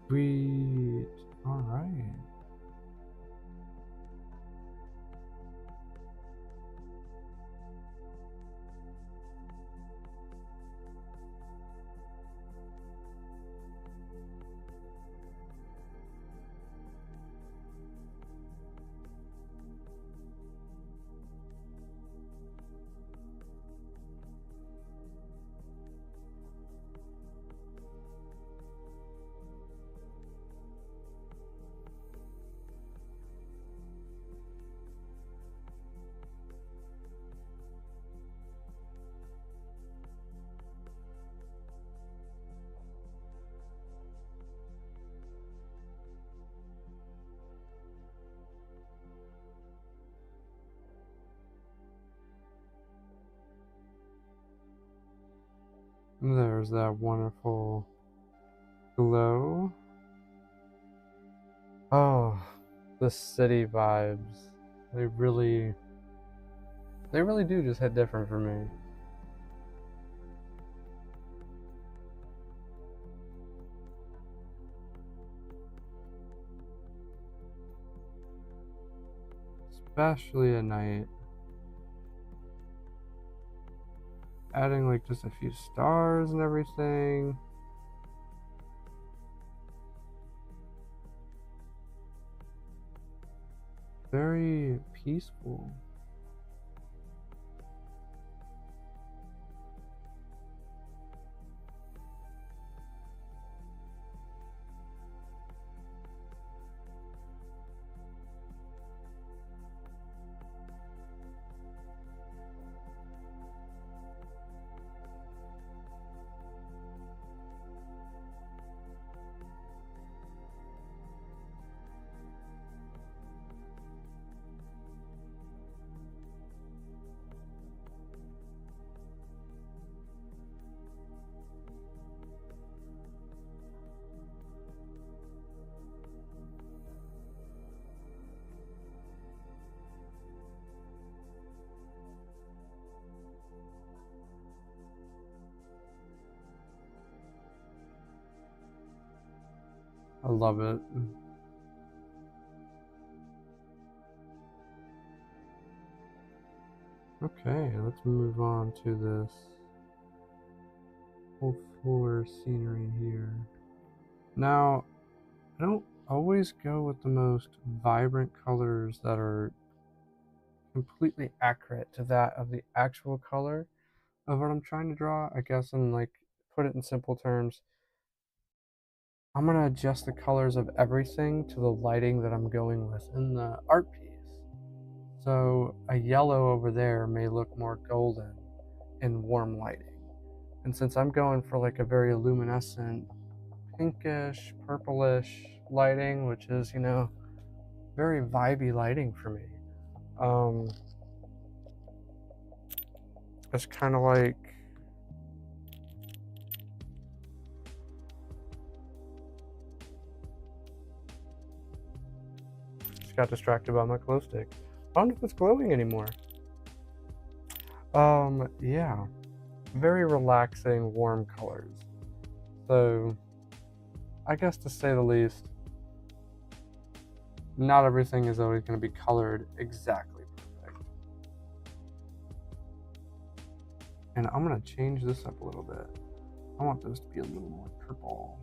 Sweet. All right. There's that wonderful glow. Oh, the city vibes. They really do just hit different for me. Especially at night. Adding like just a few stars and everything. Very peaceful. I love it. Okay, let's move on to this whole floor scenery here. Now, I don't always go with the most vibrant colors that are completely accurate to that of the actual color of what I'm trying to draw. I guess, and like put it in simple terms, I'm gonna adjust the colors of everything to the lighting that I'm going with in the art piece. So a yellow over there may look more golden in warm lighting. And since I'm going for like a very luminescent, pinkish, purplish lighting, which is, very vibey lighting for me. It's kind of like just got distracted by my glow stick. I don't know if it's glowing anymore. Yeah, very relaxing, warm colors. Though, I guess to say the least, not everything is always going to be colored exactly perfect. And I'm going to change this up a little bit. I want those to be a little more purple.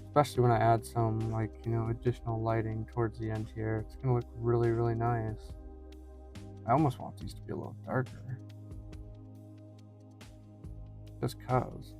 Especially when I add some, like, additional lighting towards the end here. It's going to look really, really nice. I almost want these to be a little darker. Just 'cause.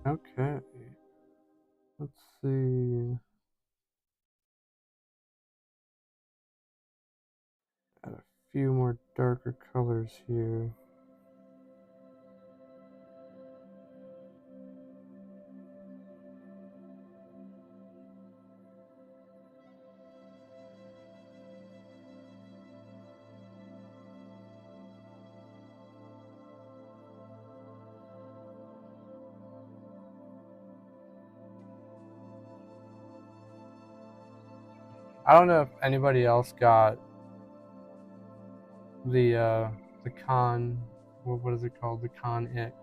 Okay. Let's see. Add a few more darker colors here. I don't know if anybody else got the con, what is it called? The con ick.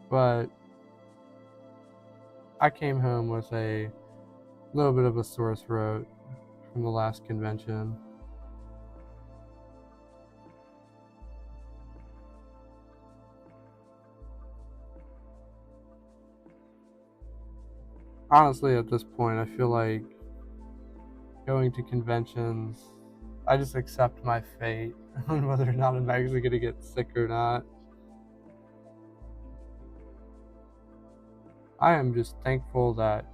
But I came home with a little bit of a sore throat from the last convention. Honestly, at this point, I feel like going to conventions, I just accept my fate on whether or not I'm actually going to get sick or not. I am just thankful that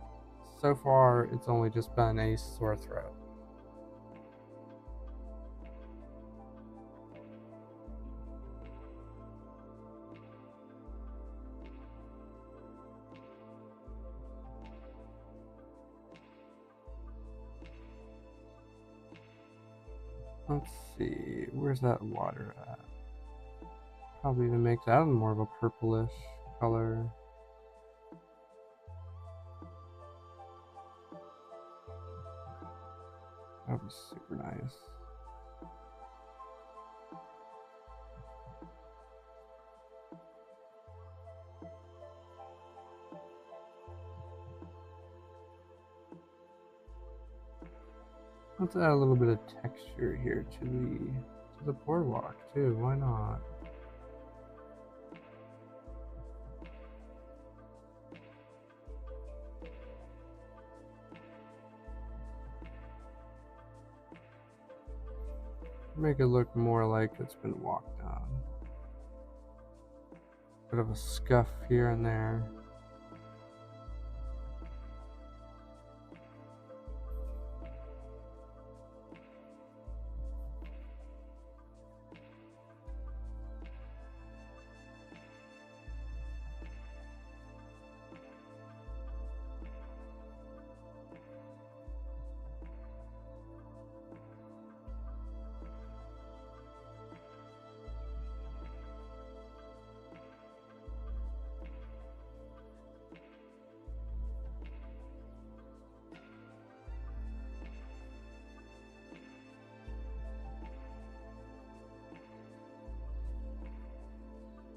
so far it's only just been a sore throat. Let's see, where's that water at? Probably even make that more of a purplish color. That'd be super nice. Let's add a little bit of texture here to the boardwalk too. Why not? Make it look more like it's been walked on. Bit of a scuff here and there.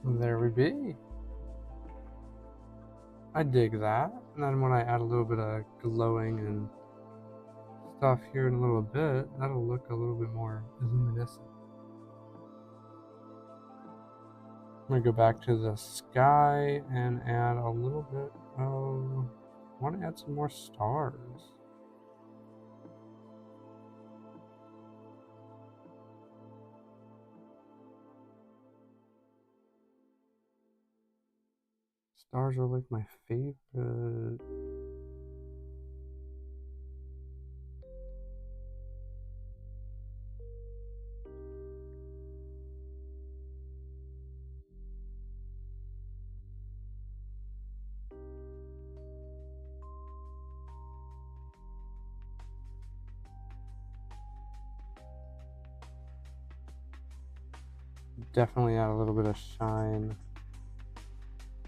There we be. I dig that. And then when I add a little bit of glowing and stuff here in a little bit, that'll look a little bit more luminescent. I'm gonna go back to the sky and add a little bit of, I want to add some more stars. Stars are like my favorite. definitely add a little bit of shine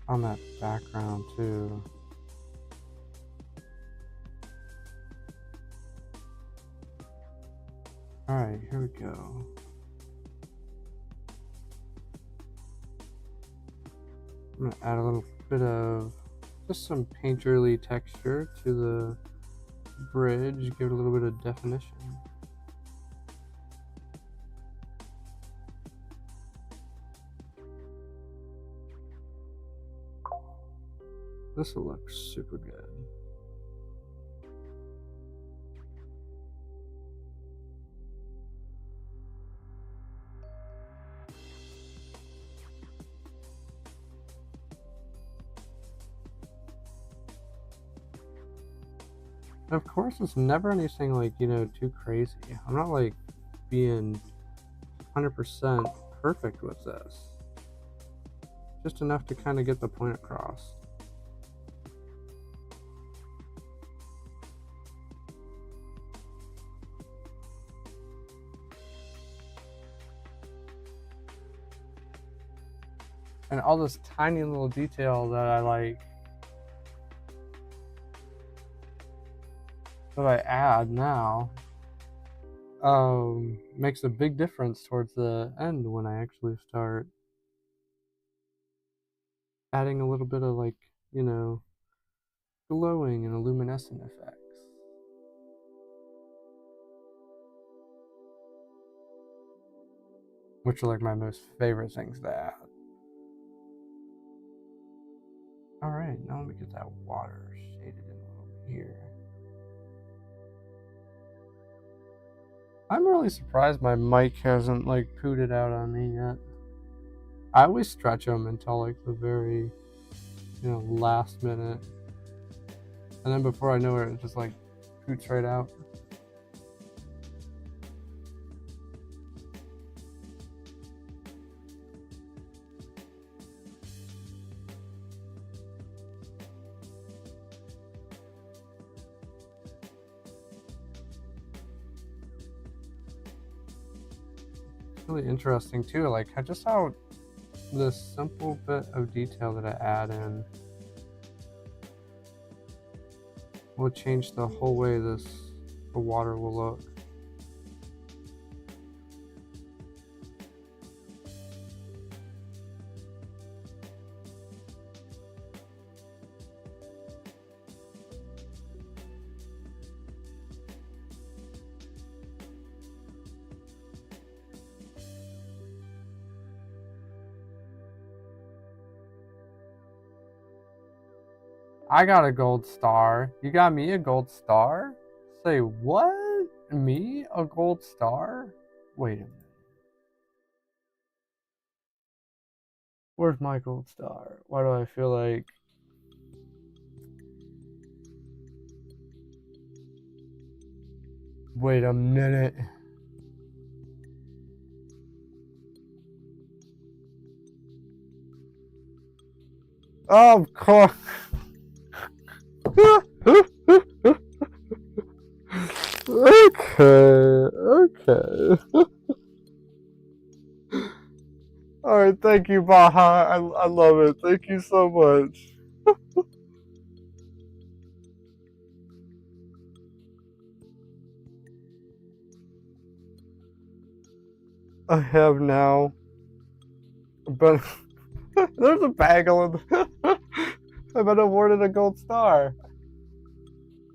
on that background too. Alright, here we go. I'm going to add a little bit of just some painterly texture to the bridge, give it a little bit of definition. This will look super good. And of course, it's never anything like, too crazy. I'm not like being 100% perfect with this. Just enough to kind of get the point across. And all this tiny little detail that I add now makes a big difference towards the end when I actually start adding a little bit of glowing and luminescent effects. Which are like my most favorite things to add. Alright, now let me get that water shaded in a little bit here. I'm really surprised my mic hasn't pooted out on me yet. I always stretch them until the very, last minute. And then before I know it just poots right out. Really interesting too, how this simple bit of detail that I add in will change the whole way the water will look. I got a gold star. You got me a gold star? Say what? Me? A gold star? Wait a minute. Where's my gold star? Why do I feel like... Wait a minute. Of course. Okay. Alright, thank you, Baha. I love it. Thank you so much. I have now, but there's a bagel in I've been awarded a gold star.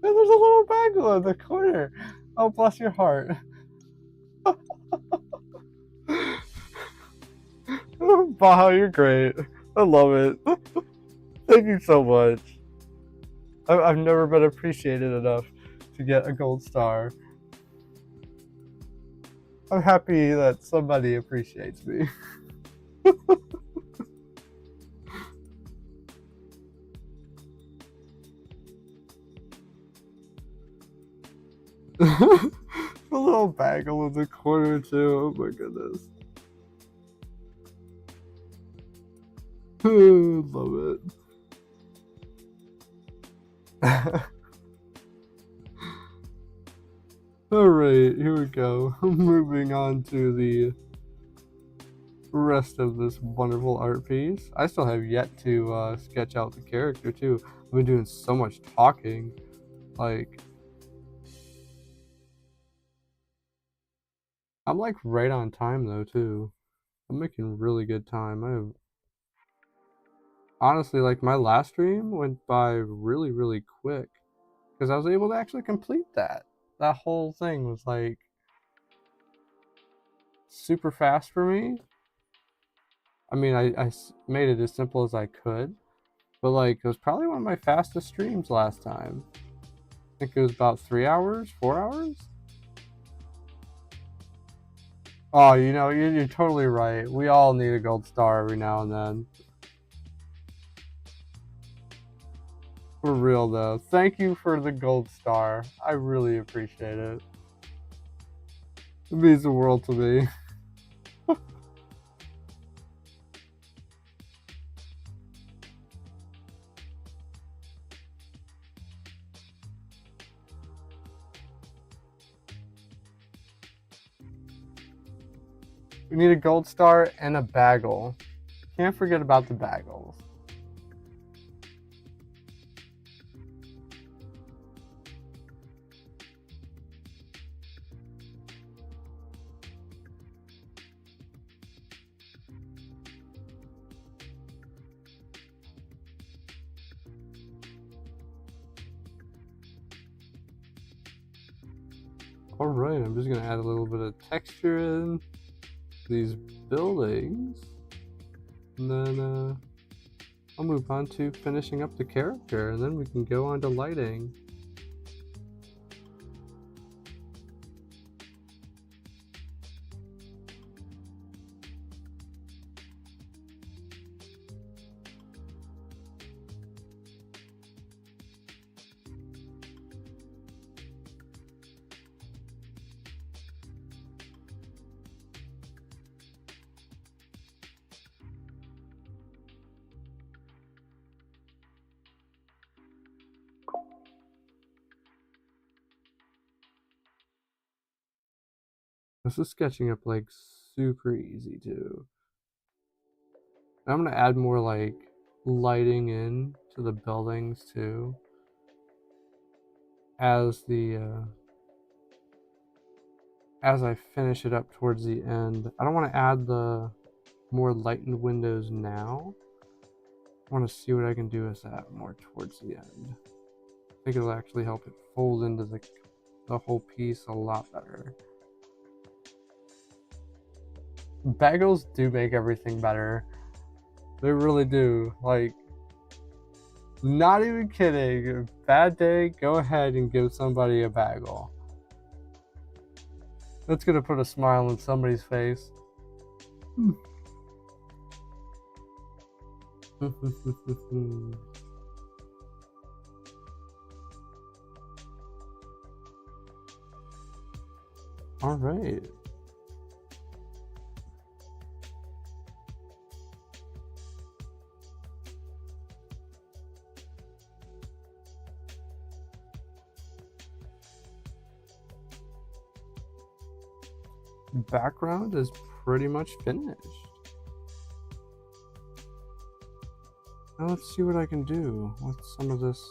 And there's a little bagel in the corner. Oh, bless your heart. Baha, you're great. I love it. Thank you so much. I've never been appreciated enough to get a gold star. I'm happy that somebody appreciates me. A little bagel in the corner too. Oh my goodness. Love it. Alright, here we go. Moving on to the rest of this wonderful art piece. I still have yet to sketch out the character too. I've been doing so much talking. Like, I'm like right on time though too. I'm making really good time. I have honestly, like, my last stream went by really, really quick because I was able to actually complete that. That whole thing was like super fast for me. I mean, I made it as simple as I could, but like, it was probably one of my fastest streams last time. I think it was about 3 hours, 4 hours. Oh, you know, you're totally right. We all need a gold star every now and then. For real though. Thank you for the gold star. I really appreciate it. It means the world to me. We need a gold star and a bagel. Can't forget about the bagels. Alright, I'm just gonna add a little bit of texture in these buildings. And then I'll move on to finishing up the character, and then we can go on to lighting. This is sketching up like super easy too. I'm gonna add more like lighting in to the buildings too as as I finish it up towards the end. I don't want to add the more lightened windows now. I want to see what I can do with that more towards the end. I think it'll actually help it fold into the whole piece a lot better. Bagels do make everything better. They really do. Like, not even kidding. Bad day, go ahead and give somebody a bagel. That's gonna put a smile on somebody's face. All right. Background is pretty much finished. Now let's see what I can do with some of this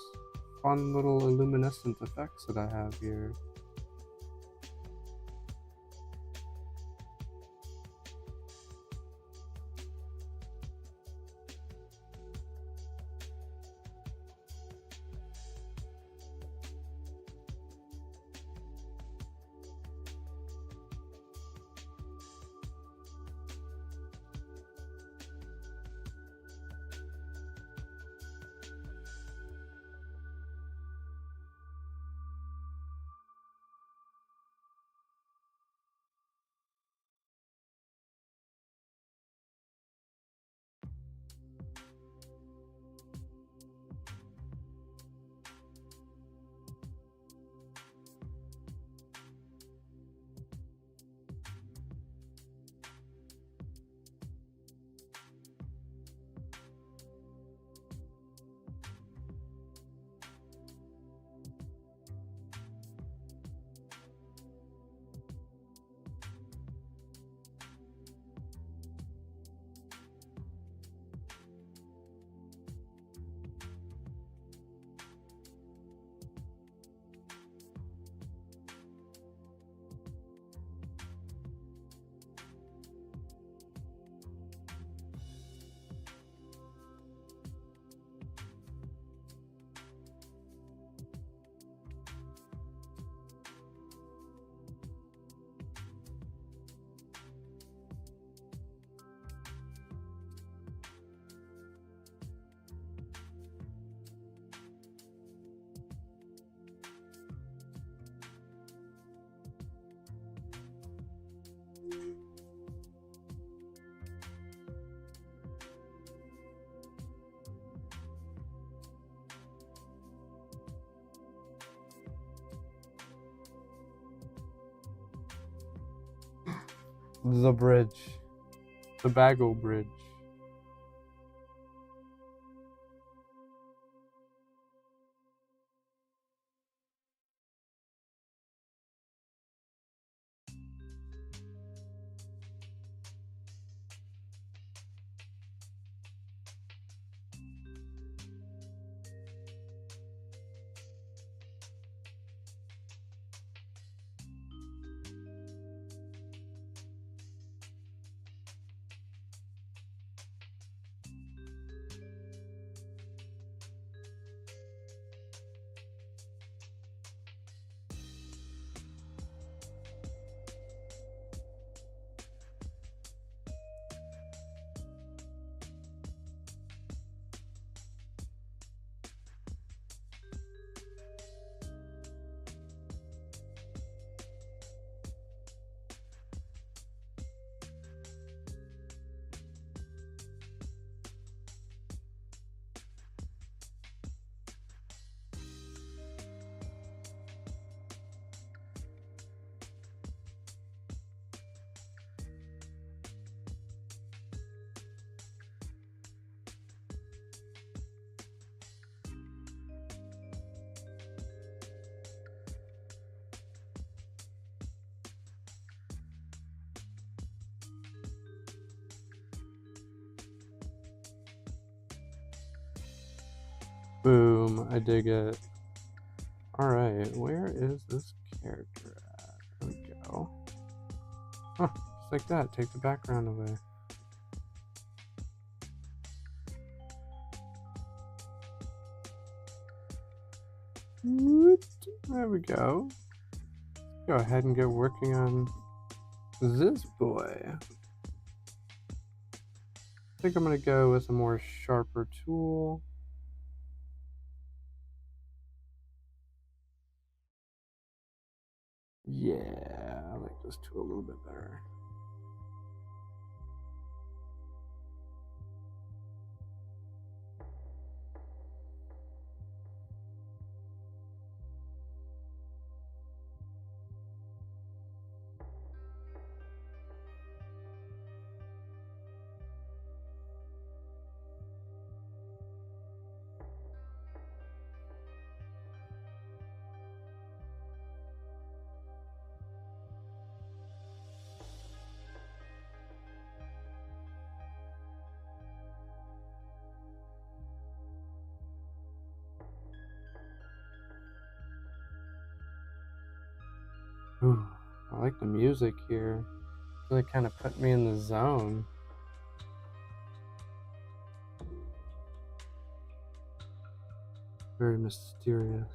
fun little luminescent effects that I have here. The bridge. The Bagel Bridge. Boom, I dig it. Alright, where is this character at? There we go. Huh, just like that, take the background away. There we go. Go ahead and get working on this boy. I think I'm gonna go with a more sharper tool. Yeah, I like this tool a little bit better. Ooh, I like the music here. Really kind of put me in the zone. Very mysterious.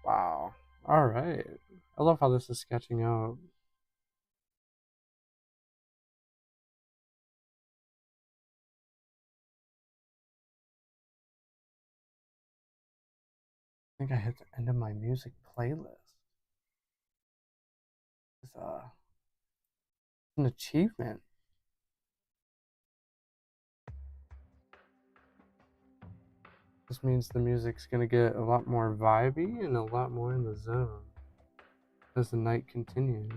Wow. All right. I love how this is sketching out. I think I hit the end of my music playlist. It's an achievement. This means the music's gonna get a lot more vibey and a lot more in the zone as the night continues.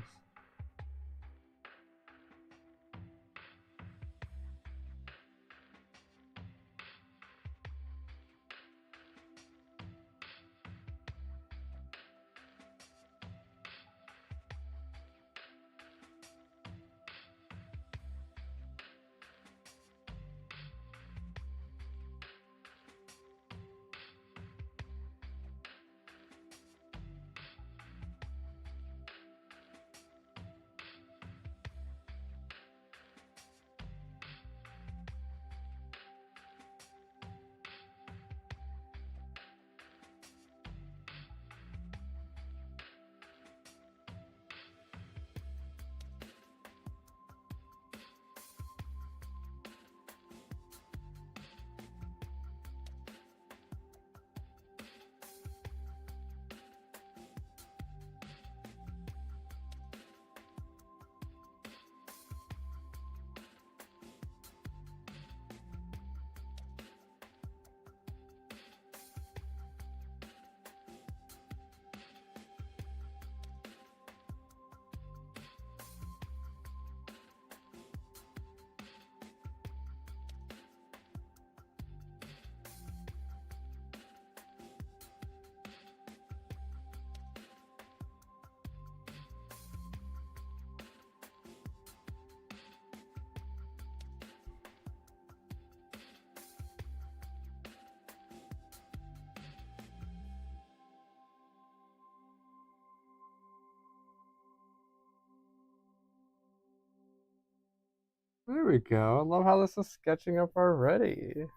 There we go. I love how this is sketching up already. This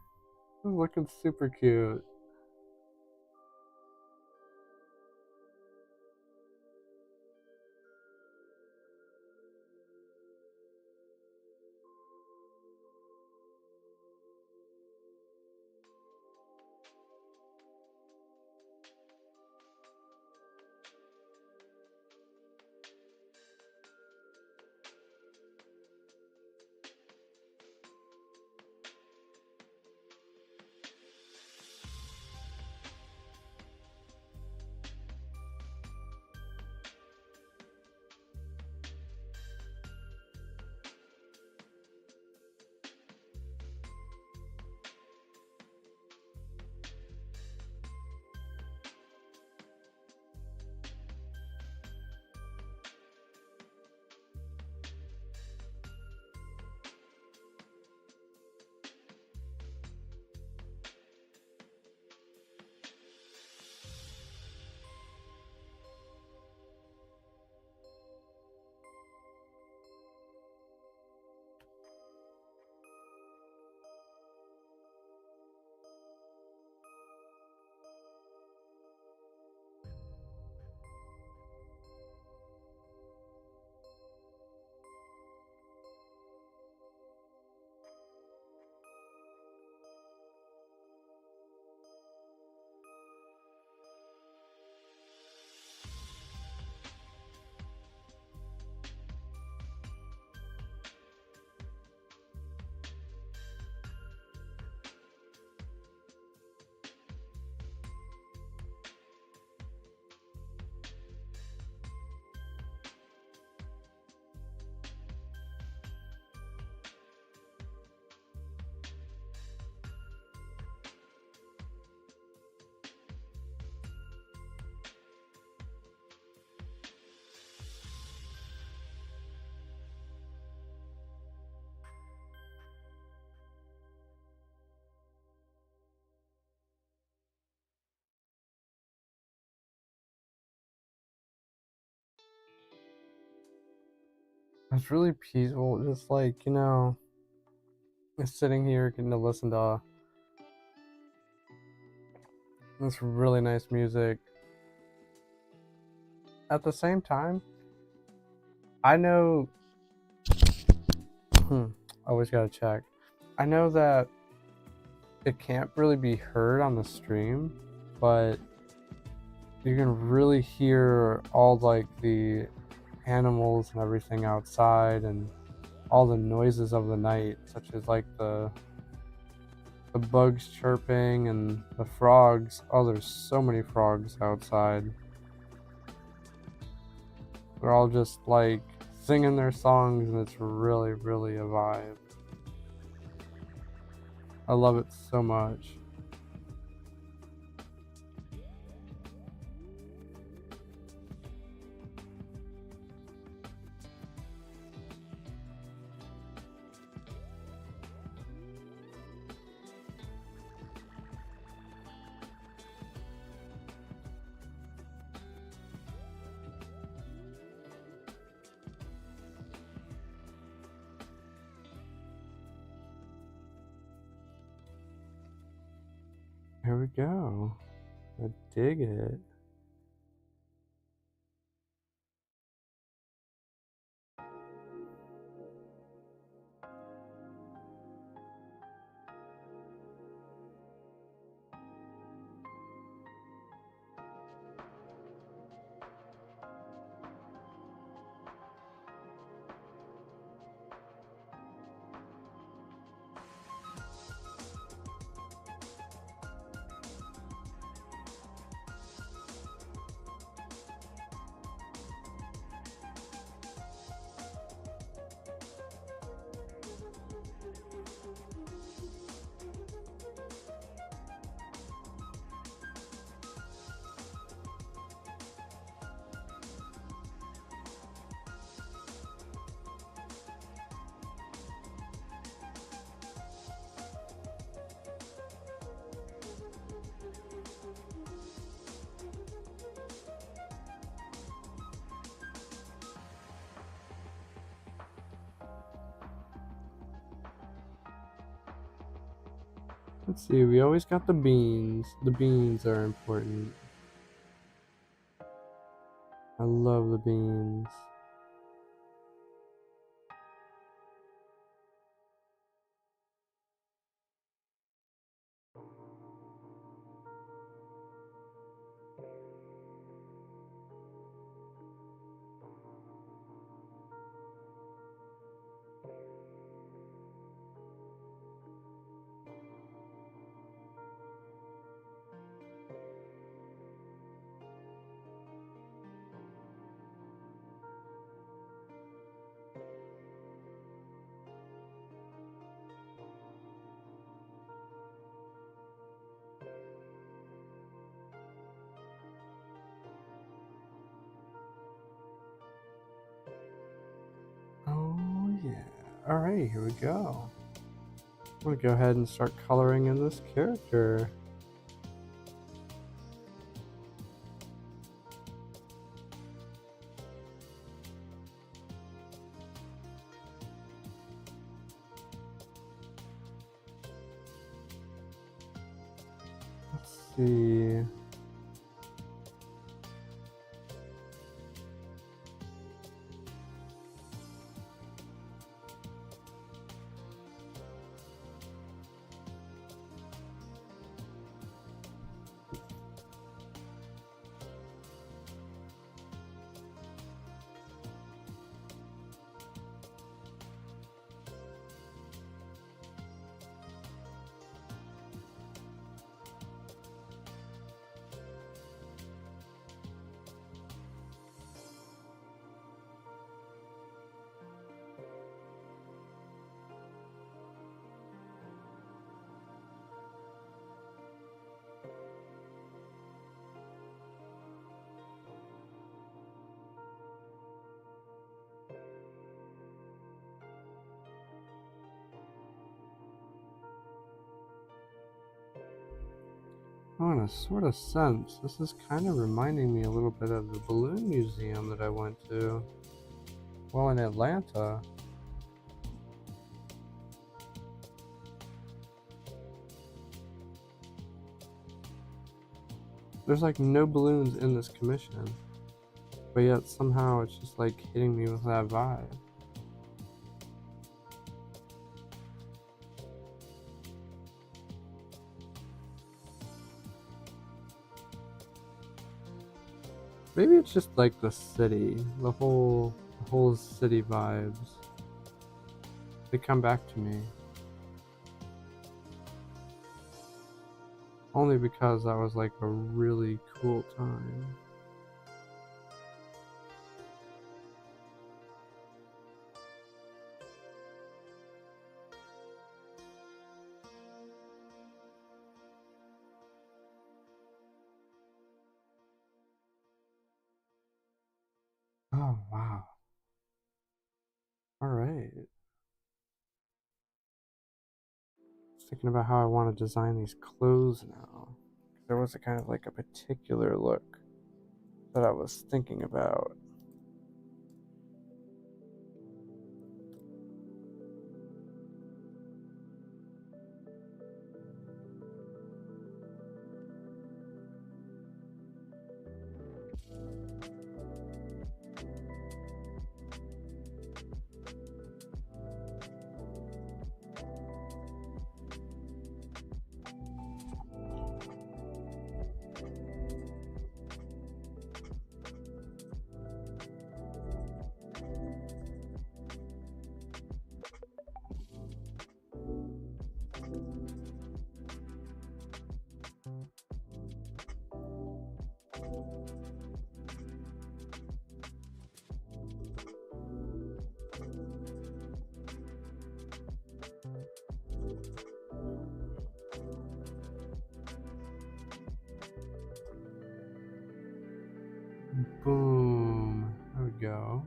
is looking super cute. It's really peaceful, just like, just sitting here getting to listen to this really nice music. At the same time, I know, always gotta check. I know that it can't really be heard on the stream, but you can really hear all like the animals and everything outside, and all the noises of the night, such as like the bugs chirping and the frogs. Oh, there's so many frogs outside. They're all just like singing their songs, and it's really, really a vibe. I love it so much. Here we go. I dig it. Let's see, we always got the beans. The beans are important. I love the beans. Oh yeah. Alright, here we go. I'm gonna go ahead and start coloring in this character. Let's see. Oh, in a sort of sense, this is kind of reminding me a little bit of the balloon museum that I went to while in Atlanta. There's like no balloons in this commission, but yet somehow it's just like hitting me with that vibe. Maybe it's just like the city, the whole city vibes. They come back to me. Only because that was like a really cool time. Oh, wow. All right. Thinking about how I want to design these clothes now. There was a kind of like a particular look that I was thinking about. Boom. There we go.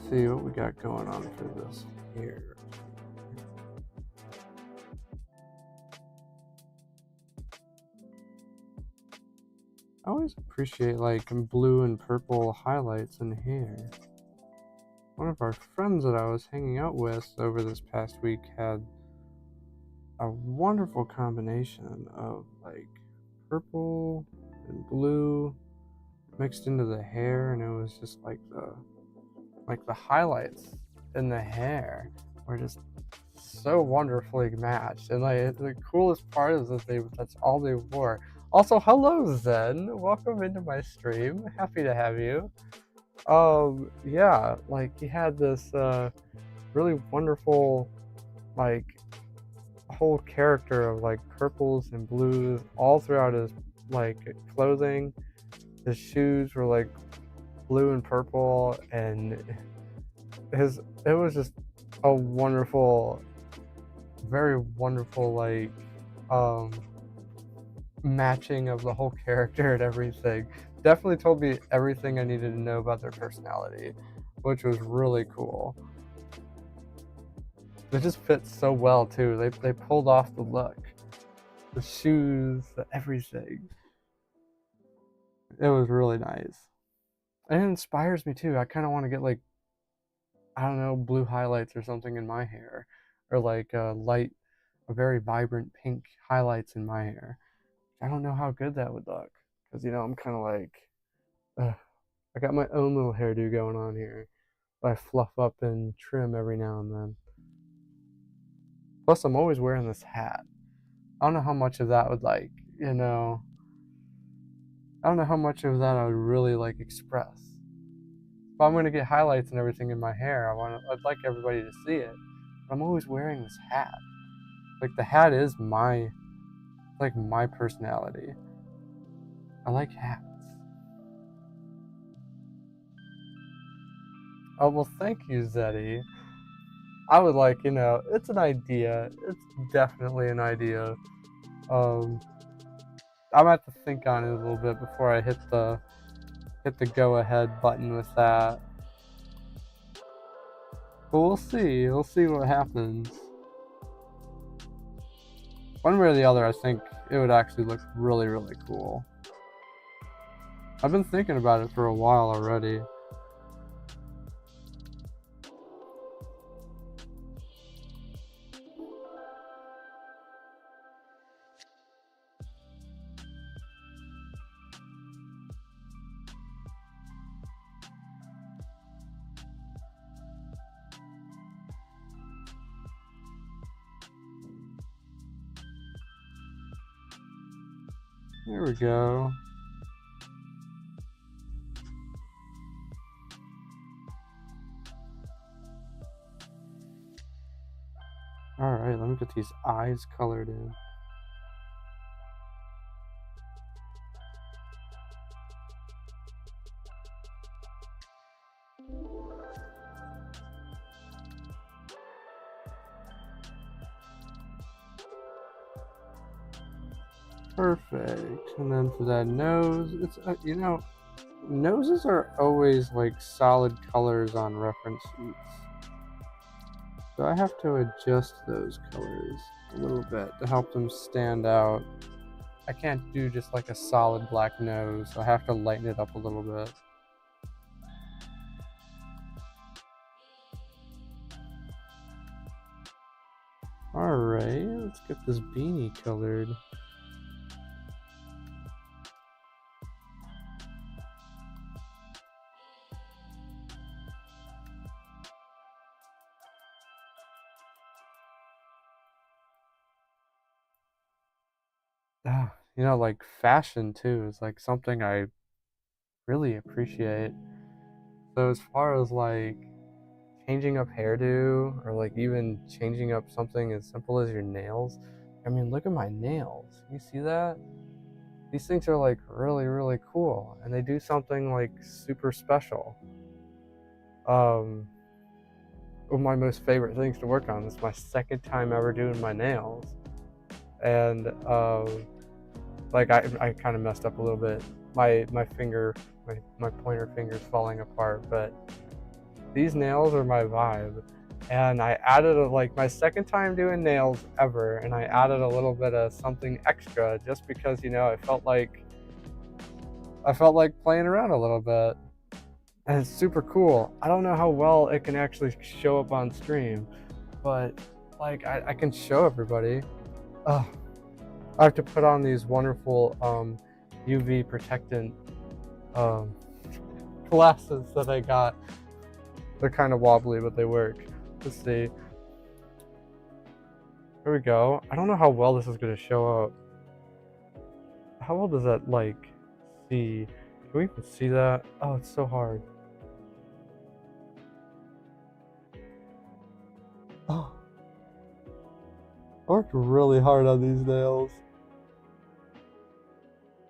See what we got going on for this here. I always appreciate like blue and purple highlights in hair. One of our friends that I was hanging out with over this past week had a wonderful combination of like purple and blue mixed into the hair, and it was just like the highlights in the hair were just so wonderfully matched. And like the coolest part is that that's all they wore. Also, hello Zen, welcome into my stream. Happy to have you. Yeah, like he had this really wonderful, like, whole character of like purples and blues all throughout his like clothing. His shoes were like blue and purple, and it was just a wonderful, very wonderful like um matching of the whole character and everything. Definitely told me everything I needed to know about their personality, which was really cool. It just fits so well too. They pulled off the look, the shoes, the everything. It was really nice. And it inspires me too. I kind of want to get like, I don't know, blue highlights or something in my hair, or like a very vibrant pink highlights in my hair. I don't know how good that would look, because I'm kind of like, I got my own little hairdo going on here. I fluff up and trim every now and then. Plus, I'm always wearing this hat. I don't know how much of that would like, I don't know how much of that I would really like express. If I'm gonna get highlights and everything in my hair, I'd like everybody to see it. But I'm always wearing this hat. Like the hat is my personality. I like hats. Oh well, thank you, Zeddy. I would like, it's an idea. It's definitely an idea. I'm gonna have to think on it a little bit before I hit the go ahead button with that. But we'll see. We'll see what happens. One way or the other, I think it would actually look really, really cool. I've been thinking about it for a while already. There we go. Alright, let me get these eyes colored in. Perfect. And then for that nose, it's, noses are always like solid colors on reference sheets. So I have to adjust those colors a little bit to help them stand out. I can't do just like a solid black nose, so I have to lighten it up a little bit. Alright, let's get this beanie colored. Like fashion too is like something I really appreciate. So as far as like changing up hairdo, or like even changing up something as simple as your nails, I mean, look at my nails. You see that? These things are like really, really cool, and they do something like super special. One of my most favorite things to work on. This is my second time ever doing my nails, and like I kind of messed up a little bit. My pointer finger's falling apart, but these nails are my vibe. And I added like my second time doing nails ever, and I added a little bit of something extra just because I felt like playing around a little bit. And it's super cool. I don't know how well it can actually show up on stream, but like I can show everybody. Oh, I have to put on these wonderful UV protectant glasses that I got. They're kind of wobbly, but they work. Let's see. Here we go. I don't know how well this is going to show up. How well does that like see? Can we even see that? Oh, it's so hard. I worked really hard on these nails.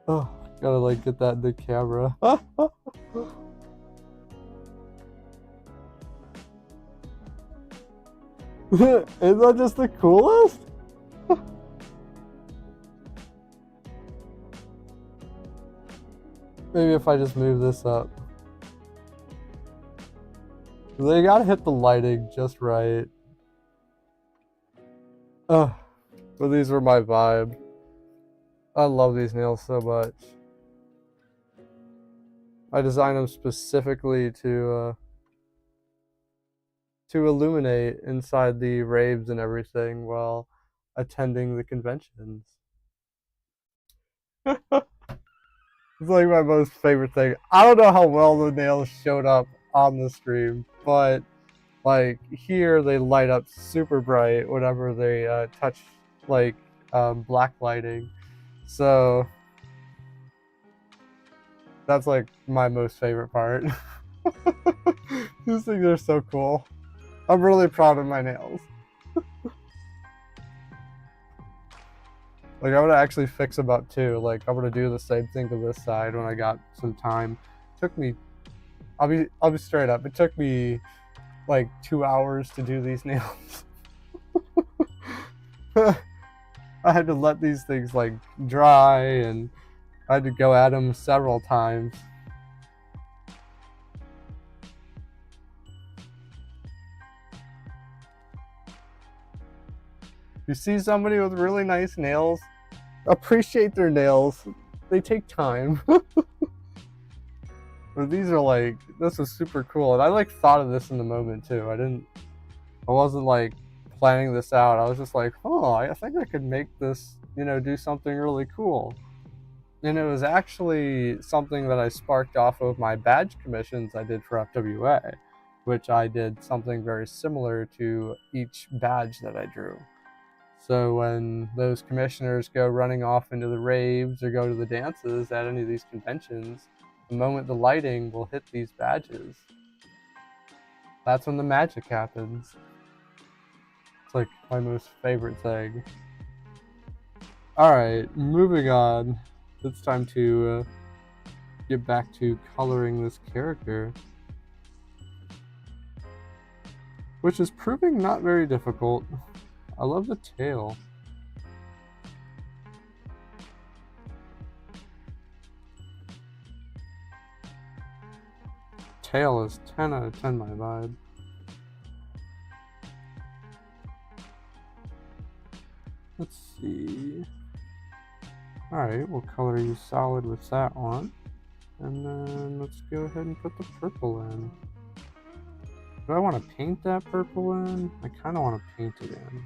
Oh, gotta like get that in the camera. Isn't that just the coolest? Maybe if I just move this up. They gotta hit the lighting just right. Oh, but these were my vibe. I love these nails so much. I designed them specifically to illuminate inside the raves and everything while attending the conventions. It's like my most favorite thing. I don't know how well the nails showed up on the stream, but like here they light up super bright whenever they touch like black lighting. So that's like my most favorite part. These things are so cool. I'm really proud of my nails. Like I'm gonna actually fix them up too. Like I'm gonna do the same thing to this side when I got some time. Took me, I'll be straight up. It took me like 2 hours to do these nails. I had to let these things like dry, and I had to go at them several times. You see somebody with really nice nails, appreciate their nails. They take time. But these are like, this was super cool. And I like thought of this in the moment too. I wasn't like planning this out. I was just like, oh, I think I could make this, do something really cool. And it was actually something that I sparked off of my badge commissions I did for FWA, which I did something very similar to each badge that I drew. So when those commissioners go running off into the raves or go to the dances at any of these conventions, the moment the lighting will hit these badges, that's when the magic happens. It's like my most favorite thing. Alright, moving on. It's time to get back to coloring this character, which is proving not very difficult. I love the tail. Tail is 10 out of 10 my vibe. Let's see. Alright, we'll color you solid with that one. And then let's go ahead and put the purple in. Do I want to paint that purple in? I kind of want to paint it in.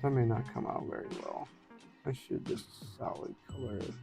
That may not come out very well. I should just solid color it.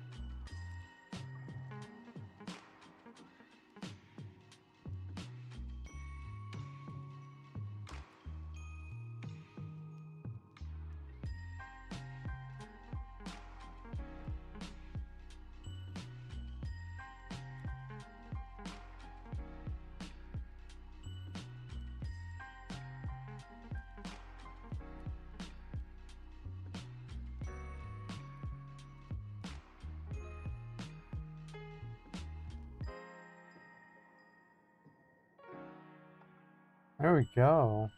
There we go.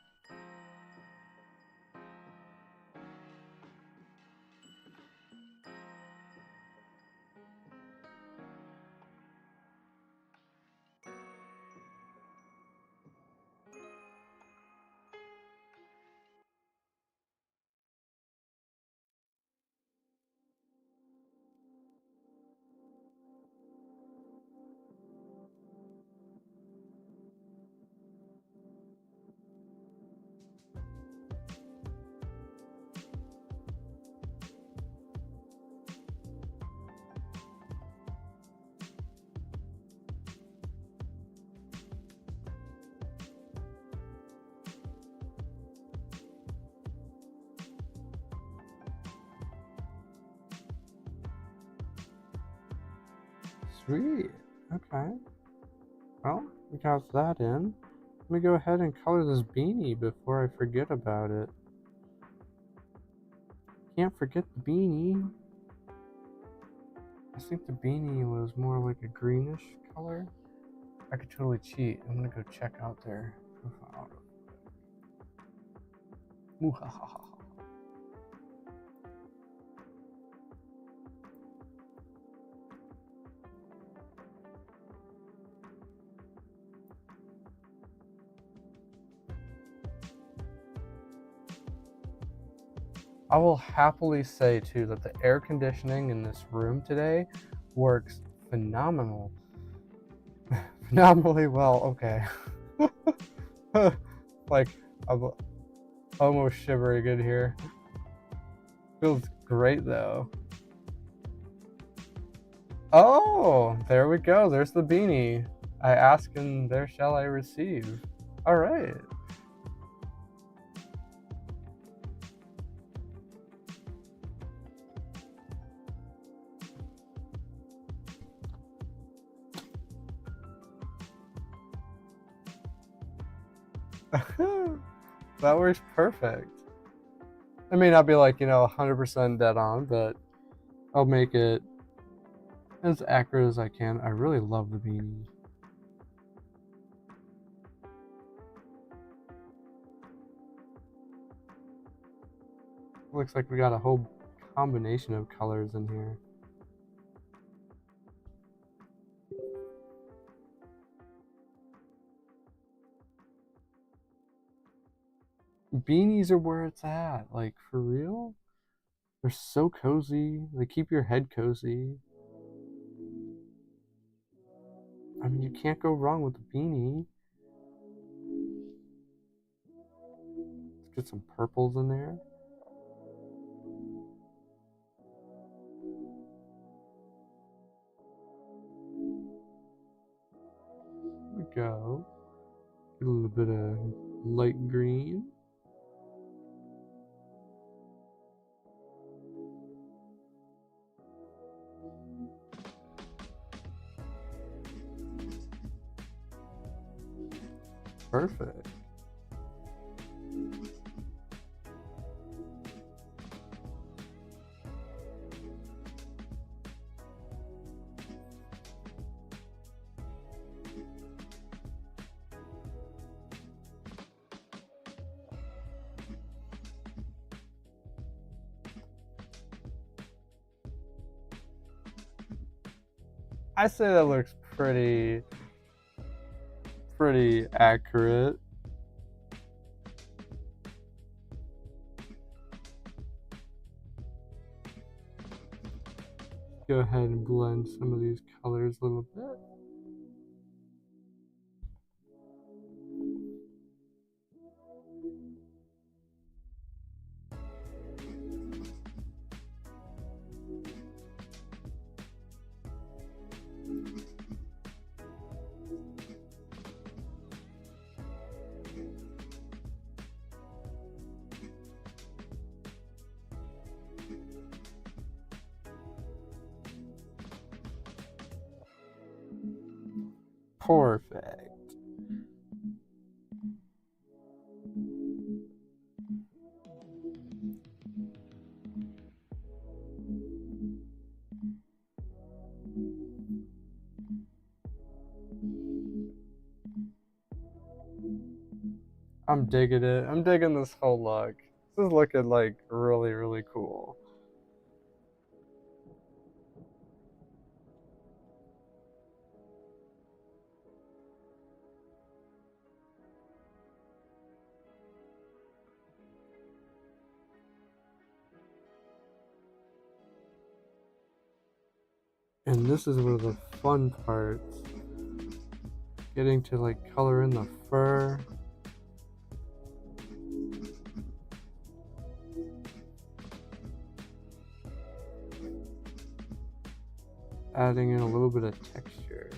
Sweet. Okay. Well, we got that in. me go ahead and color this beanie before I forget about it. Can't forget the beanie. I think the beanie was more like a greenish color. I could totally cheat. I'm gonna go check out their profile. Muhahaha. I will happily say too that the air conditioning in this room today works phenomenally well. Okay. Like, I'm almost shivering in here. Feels great though. Oh, there we go. There's the beanie. I ask and there shall I receive. All right. That works perfect. I may not be like, 100% dead on, but I'll make it as accurate as I can. I really love the beanie. Looks like we got a whole combination of colors in here. Beanies are where it's at, like, for real. They're so cozy. They keep your head cozy. I mean, you can't go wrong with a beanie. Let's get some purples in there. There we go. Get a little bit of light green. Perfect. I say that looks pretty accurate. Go ahead and blend some of these colors a little bit. Perfect. I'm digging it. I'm digging this whole look. This is looking like really cool. And this is one of the fun parts. Getting to like color in the fur. Adding in a little bit of texture.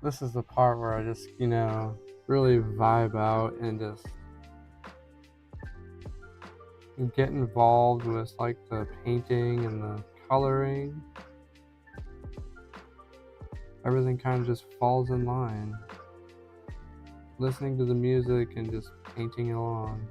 this is the part where I just, really vibe out and just get involved with like the painting and the coloring. Everything kind of just falls in line. Listening to the music and just painting along.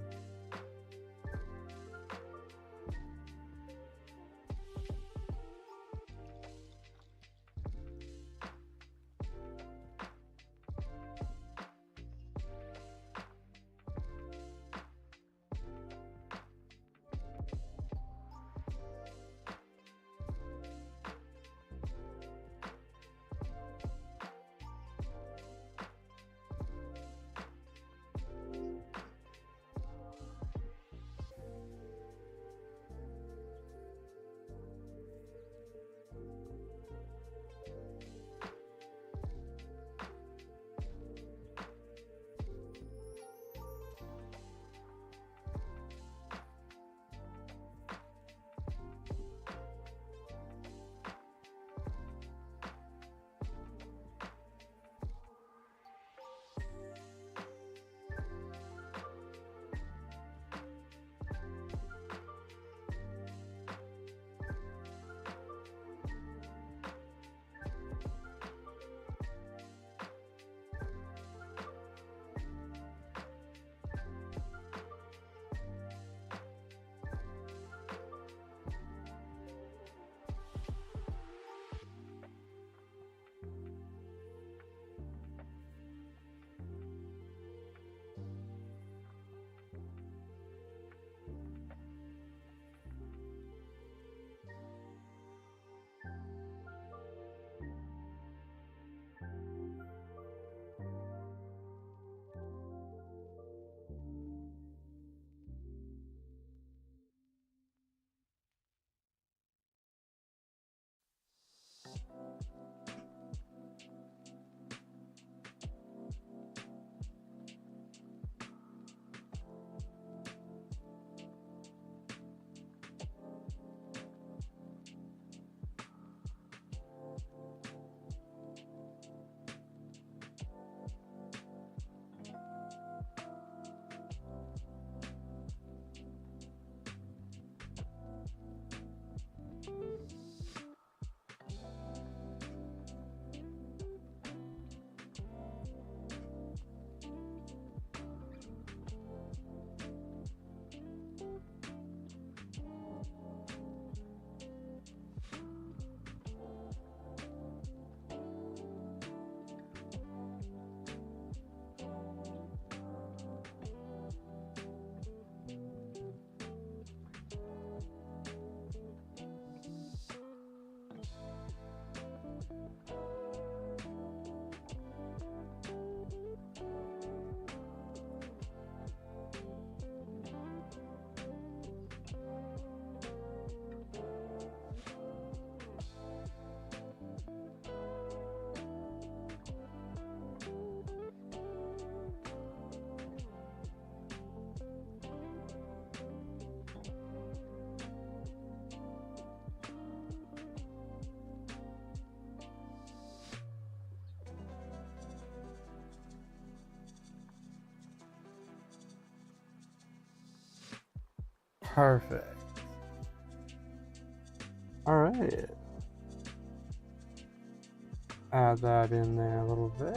Perfect. All right. Add that in there a little bit.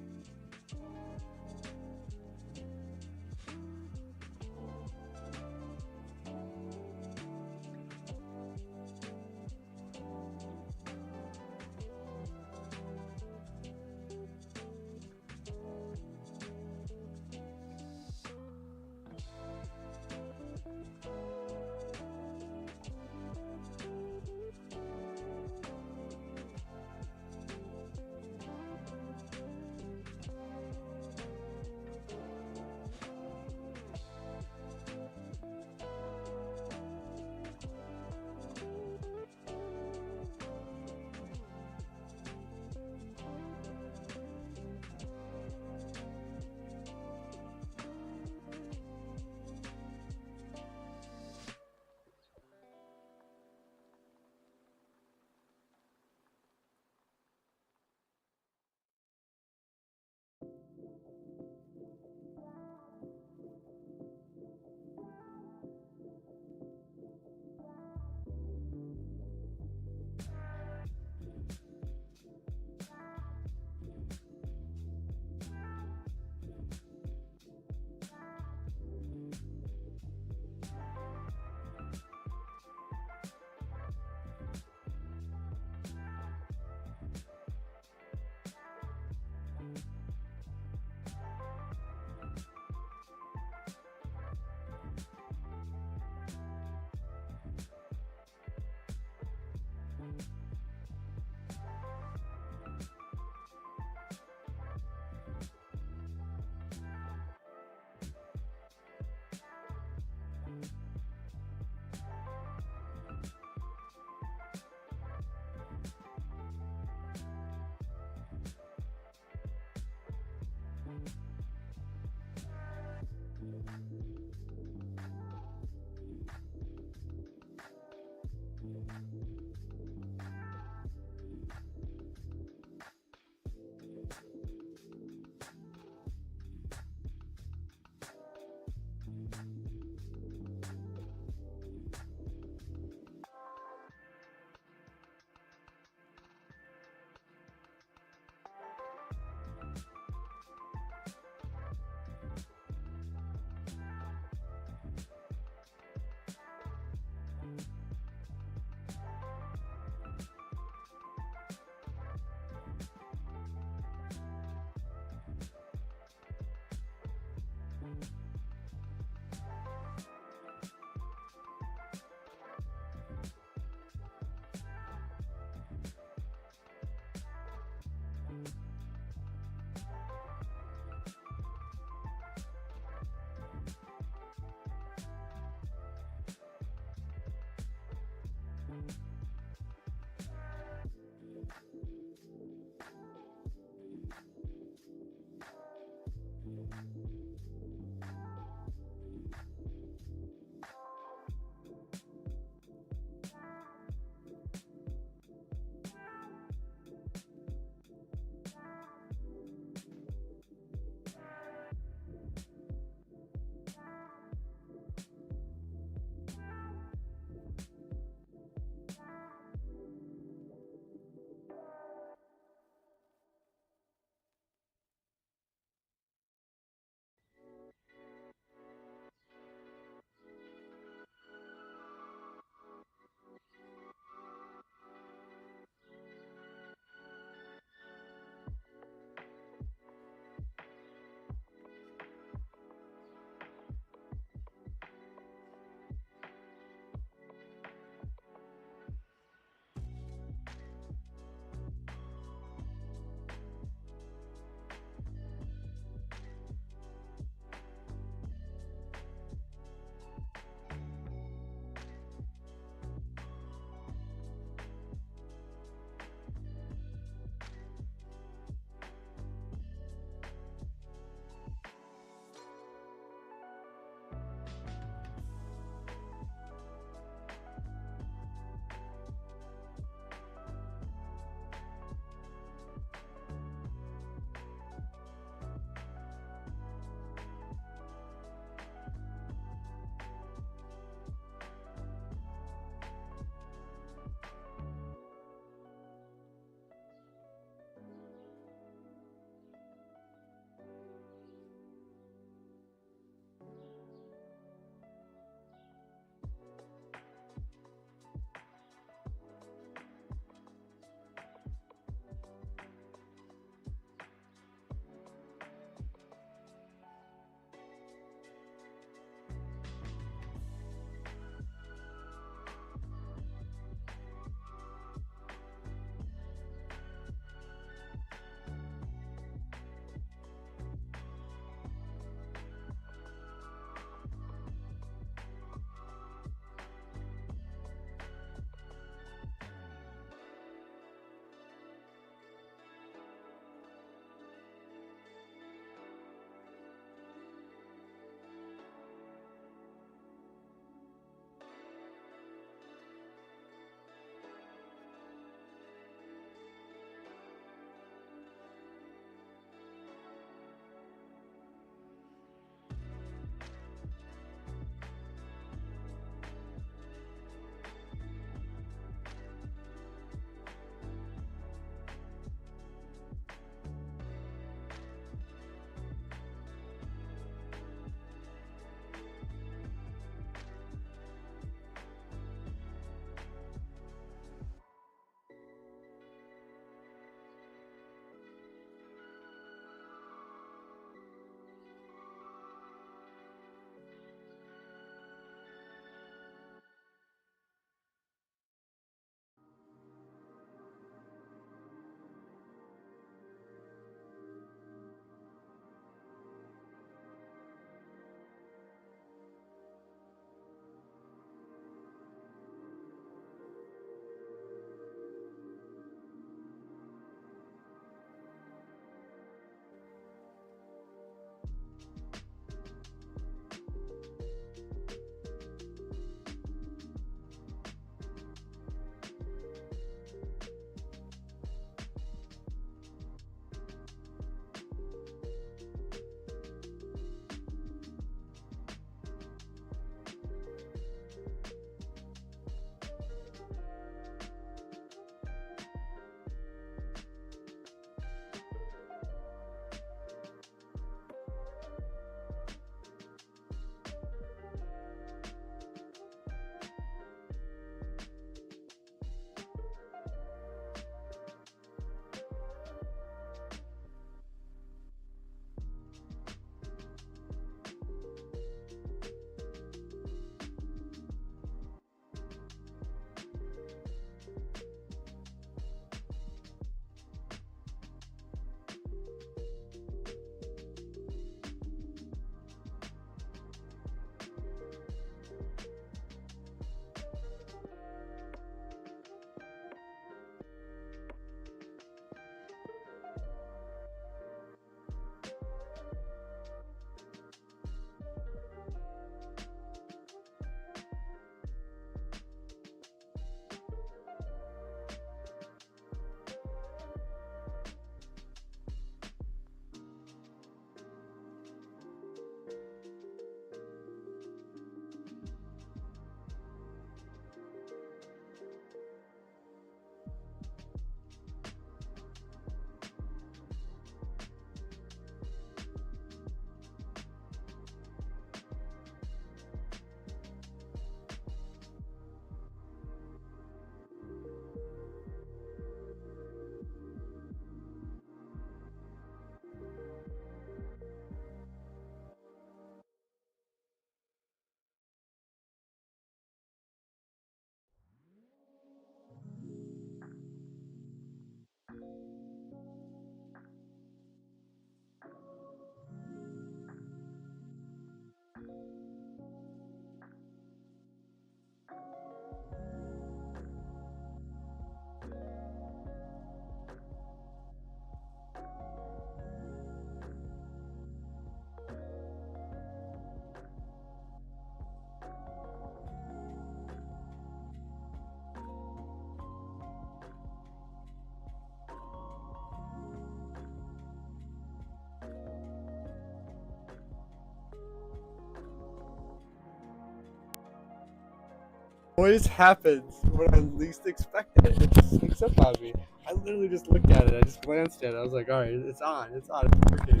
always happens when I least expect it. It just sneaks up on me. I literally just looked at it. I just glanced at it. I was like, all right, it's on. It's working.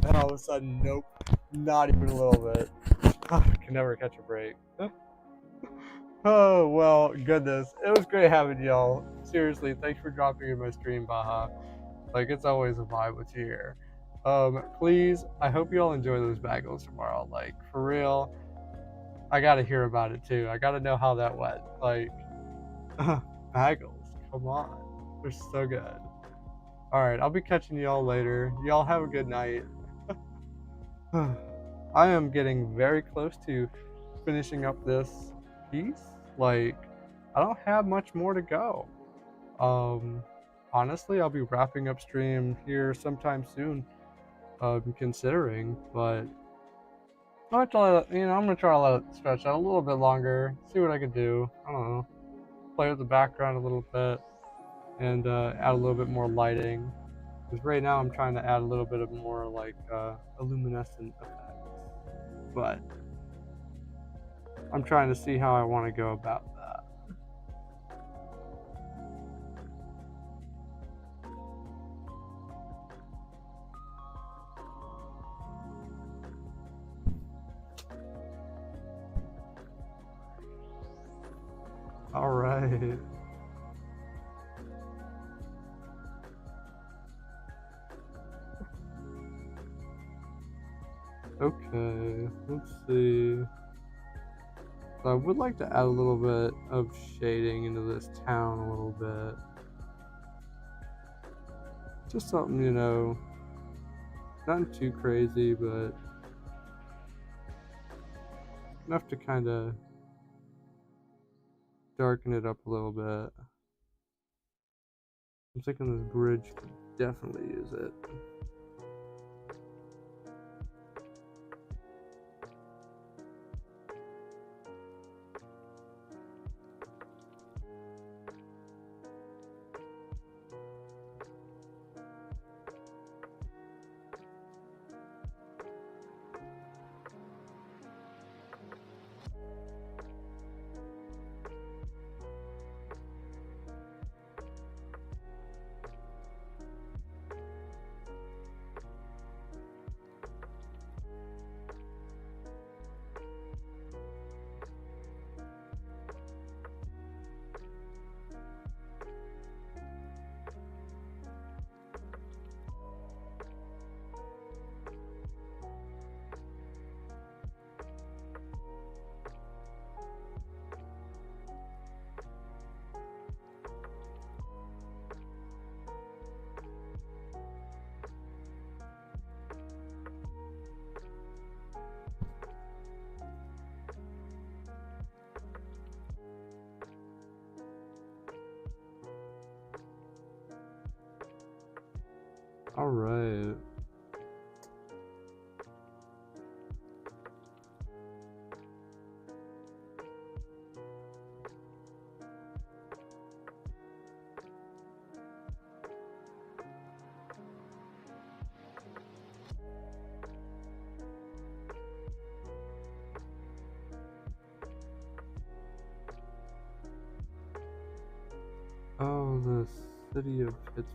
And all of a sudden, nope, not even a little bit. I can never catch a break. Oh, well, goodness. It was great having y'all. Seriously, thanks for dropping in my stream, Baha. Like, it's always a vibe with you here. Please, I hope you all enjoy those bagels tomorrow. Like, for real, I gotta hear about it too. I gotta know how that went. Like, bagels, come on. They're so good. Alright, I'll be catching y'all later. Y'all have a good night. I am getting very close to finishing up this piece. Like, I don't have much more to go. Honestly, I'll be wrapping up stream here sometime soon. Considering, but I'm gonna try to let it stretch out a little bit longer. See what I can do. I don't know. Play with the background a little bit and add a little bit more lighting. Because right now I'm trying to add a little bit of more like luminescent effects. But I'm trying to see how I want to go about that. All right. Okay, let's see. So I would like to add a little bit of shading into this town a little bit. Just something, nothing too crazy, but enough to kind of darken it up a little bit. I'm thinking this bridge could definitely use it. All right. Oh, the city of Pittsburgh.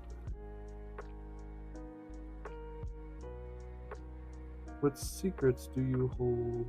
What secrets do you hold?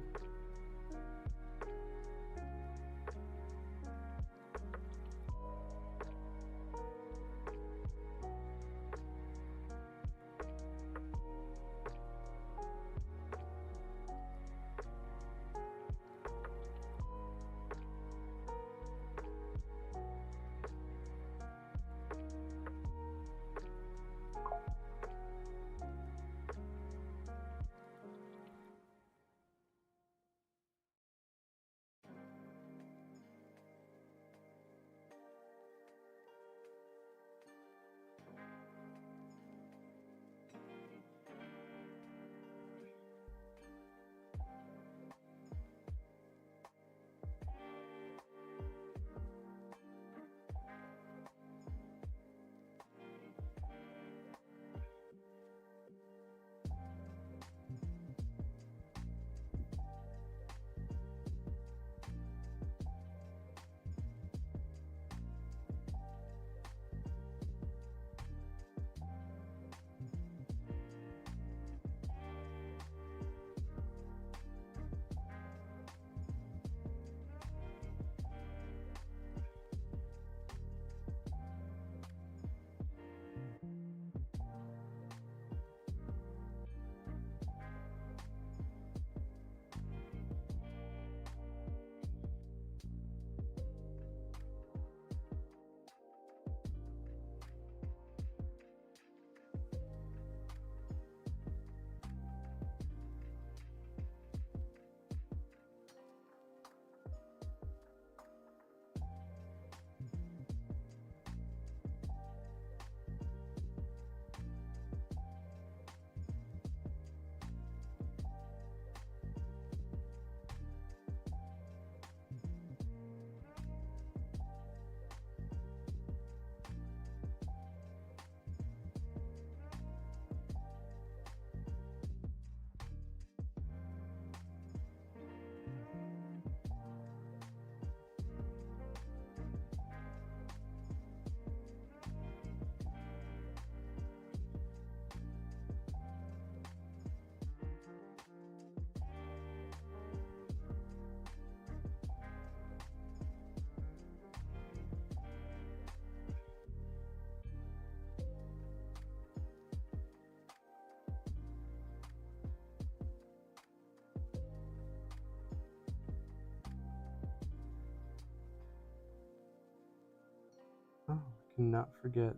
cannot forget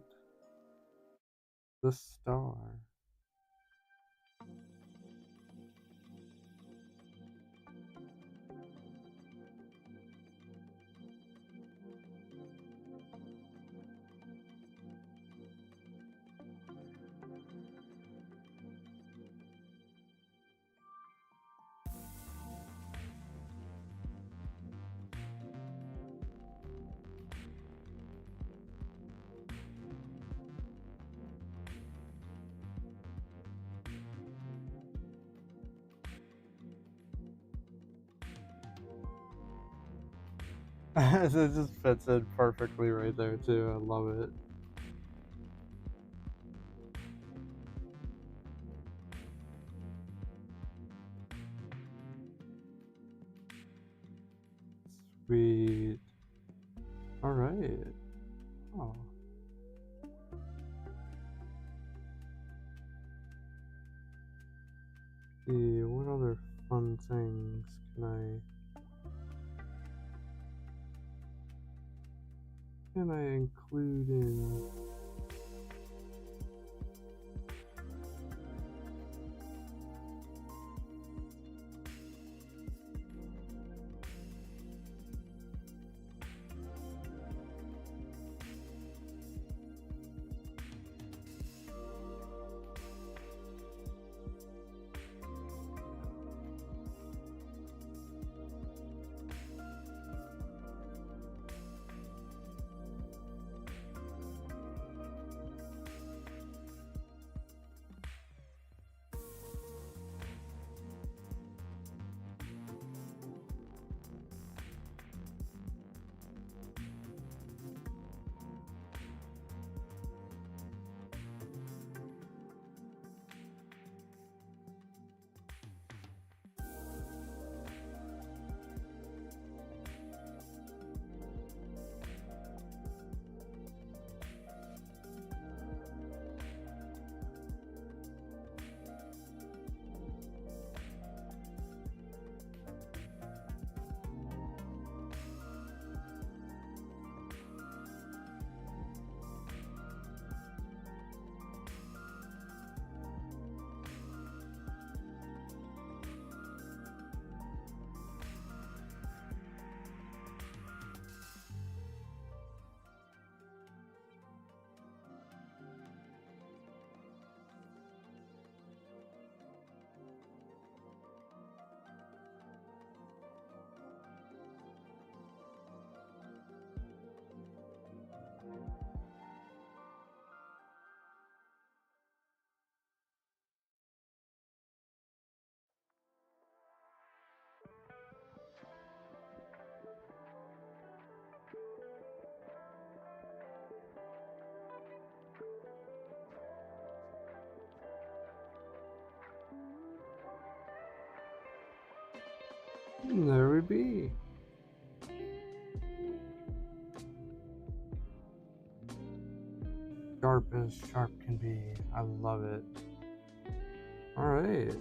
the star. It just fits in perfectly right there too. I love it. Sweet. All right. Oh. See, what other fun things can I include in? And there we be. Sharp as sharp can be. I love it. All right.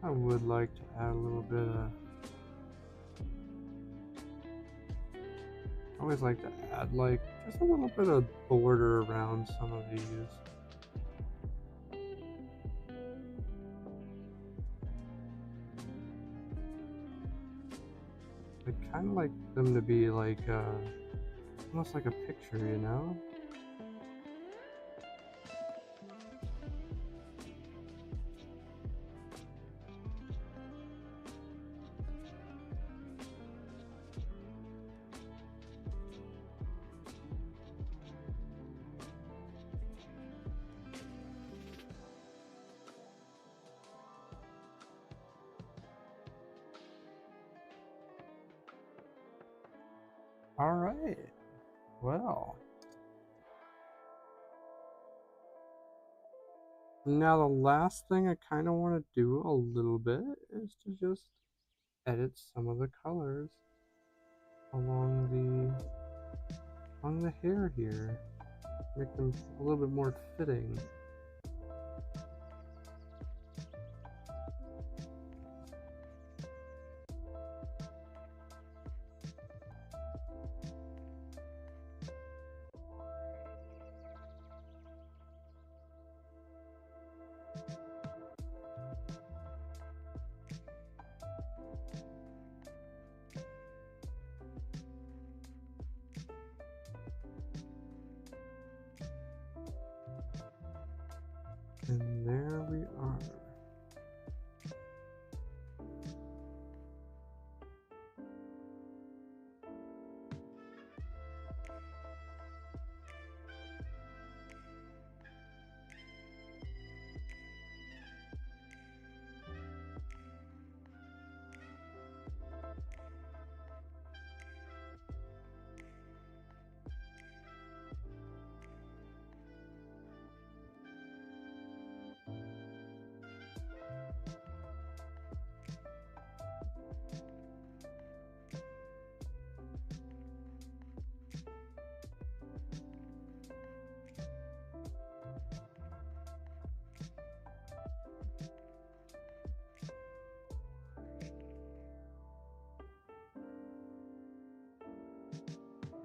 I would like to add a little bit of. I always like to add like just a little bit of border around some of these. I kind of like them to be like almost like a picture, you know? All right. Well, Now the last thing I kind of want to do a little bit is to just edit some of the colors along the hair here. Make them a little bit more fitting. And there we are.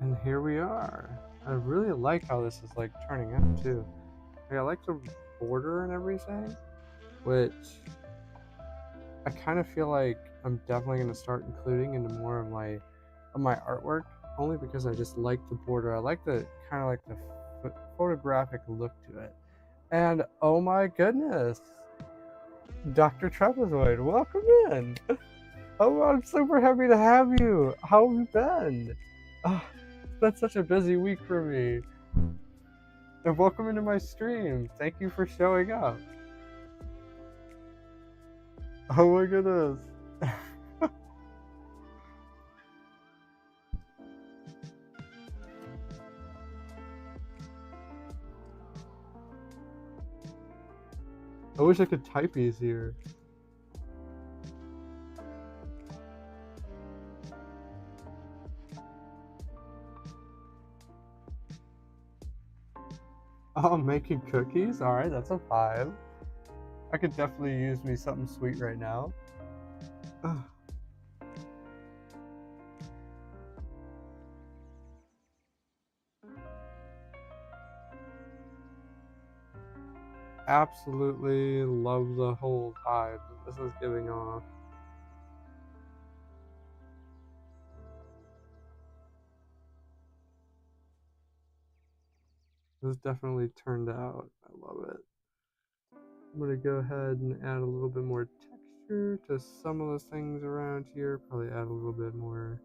And here we are. I really like how this is like turning out too. Like, I like the border and everything, which I kind of feel like I'm definitely going to start including into more of my artwork, only because I just like the border. I like the kind of like the photographic look to it. And oh my goodness, Dr. Trapezoid, welcome in. Oh, I'm super happy to have you. How have you been? It's been such a busy week for me. And welcome into my stream. Thank you for showing up. Oh my goodness. I wish I could type easier. Oh, I'm making cookies? Alright, that's a 5. I could definitely use me something sweet right now. Ugh. Absolutely love the whole vibe that this is giving off. This definitely turned out. I love it. I'm going to go ahead and add a little bit more texture to some of the things around here. Probably add a little bit more.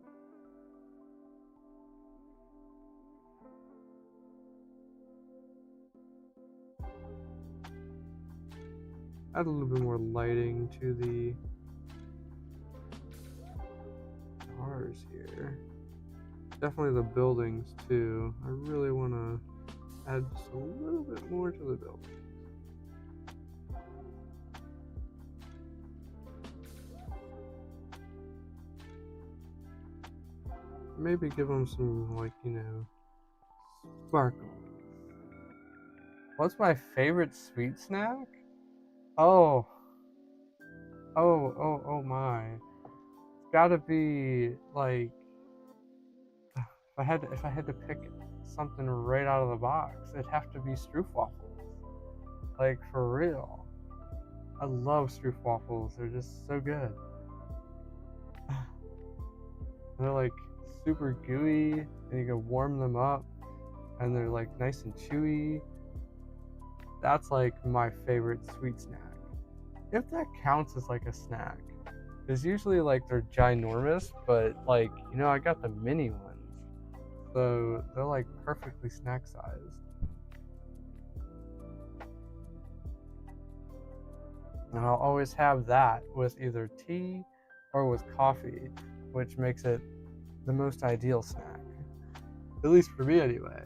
Add a little bit more lighting to the cars here. Definitely the buildings too. I really want to add just a little bit more to the building. Maybe give them some, like, sparkle. What's my favorite sweet snack? Oh my. It's gotta be, like, if I had to pick something right out of the box, it'd have to be stroopwafels. Like, for real. I love stroopwafels. They're just so good. They're like super gooey, and you can warm them up, and they're like nice and chewy. That's like my favorite sweet snack. If that counts as like a snack. It's usually like they're ginormous, but like, I got the mini ones. So they're like perfectly snack sized. And I'll always have that with either tea or with coffee, which makes it the most ideal snack. At least for me, anyway.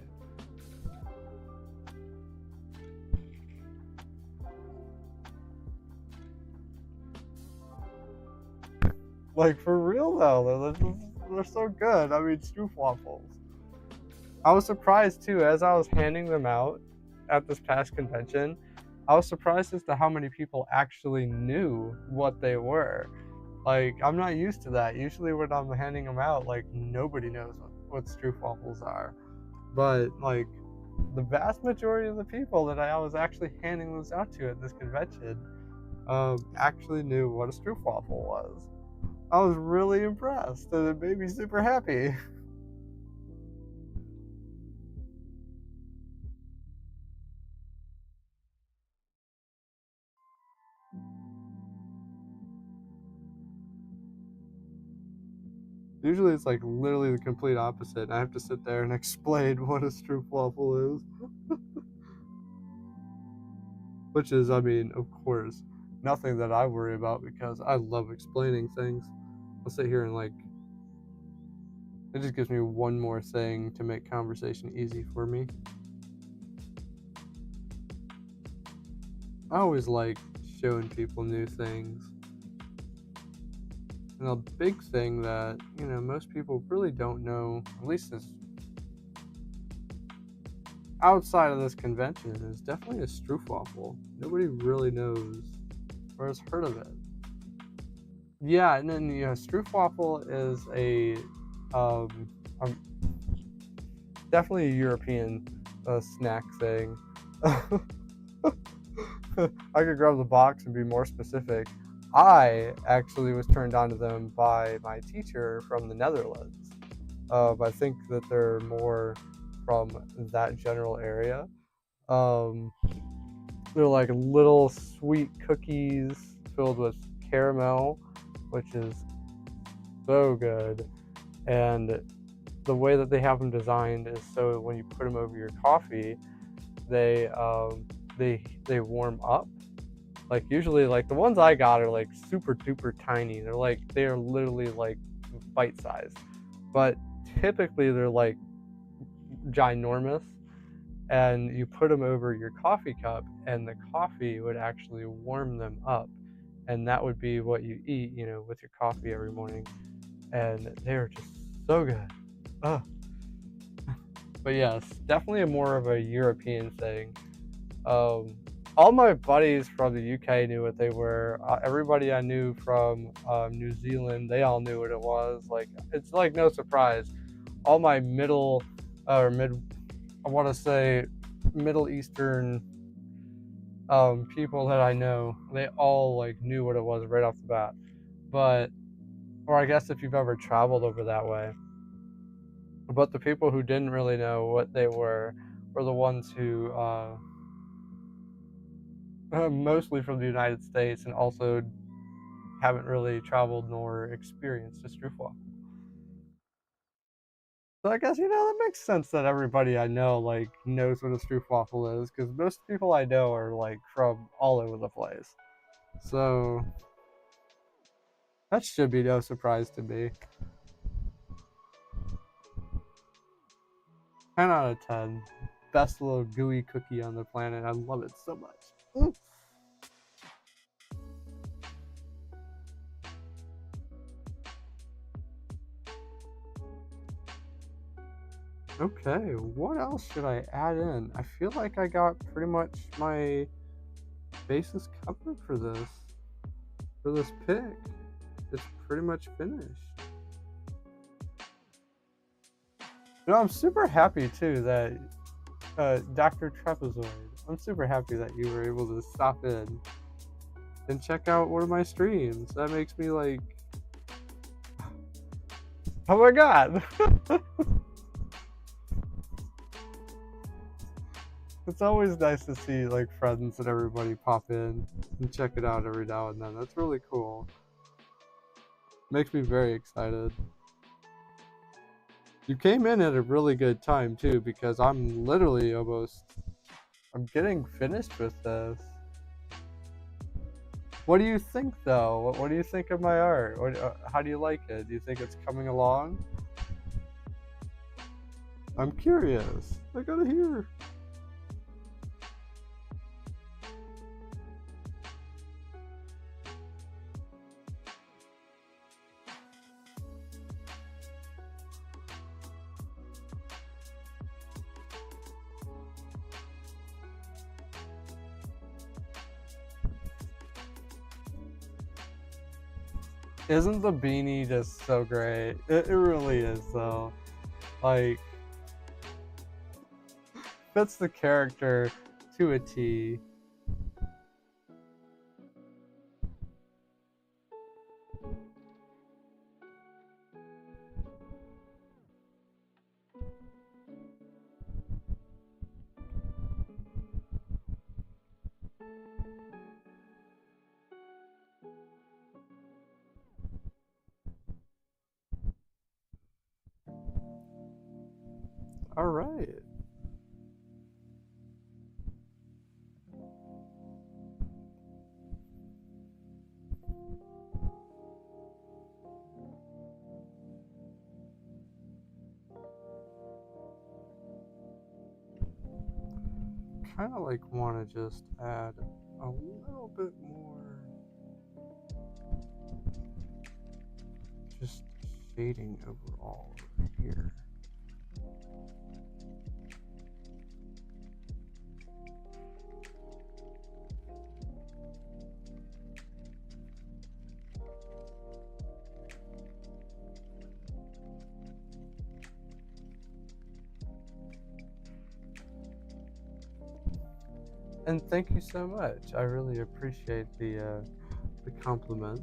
Like, for real though, they're so good. I mean, stroopwafels. I was surprised too, as I was handing them out at this past convention. I was surprised as to how many people actually knew what they were. Like, I'm not used to that. Usually when I'm handing them out, like, nobody knows what stroopwafels are. But, like, the vast majority of the people that I was actually handing those out to at this convention actually knew what a stroopwafel was. I was really impressed, and it made me super happy. Usually it's like literally the complete opposite. I have to sit there and explain what a stroopwafel is. Which is, I mean, of course, nothing that I worry about because I love explaining things. I'll sit here and like, it just gives me one more thing to make conversation easy for me. I always like showing people new things. And a big thing that, you know, most people really don't know, at least is outside of this convention, is definitely a stroopwafel. Nobody really knows or has heard of it. Yeah, and then, you know, stroopwafel is definitely a European snack thing. I could grab the box and be more specific. I actually was turned on to them by my teacher from the Netherlands. I think that they're more from that general area. They're like little sweet cookies filled with caramel, which is so good. And the way that they have them designed is so when you put them over your coffee, they warm up. Like usually, like the ones I got are like super duper tiny. They are literally like bite size, but typically they're like ginormous. And you put them over your coffee cup, and the coffee would actually warm them up, and that would be what you eat, you know, with your coffee every morning. And they are just so good. Ugh. But yes, definitely more of a European thing. All my buddies from the UK knew what they were. Everybody I knew from New Zealand, they all knew what it was. Like, it's like no surprise. All my I want to say Middle Eastern people that I know, they all like knew what it was right off the bat. Or I guess if you've ever traveled over that way. But the people who didn't really know what they were the ones who mostly from the United States and also haven't really traveled nor experienced a stroopwafel. So I guess, you know, that makes sense that everybody I know like knows what a stroopwafel is, because most people I know are like from all over the place. So that should be no surprise to me. 10 out of 10. Best little gooey cookie on the planet. I love it so much. Mm. Okay, what else should I add in? I feel like I got pretty much my bases covered for this pick. It's pretty much finished. You know, I'm super happy too that Dr. Trapezoid, I'm super happy that you were able to stop in and check out one of my streams. That makes me like, oh my god. It's always nice to see like friends and everybody pop in and check it out every now and then. That's really cool. Makes me very excited. You came in at a really good time too, because I'm literally I'm getting finished with this. What do you think though? What do you think of my art? How do you like it? Do you think it's coming along? I'm curious. I gotta hear. Isn't the beanie just so great? It really is, though. Like, fits the character to a T. All right. Kind of like want to just add a little bit more just shading overall over here. And thank you so much. I really appreciate the compliment.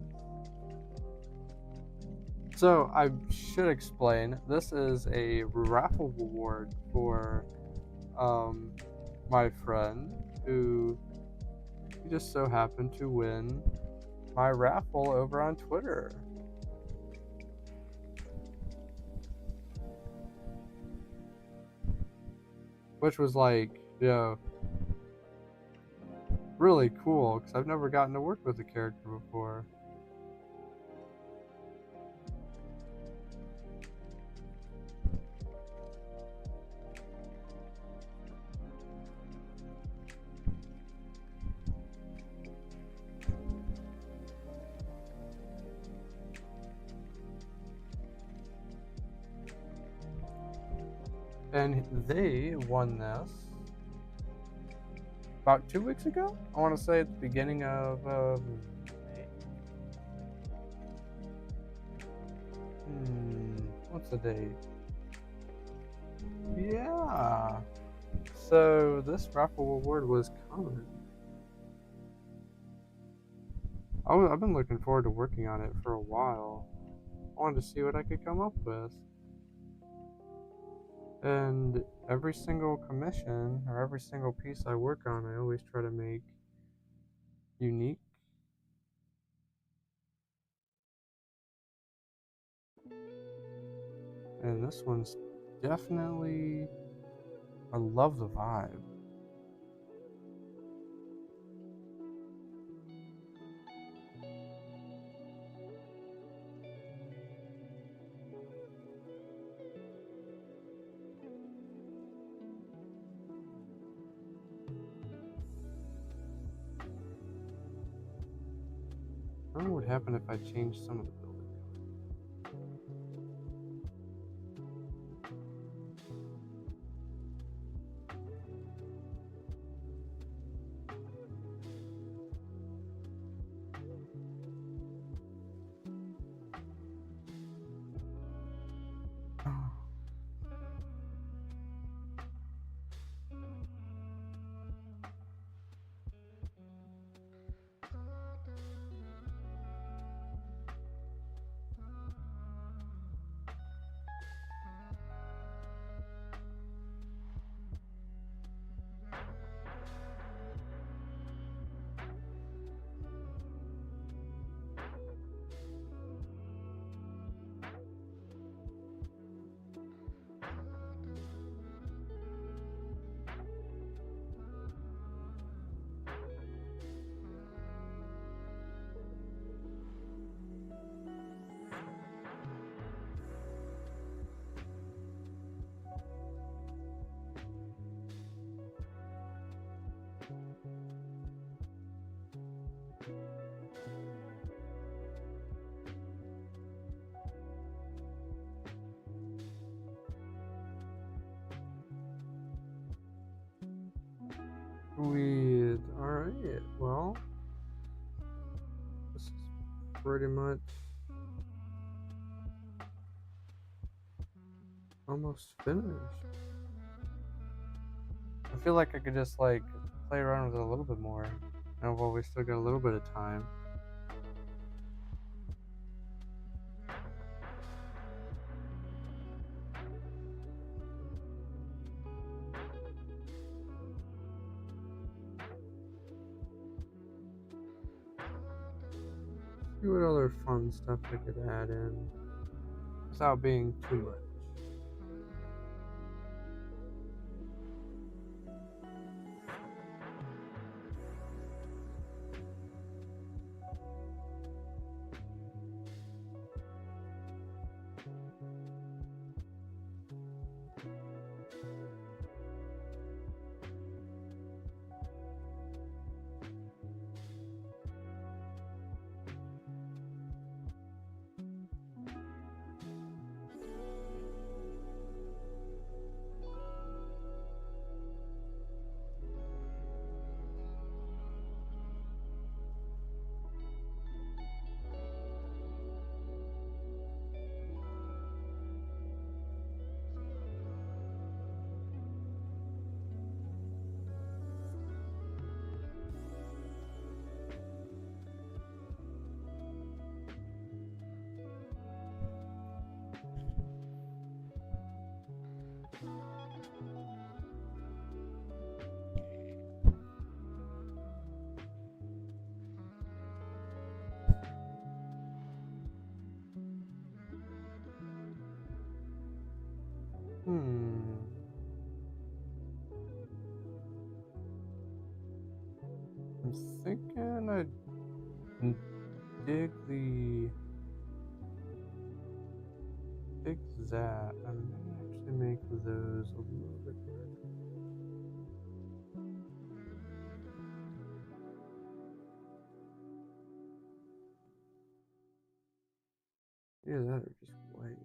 So I should explain. This is a raffle award for my friend who he just so happened to win my raffle over on Twitter. Which was like, really cool because I've never gotten to work with a character before. And they won this about 2 weeks ago. I want to say at the beginning of May. What's the date? Yeah. So this raffle award was coming. I've been looking forward to working on it for a while. I wanted to see what I could come up with. And every single commission or every single piece I work on, I always try to make unique. And this one's definitely, I love the vibe. I wonder what would happen if I changed some of the building. Sweet. Alright, well, this is pretty much almost finished. I feel like I could just like play around with it a little bit more. And while we still got a little bit of time. See what other fun stuff I could add in without being too much. I'm thinking I'd dig that. I may actually make those a little bit better. Either that or just white.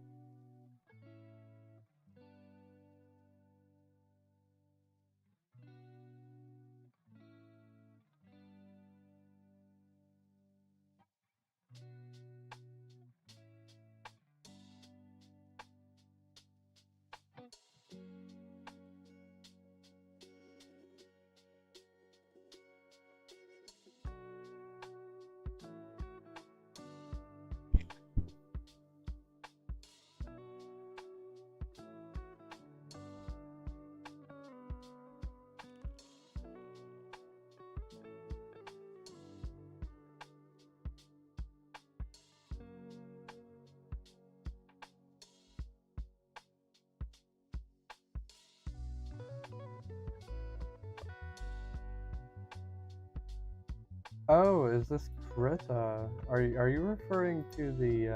Oh, is this Krita? Are you referring to the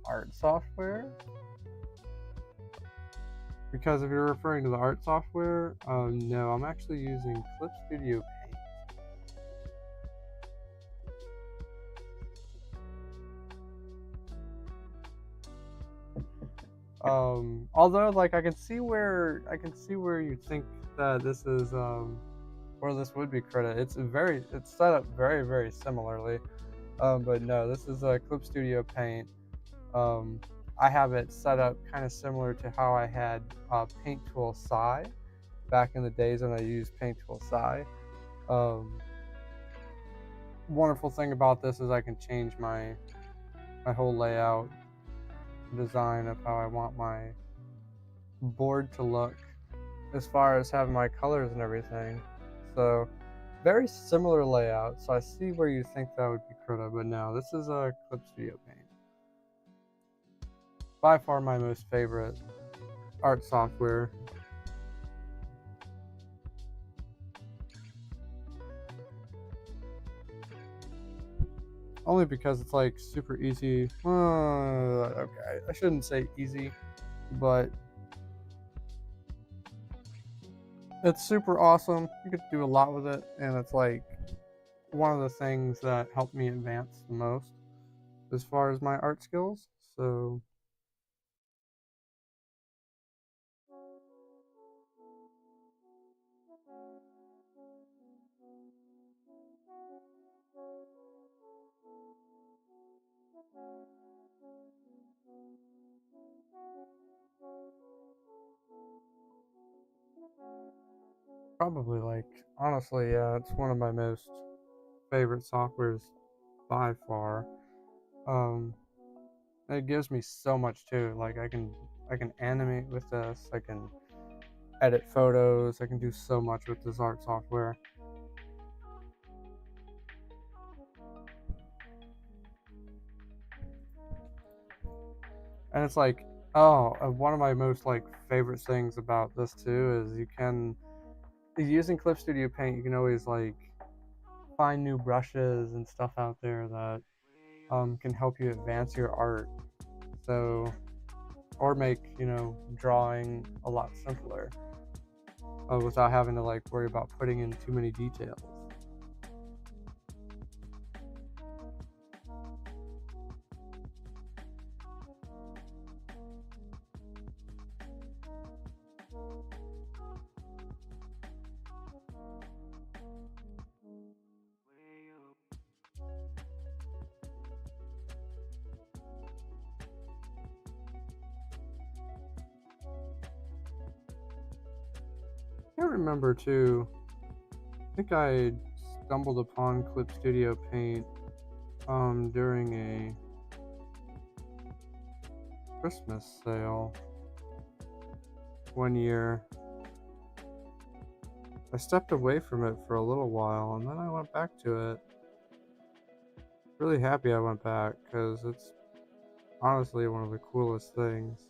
art software? Because if you're referring to the art software, no, I'm actually using Clip Studio Paint. Although like I can see where you think that this is or this would be Krita. It's set up very similarly. But no, this is a Clip Studio Paint. I have it set up kind of similar to how I had Paint Tool Psi back in the days when I used Paint Tool Psi. Wonderful thing about this is I can change my whole layout design of how I want my board to look as far as having my colors and everything. So very similar layout. So I see where you think that would be Krita, but no, this is a Clip Studio Paint. By far my most favorite art software. Only because it's like super easy. Okay, I shouldn't say easy, but it's super awesome. You get to do a lot with it, and it's like one of the things that helped me advance the most as far as my art skills. So Probably, like, honestly, yeah, it's one of my most favorite softwares by far. Um, it gives me so much too. Like I can animate with this. I can edit photos. I can do so much with this art software. And it's like, one of my most like favorite things about this too is using Clip Studio Paint, you can always like find new brushes and stuff out there that can help you advance your art. So, or make drawing a lot simpler without having to like worry about putting in too many details. I can't remember too. I think I stumbled upon Clip Studio Paint during a Christmas sale one year. I stepped away from it for a little while and then I went back to it. Really happy I went back because it's honestly one of the coolest things.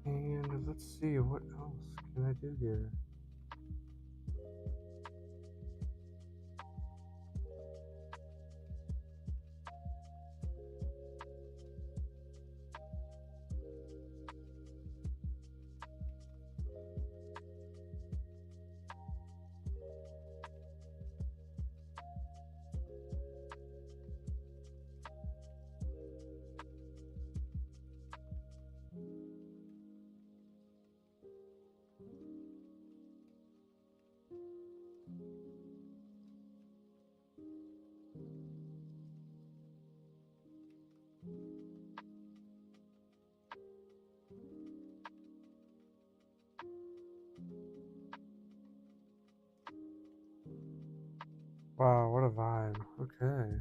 And let's see, what else can I do here? Wow, what a vibe. Okay.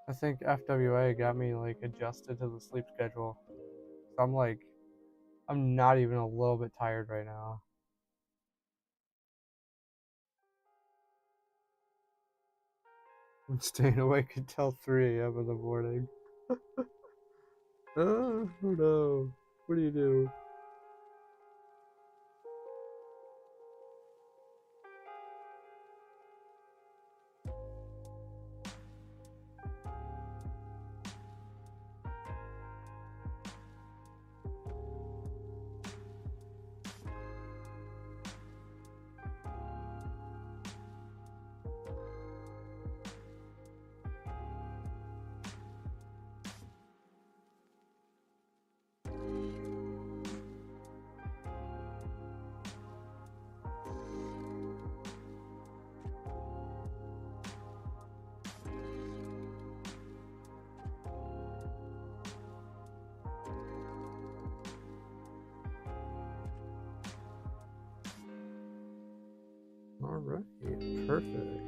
I think FWA got me like adjusted to the sleep schedule. So I'm not even a little bit tired right now. I'm staying awake until 3 a.m. in the morning. Oh no. What do you do? Alright, perfect.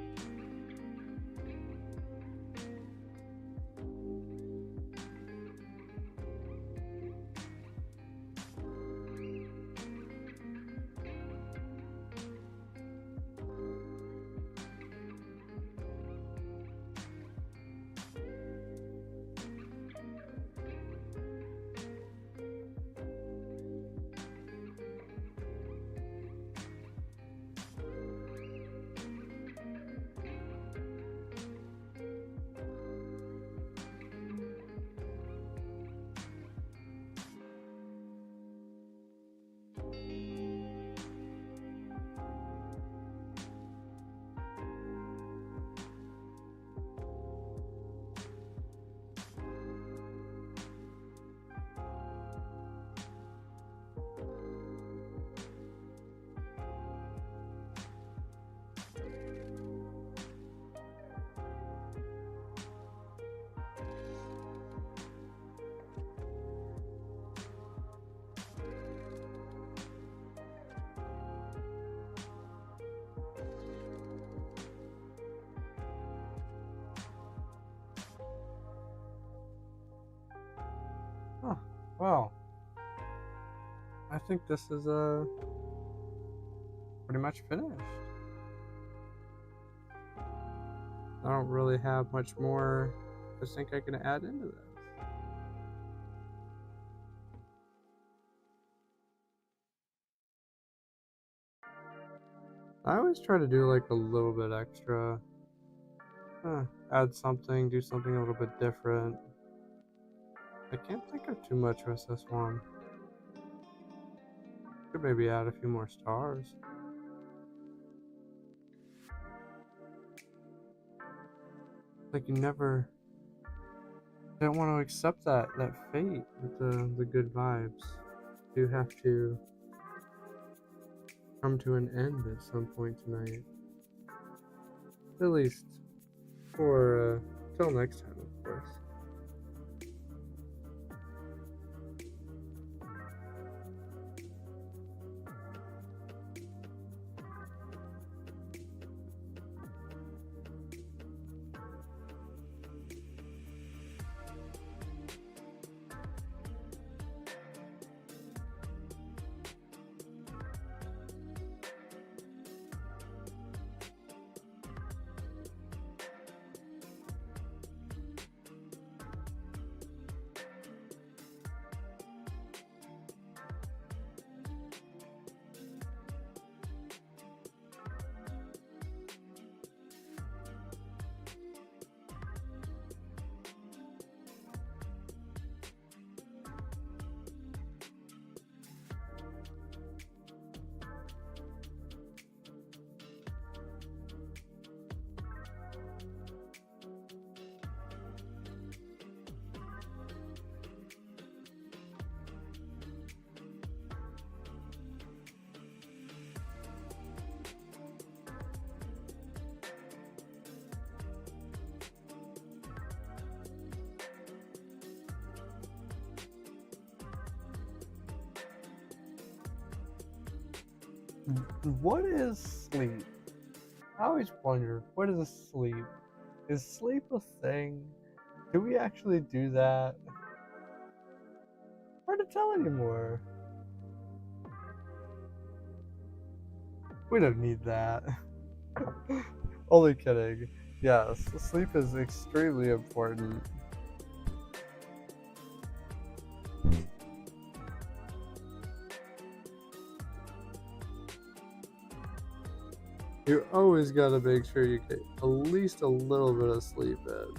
Huh, well, I think this is pretty much finished. I don't really have much more I think I can add into this. I always try to do like a little bit extra. Add something, do something a little bit different. I can't think of too much with this one. Could maybe add a few more stars. Like you never don't want to accept that fate with the good vibes. You have to come to an end at some point tonight. At least for till next time, of course. What is sleep? I always wonder, what is sleep? Is sleep a thing? Do we actually do that? Hard to tell anymore. We don't need that. Only kidding. Yes, sleep is extremely important. You always gotta make sure you get at least a little bit of sleep in.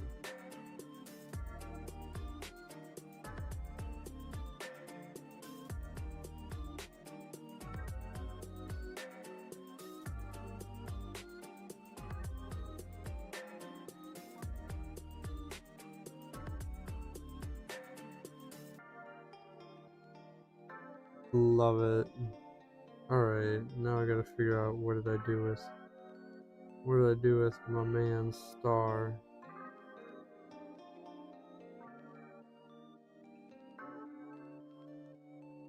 Love it. Alright, now I gotta figure out what did I do with my man's star.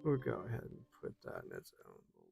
We'll go ahead and put that in its own little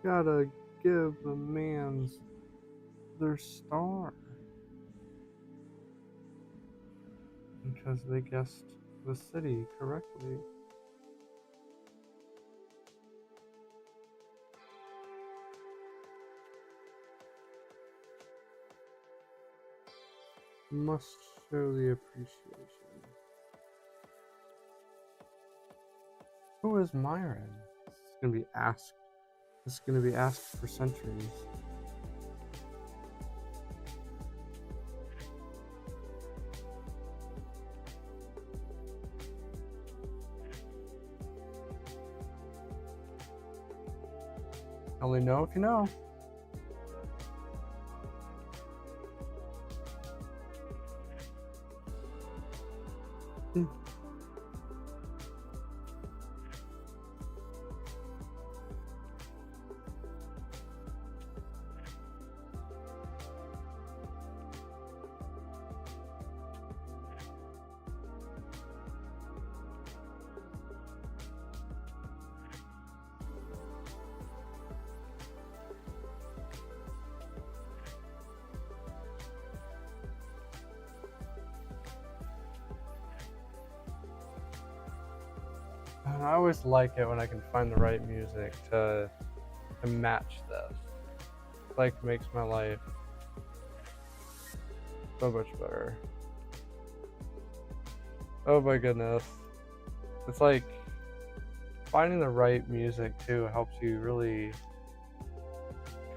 gotta give the mans their star. Because they guessed the city correctly. Must show the appreciation. Who is Myron? This is gonna be asked. This is gonna be asked for centuries. Only know if you know. I always like it when I can find the right music to match this. Like, makes my life so much better. Oh my goodness. It's like finding the right music too helps you really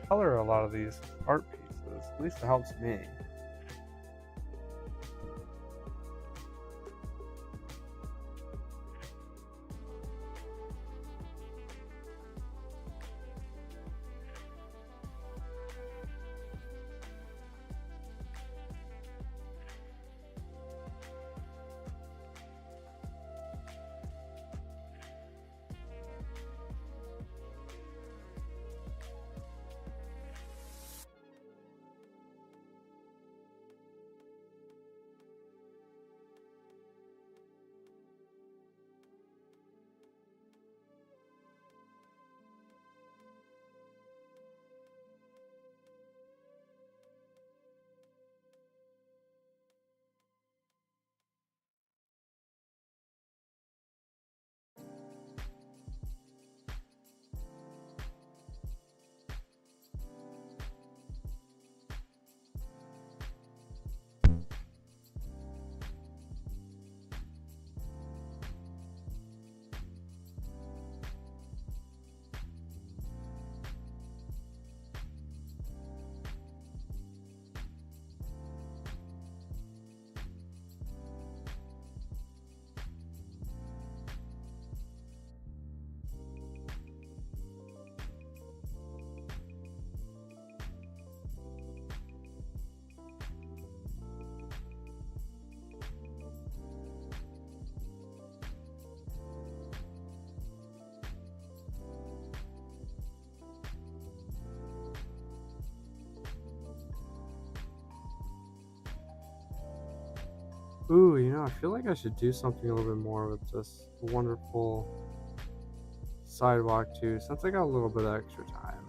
color a lot of these art pieces. At least it helps me. Ooh, I feel like I should do something a little bit more with this wonderful sidewalk too, since I got a little bit of extra time.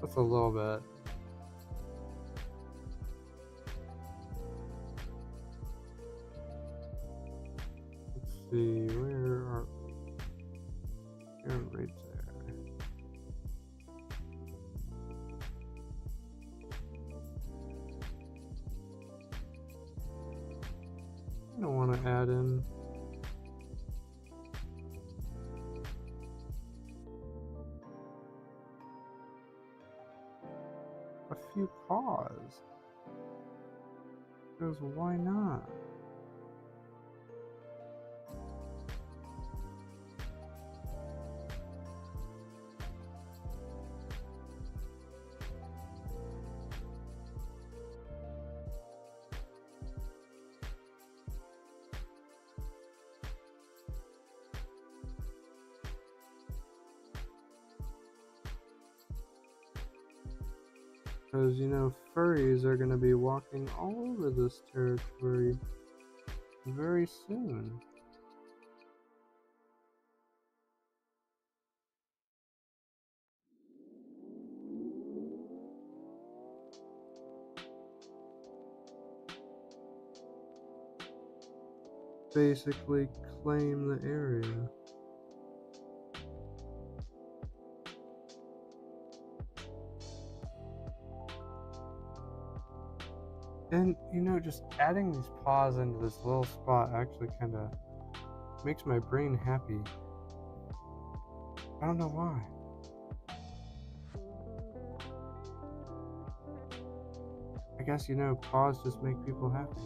Just a little bit. Let's see, where are we? Here, right there. I don't want to add in a few paws, because why not? Because, furries are going to be walking all over this territory very soon. basically claim the area. And just adding these paws into this little spot actually kind of makes my brain happy. I don't know why. I guess paws just make people happy.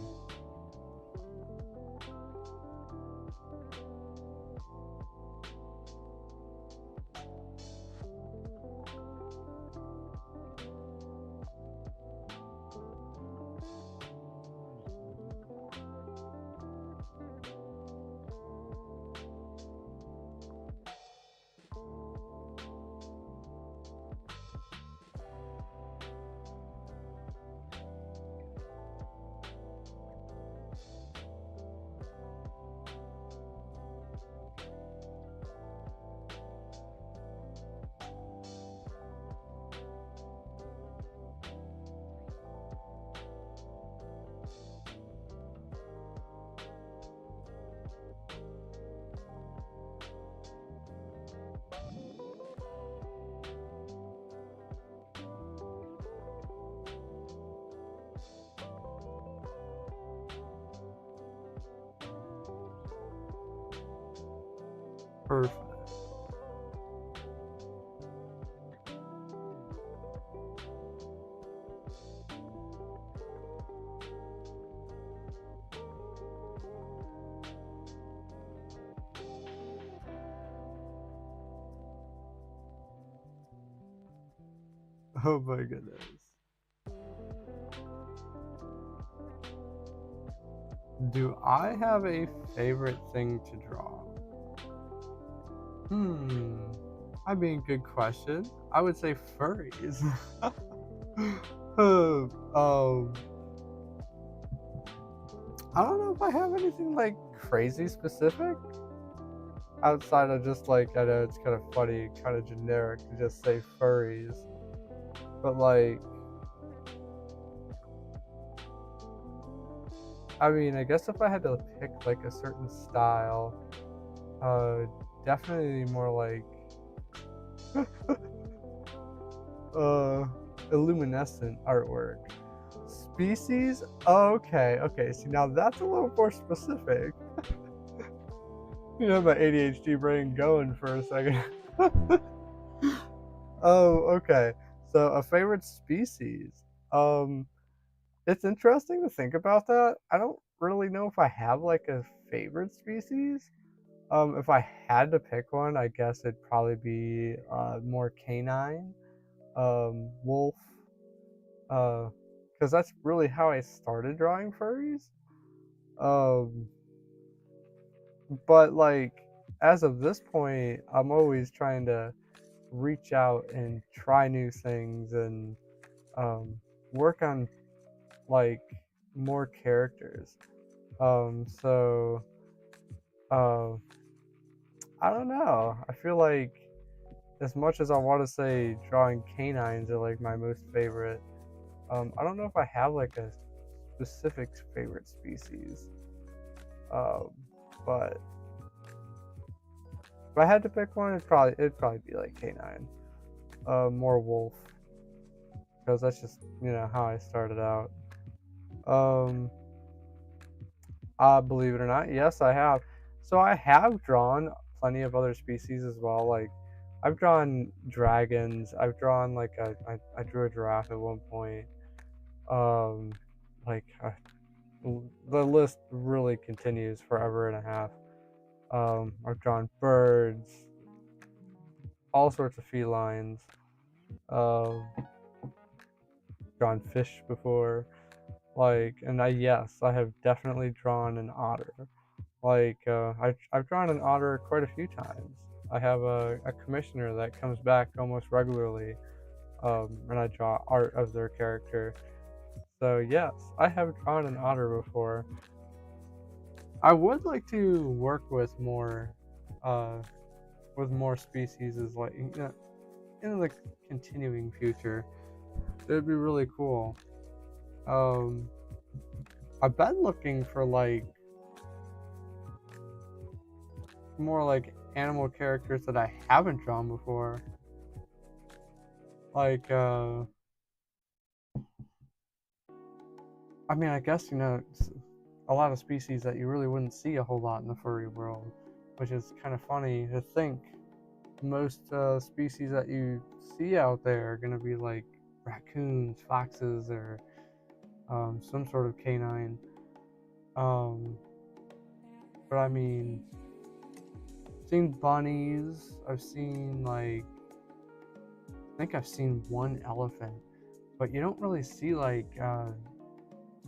Perfect. Oh my goodness. Do I have a favorite thing to draw? I mean, good question. I would say furries. um, I don't know if I have anything like crazy specific outside of just like, I know it's kind of funny, kind of generic to just say furries, but like, I mean, I guess if I had to pick like a certain style, definitely more like illuminescent artwork. Species? Okay. See, now that's a little more specific. My ADHD brain going for a second. Oh, okay. So a favorite species. It's interesting to think about that. I don't really know if I have like a favorite species. If I had to pick one, I guess it'd probably be more canine, wolf, because that's really how I started drawing furries. But like as of this point, I'm always trying to reach out and try new things and work on like more characters. So uh, I don't know. I feel like as much as I want to say drawing canines are like my most favorite, I don't know if I have like a specific favorite species. But if I had to pick one, it'd probably be like canine, more wolf, because that's just how I started out. Believe it or not, yes, I have. So I have drawn plenty of other species as well. Like I've drawn dragons. I've drawn like I drew a giraffe at one point. Like the list really continues forever and a half. I've drawn birds, all sorts of felines. Drawn fish before. Like, and I have definitely drawn an otter. Like, I've drawn an otter quite a few times. I have a commissioner that comes back almost regularly, and I draw art of their character. So yes, I have drawn an otter before. I would like to work with more species as like in the continuing future. It'd be really cool. I've been looking for like more like animal characters that I haven't drawn before. Like, I mean, I guess, it's a lot of species that you really wouldn't see a whole lot in the furry world, which is kind of funny to think. Most species that you see out there are going to be like raccoons, foxes, or some sort of canine. But I mean, I've seen bunnies. I've seen I think I've seen one elephant, but you don't really see like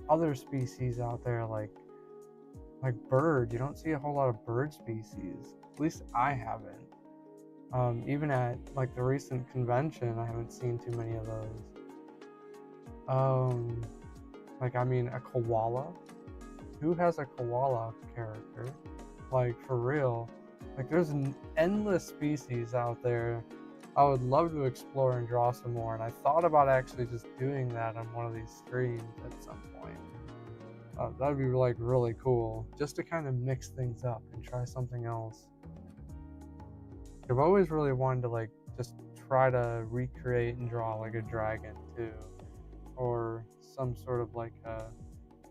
other species out there like bird. You don't see a whole lot of bird species. At least I haven't. Even at like the recent convention, I haven't seen too many of those. I mean, a koala. Who has a koala character? Like, for real. Like, there's an endless species out there. I would love to explore and draw some more, and I thought about actually just doing that on one of these streams at some point. That'd be like really cool, just to kind of mix things up and try something else. I've always really wanted to like just try to recreate and draw like a dragon too, or some sort of like a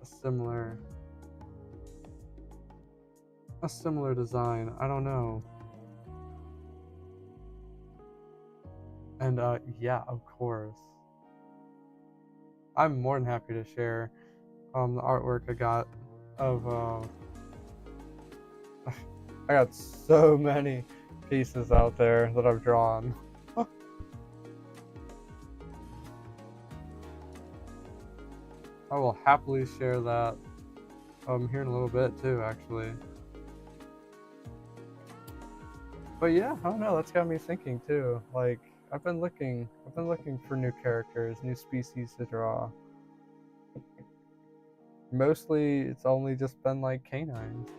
similar design. I don't know. And yeah, of course, I'm more than happy to share the artwork I got of I got so many pieces out there that I've drawn. I will happily share that here in a little bit too, actually. But yeah, I don't know, that's got me thinking too. Like, I've been looking for new characters, new species to draw. Mostly it's only just been like canines,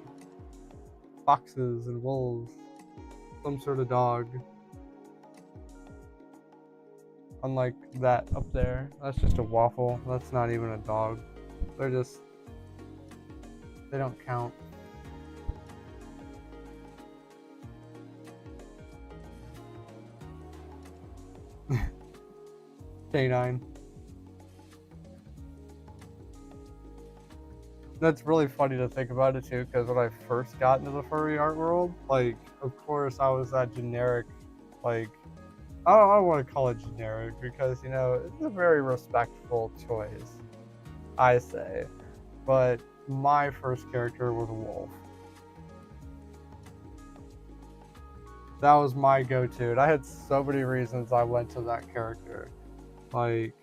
foxes and wolves, some sort of dog. Unlike that up there, that's just a waffle. That's not even a dog. They don't count. Canine. That's really funny to think about it too, because when I first got into the furry art world, like, of course I was that generic, like, I don't want to call it generic because, it's a very respectful choice, I say. But my first character was a wolf. That was my go-to. And I had so many reasons I went to that character. Like,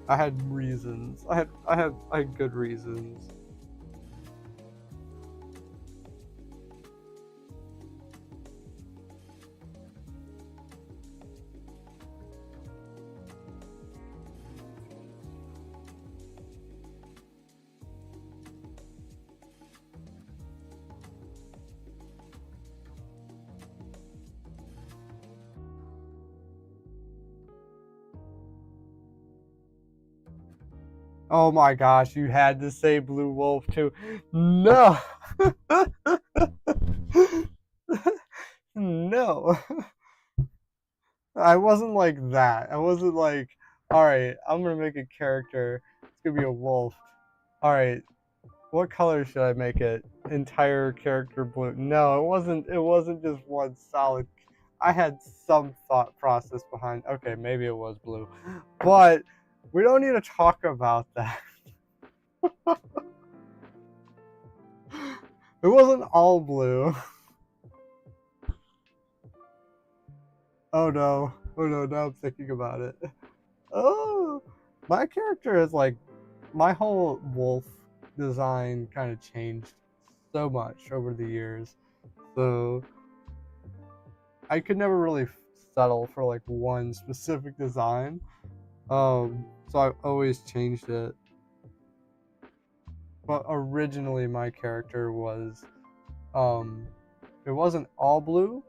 I had reasons. I had good reasons. Oh my gosh, you had to say Blue Wolf too. No. No. I wasn't like that. I wasn't like, all right, I'm going to make a character. It's going to be a wolf. All right, what color should I make it? Entire character blue. No, it wasn't just one solid. I had some thought process behind. Okay, maybe it was blue. But we don't need to talk about that. It wasn't all blue. Oh no, now I'm thinking about it. Oh, my character is like, my whole wolf design kind of changed so much over the years. So I could never really settle for like one specific design. So I've always changed it. But originally my character was, it wasn't all blue,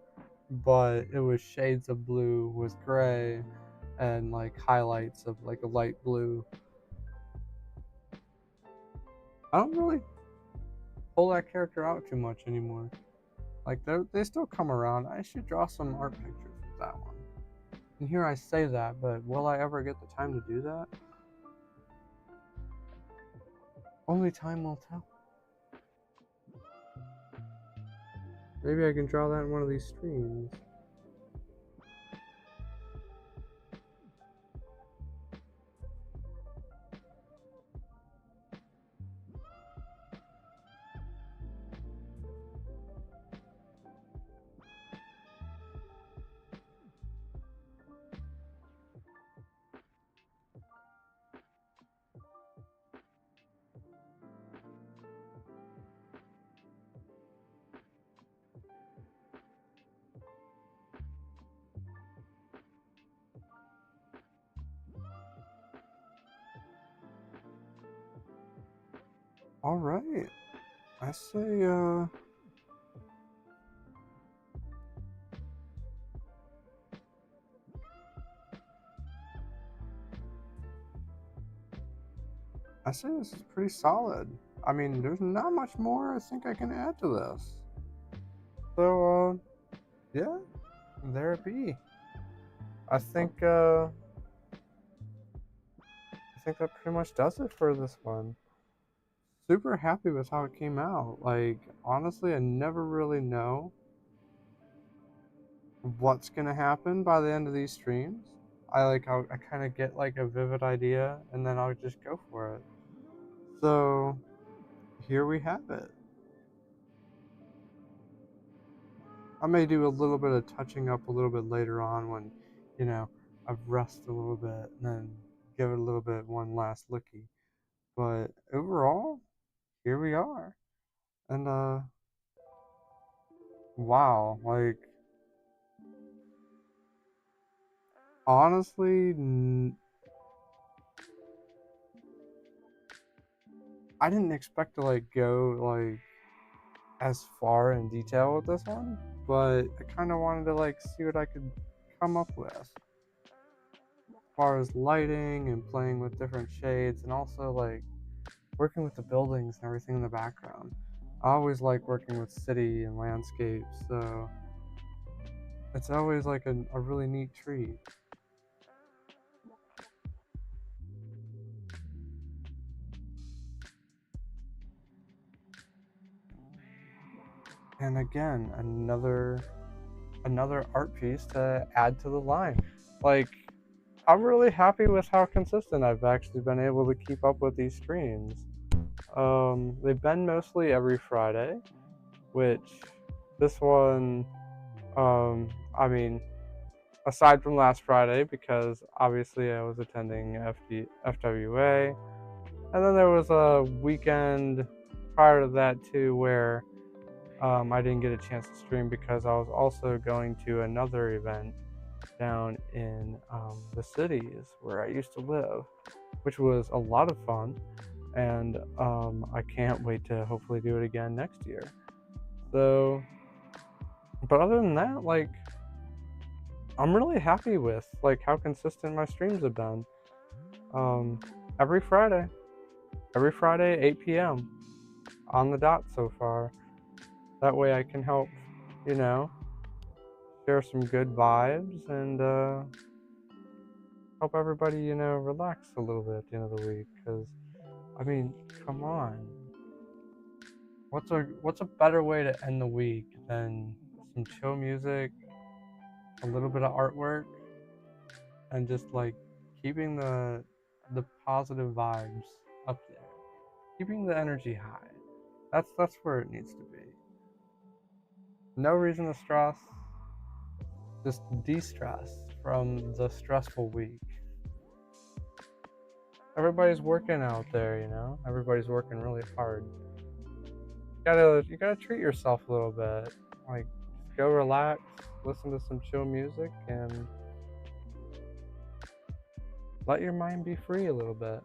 but it was shades of blue with gray and like highlights of like a light blue. I don't really pull that character out too much anymore. Like they still come around. I should draw some art pictures with that one. And here I say that, but will I ever get the time to do that? Only time will tell. Maybe I can draw that in one of these streams. All right. I say, this is pretty solid. I mean, there's not much more I think I can add to this. So, yeah, there it be. I think that pretty much does it for this one. Super happy with how it came out. Like, honestly, I never really know what's gonna happen by the end of these streams. I kind of get like a vivid idea, and then I'll just go for it. So here we have it. I may do a little bit of touching up a little bit later on when, you know, I've rested a little bit, and then give it a little bit one last looky. But overall, here we are. And wow, like honestly, I didn't expect to like go like as far in detail with this one, but I kind of wanted to like see what I could come up with as far as lighting and playing with different shades, and also like working with the buildings and everything in the background. I always like working with city and landscapes, so it's always like a really neat treat. And again, another art piece to add to the line. Like, I'm really happy with how consistent I've actually been able to keep up with these streams. They've been mostly every Friday, which this one, I mean, aside from last Friday, because obviously I was attending FWA, and then there was a weekend prior to that too where I didn't get a chance to stream because I was also going to another event down in the cities where I used to live, which was a lot of fun, and I can't wait to hopefully do it again next year. So, but other than that, like, I'm really happy with like how consistent my streams have been. Every Friday, 8 p.m. on the dot so far. That way I can help, you know, share some good vibes and help everybody, you know, relax a little bit at the end of the week. Because, I mean, come on. What's a better way to end the week than some chill music, a little bit of artwork, and just like keeping the positive vibes up there, keeping the energy high. That's where it needs to be. No reason to stress. Just de-stress from the stressful week. Everybody's working out there, you know. Everybody's working really hard. You gotta treat yourself a little bit. Like, just go relax, listen to some chill music, and let your mind be free a little bit.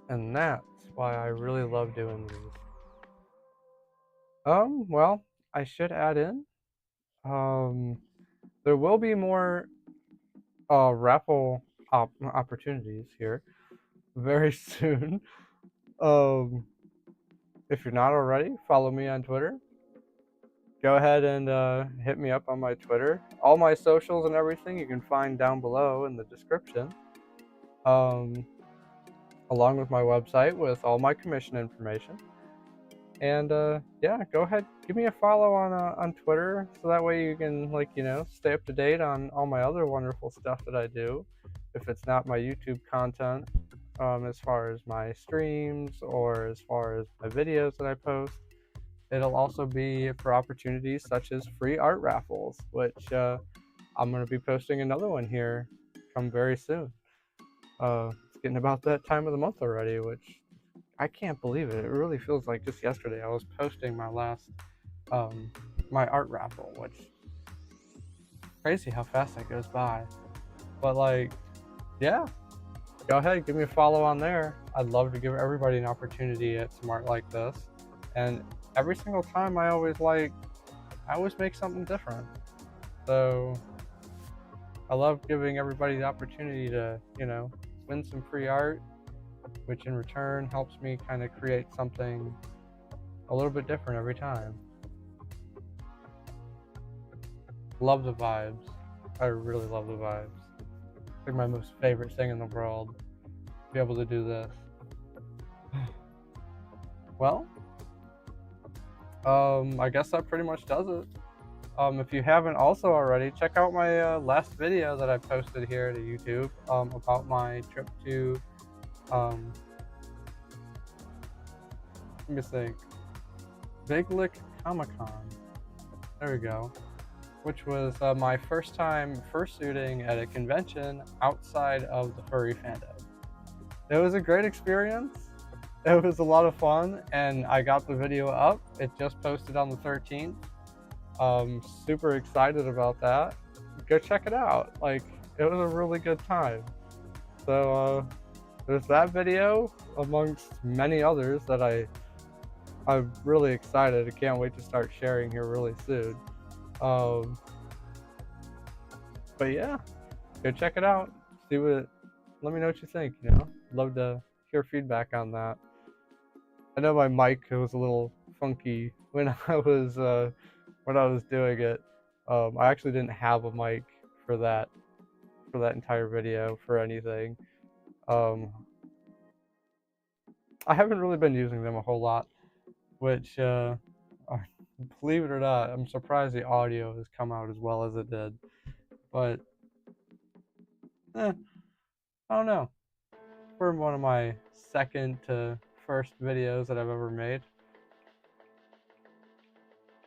And that's why I really love doing these. Well, I should add in, there will be more raffle opportunities here very soon. Um, if you're not already, follow me on Twitter. Go ahead and hit me up on my Twitter. All my socials and everything you can find down below in the description, along with my website with all my commission information. And yeah, go ahead, give me a follow on Twitter, so that way you can, like, stay up to date on all my other wonderful stuff that I do. If it's not my YouTube content, as far as my streams or as far as my videos that I post, it'll also be for opportunities such as free art raffles, which I'm going to be posting another one here come very soon. It's getting about that time of the month already, which I can't believe it. It really feels like just yesterday I was posting my last my art raffle, which crazy how fast that goes by. But like, yeah, go ahead, give me a follow on there. I'd love to give everybody an opportunity at some art like this. And every single time I always make something different. So I love giving everybody the opportunity to, win some free art, which in return helps me kind of create something a little bit different every time. Love the vibes. I really love the vibes. It's like my most favorite thing in the world, to be able to do this. Well, I guess that pretty much does it. If you haven't also already, check out my last video that I posted here to YouTube about my trip to, let me think, Big Lick Comic-Con. There we go. Which was my first time fursuiting at a convention outside of the furry fandom. It was a great experience. It was a lot of fun, and I got the video up. It just posted on the 13th. Super excited about that. Go check it out. Like, it was a really good time. So there's that video amongst many others that I'm really excited. I can't wait to start sharing here really soon. But yeah, go check it out. Let me know what you think. Love to hear feedback on that. I know my mic was a little funky when I was doing it. I actually didn't have a mic for that entire video for anything. I haven't really been using them a whole lot, which believe it or not, I'm surprised the audio has come out as well as it did. But I don't know. For one of my second to first videos that I've ever made,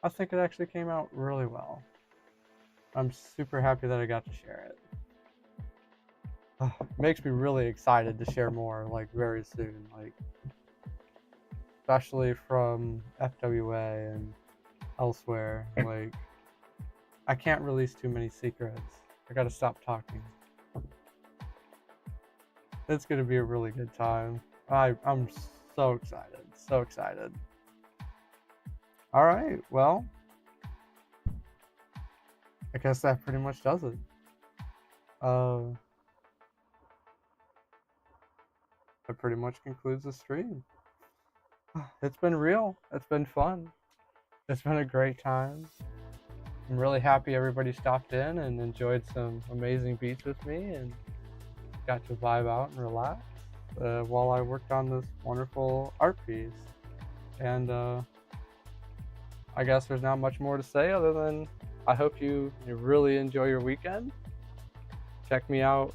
I think it actually came out really well. I'm super happy that I got to share it. Makes me really excited to share more, like, very soon, like, especially from FWA and elsewhere. Like, I can't release too many secrets. I gotta stop talking. It's gonna be a really good time. I'm so excited, so excited. All right, well, I guess that pretty much does it. That pretty much concludes the stream. It's been real. It's been fun. It's been a great time. I'm really happy everybody stopped in and enjoyed some amazing beats with me and got to vibe out and relax while I worked on this wonderful art piece. And I guess there's not much more to say other than I hope you really enjoy your weekend. Check me out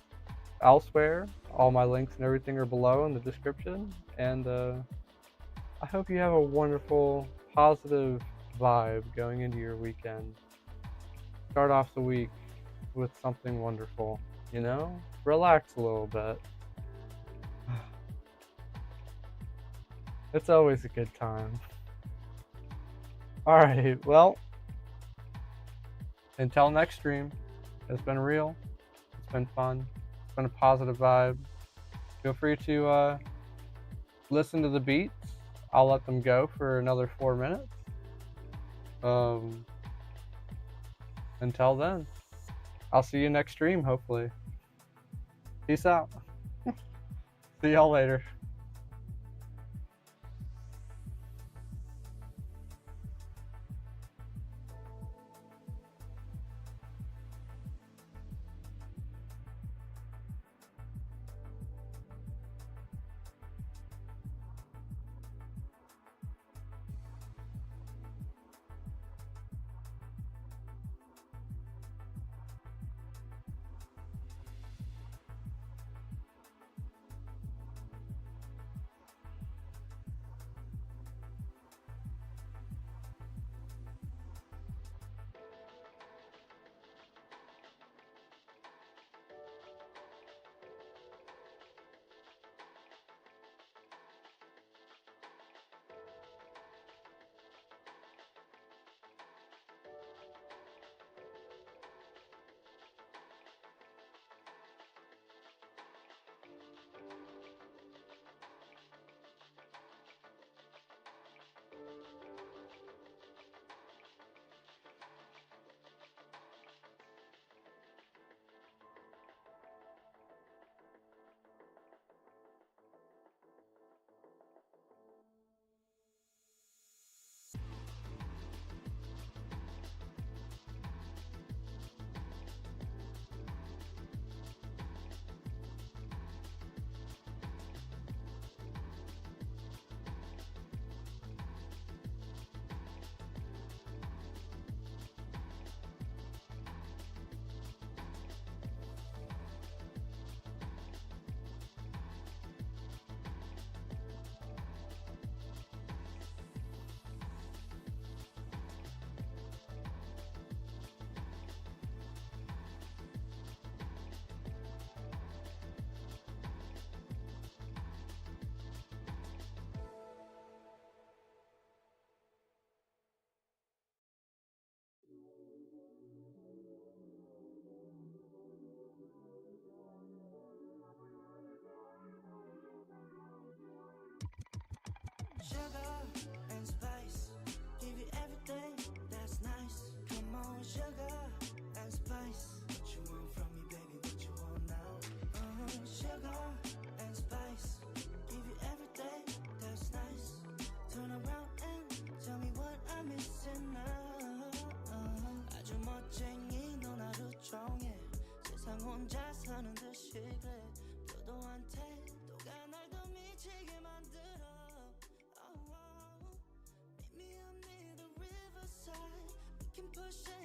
elsewhere. All my links and everything are below in the description. And I hope you have a wonderful, positive vibe going into your weekend. Start off the week with something wonderful, Relax a little bit. It's always a good time. Alright, well, until next stream, it's been real, it's been fun, it's been a positive vibe. Feel free to listen to the beats. I'll let them go for another 4 minutes. Until then, I'll see you next stream, hopefully. Peace out. See y'all later. Sugar and spice, give you everything that's nice. Come on, sugar and spice. What you want from me, baby? What you want now? Sugar and spice, give you everything that's nice. Turn around and tell me what I'm missing now. 아주 멋쟁이 넌 하루 종일 세상 혼자 사는 듯이 그래. 도도한테 또가 날 더 미치게 만들어. Meet me on the riverside. We can push it.